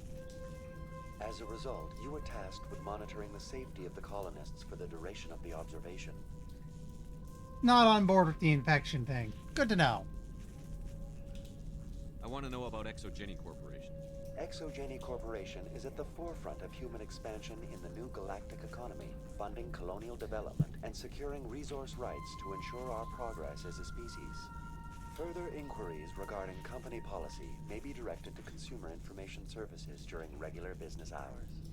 As a result, you were tasked with monitoring the safety of the colonists for the duration of the observation. Not on board with the infection thing. Good to know. I want to know about Exogeny Corporation. Exogeny Corporation is at the forefront of human expansion in the new galactic economy, funding colonial development and securing resource rights to ensure our progress as a species. Further inquiries regarding company policy may be directed to Consumer Information Services during regular business hours.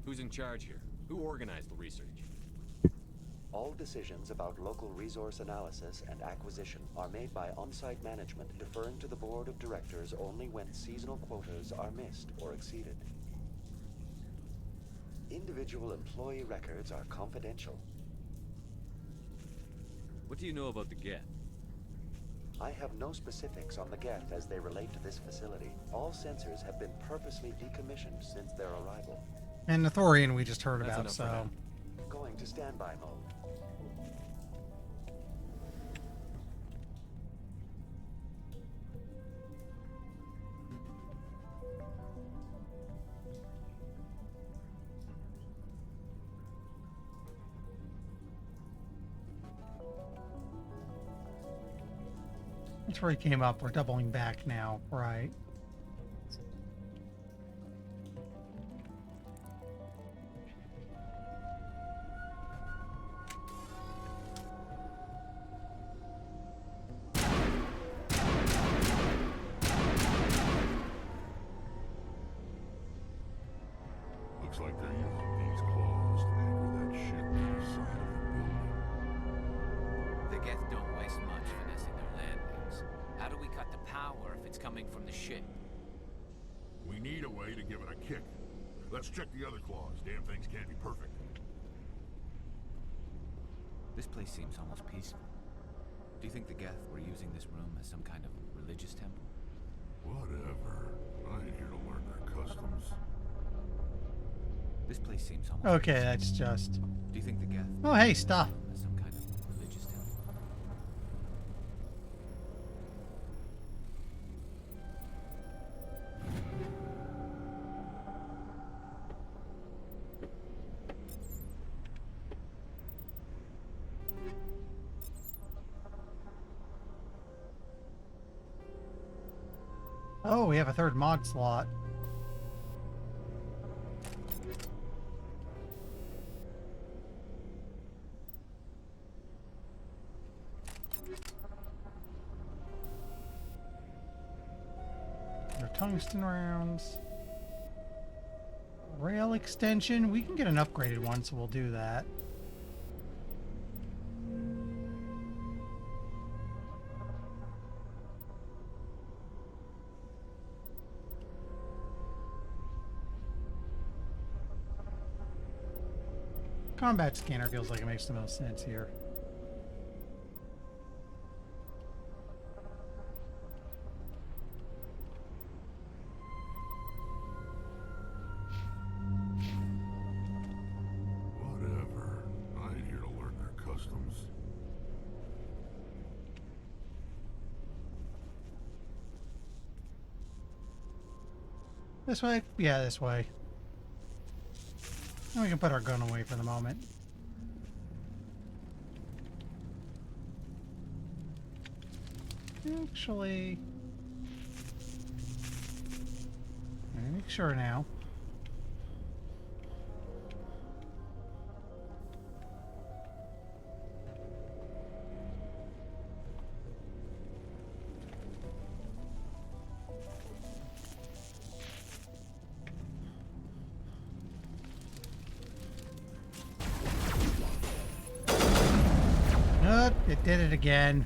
Who's in charge here? Who organized the research? All decisions about local resource analysis and acquisition are made by on-site management, deferring to the board of directors only when seasonal quotas are missed or exceeded. Individual employee records are confidential. What do you know about the Geth? I have no specifics on the Geth as they relate to this facility. All sensors have been purposely decommissioned since their arrival. And the Thorian we just heard That's about, enough for so... now. Going to standby mode. That's where he came up. We're doubling back now, right? Looks like they're using these claws to anchor that ship to the side of the building. The Geth don't waste much finessing their landings. How do we cut the power if it's coming from the ship? We need a way to give it a kick. Let's check the other claws. Damn things can't be perfect. This place seems almost peaceful. Do you think the Geth were using this room as some kind of religious temple? Whatever. I ain't here to learn their customs. This place seems almost Okay, peaceful. that's just... Do you think the Geth Oh, hey, stuff. as some kind of religious temple? Oh, we have a third mod slot. There are tungsten rounds. Rail extension. We can get an upgraded one, so we'll do that. Combat scanner feels like it makes the most sense here. Whatever. I ain't here to learn their customs. This way? Yeah, this way. And we can put our gun away for the moment. Actually... Let me make sure now. Nope, it did it again.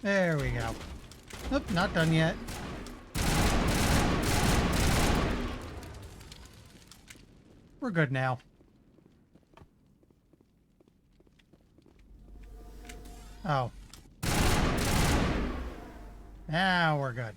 There we go. Nope, not done yet. We're good now. Oh. Now we're good.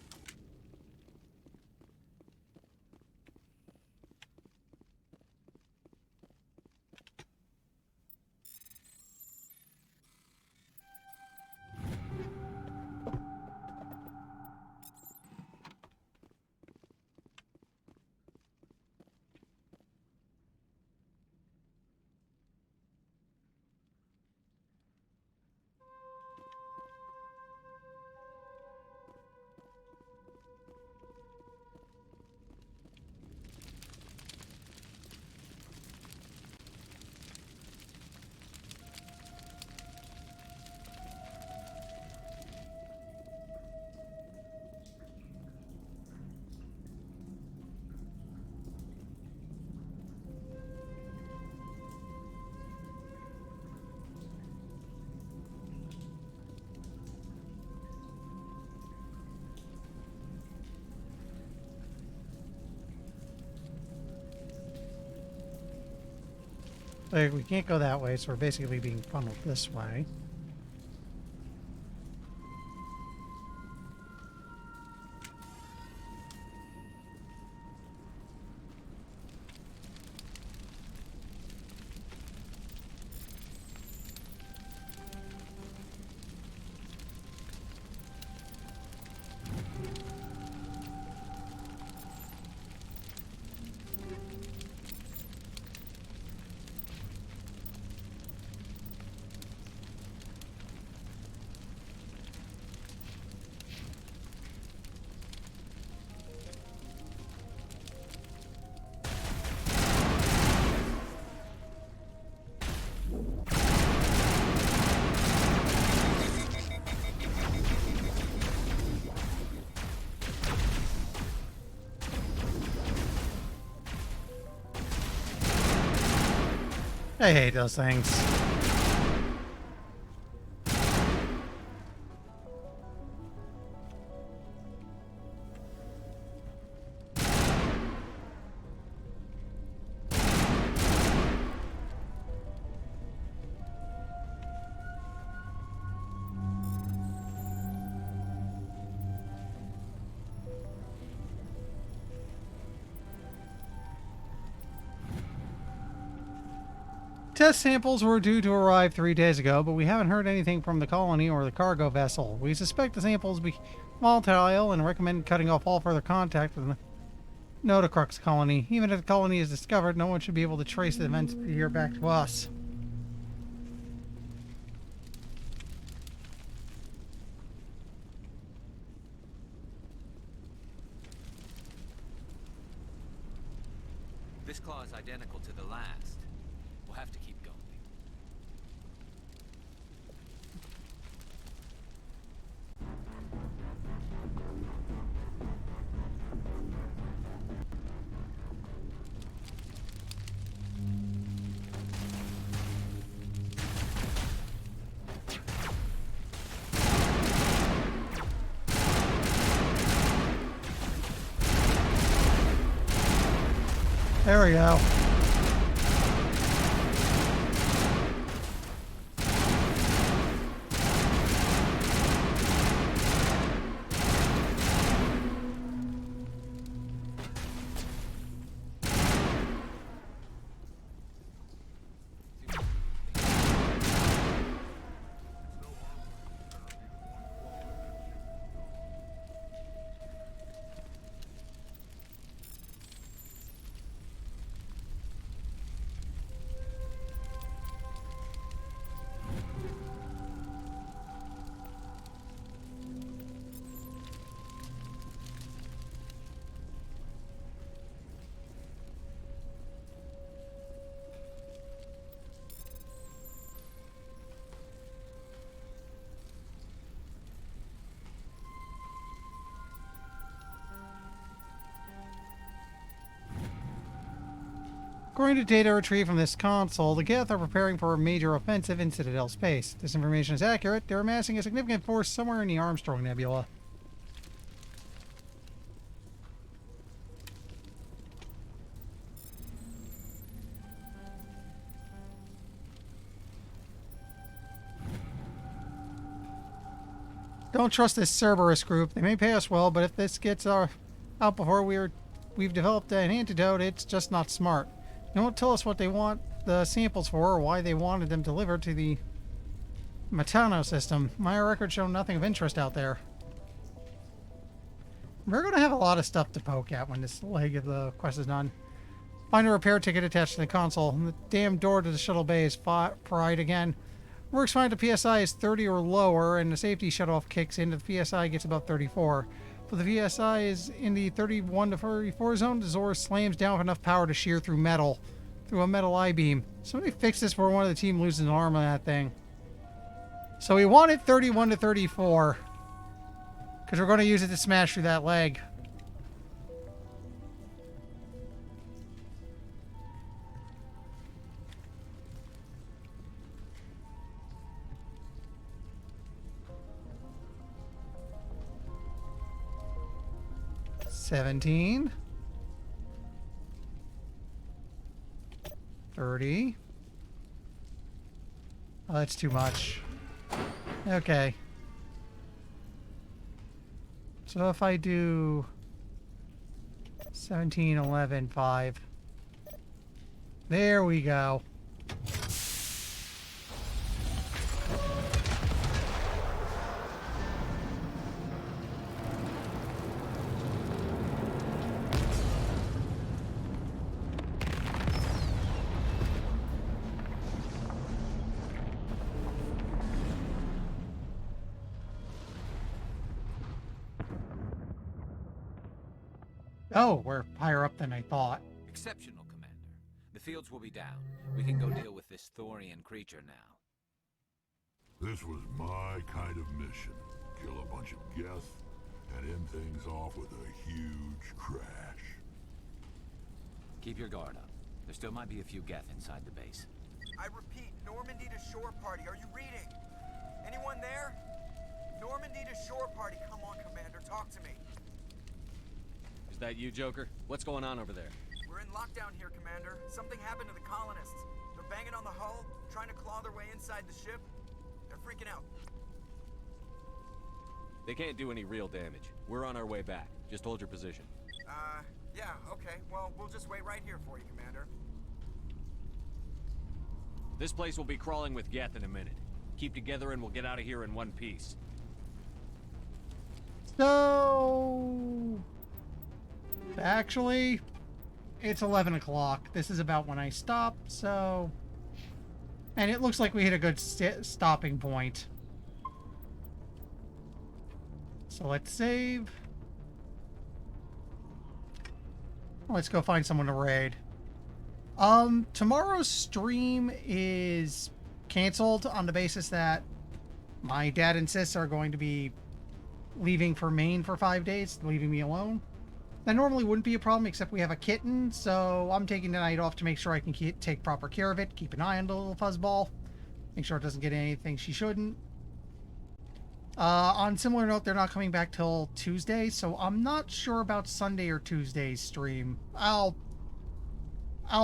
Like, we can't go that way, so we're basically being funneled this way. I hate those things. Test samples were due to arrive 3 days ago, but we haven't heard anything from the colony or the cargo vessel. We suspect the samples be volatile and recommend cutting off all further contact with the Notocrux colony. Even if the colony is discovered, no one should be able to trace the events here back to us. This claw is identical to the last. We'll have to keep going. There we go. According to data retrieved from this console, the Geth are preparing for a major offensive in Citadel space. If this information is accurate, they're amassing a significant force somewhere in the Armstrong Nebula. Don't trust this Cerberus group. They may pay us well, but if this gets out before we've developed an antidote, it's just not smart. They won't tell us what they want the samples for or why they wanted them delivered to the Matano system. My records show nothing of interest out there. We're going to have a lot of stuff to poke at when this leg of the quest is done. Find a repair ticket attached to the console. And the damn door to the shuttle bay is fried again. Works fine if the PSI is 30 or lower, and the safety shutoff kicks in if the PSI gets above 34. If the PSI is in the 31 to 34 zone, the Zor slams down with enough power to shear through a metal I-beam. Somebody fix this before one of the team loses an arm on that thing. So we want it 31 to 34, because we're going to use it to smash through that leg. $17. 30. Oh, that's too much. Okay. So if I do 17, 11, 5. There we go. Oh, we're higher up than I thought. Exceptional, Commander. The fields will be down. We can go deal with this Thorian creature now. This was my kind of mission. Kill a bunch of Geth and end things off with a huge crash. Keep your guard up. There still might be a few Geth inside the base. I repeat, Normandy to shore party. Are you reading? Anyone there? Normandy to shore party. Come on, Commander. Talk to me. Is that you, Joker? What's going on over there? We're in lockdown here, Commander. Something happened to the colonists. They're banging on the hull, trying to claw their way inside the ship. They're freaking out. They can't do any real damage. We're on our way back. Just hold your position. Yeah, okay. Well, we'll just wait right here for you, Commander. This place will be crawling with Geth in a minute. Keep together and we'll get out of here in one piece. So... actually, it's 11 o'clock. This is about when I stop, so... and it looks like we hit a good stopping point. So let's save. Let's go find someone to raid. Tomorrow's stream is canceled on the basis that my dad insists are going to be leaving for Maine for 5 days, leaving me alone. That normally wouldn't be a problem, except we have a kitten, so I'm taking the night off to make sure I can take proper care of it, keep an eye on the little fuzzball, make sure it doesn't get anything she shouldn't. On similar note, they're not coming back till Tuesday, so I'm not sure about Sunday or Tuesday's stream. I'll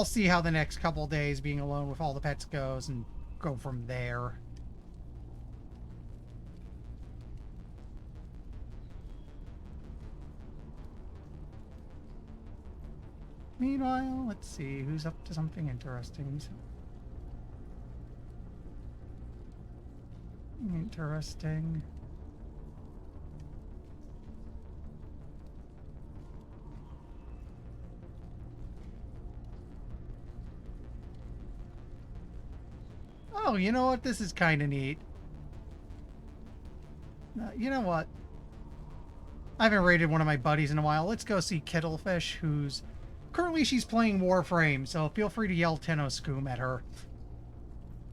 see how the next couple days being alone with all the pets goes and go from there. Meanwhile, let's see who's up to something interesting. Interesting. Oh, you know what? This is kind of neat. You know what? I haven't raided one of my buddies in a while. Let's go see Kittlefish, who's... currently she's playing Warframe, so feel free to yell Tenoscoom at her.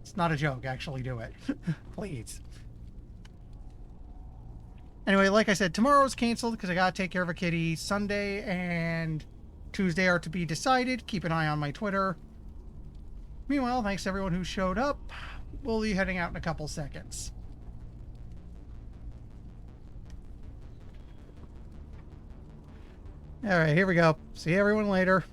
It's not a joke. Actually do it. Please. Anyway, like I said, tomorrow's canceled because I gotta take care of a kitty. Sunday and Tuesday are to be decided. Keep an eye on my Twitter. Meanwhile, thanks to everyone who showed up. We'll be heading out in a couple seconds. All right, here we go. See everyone later.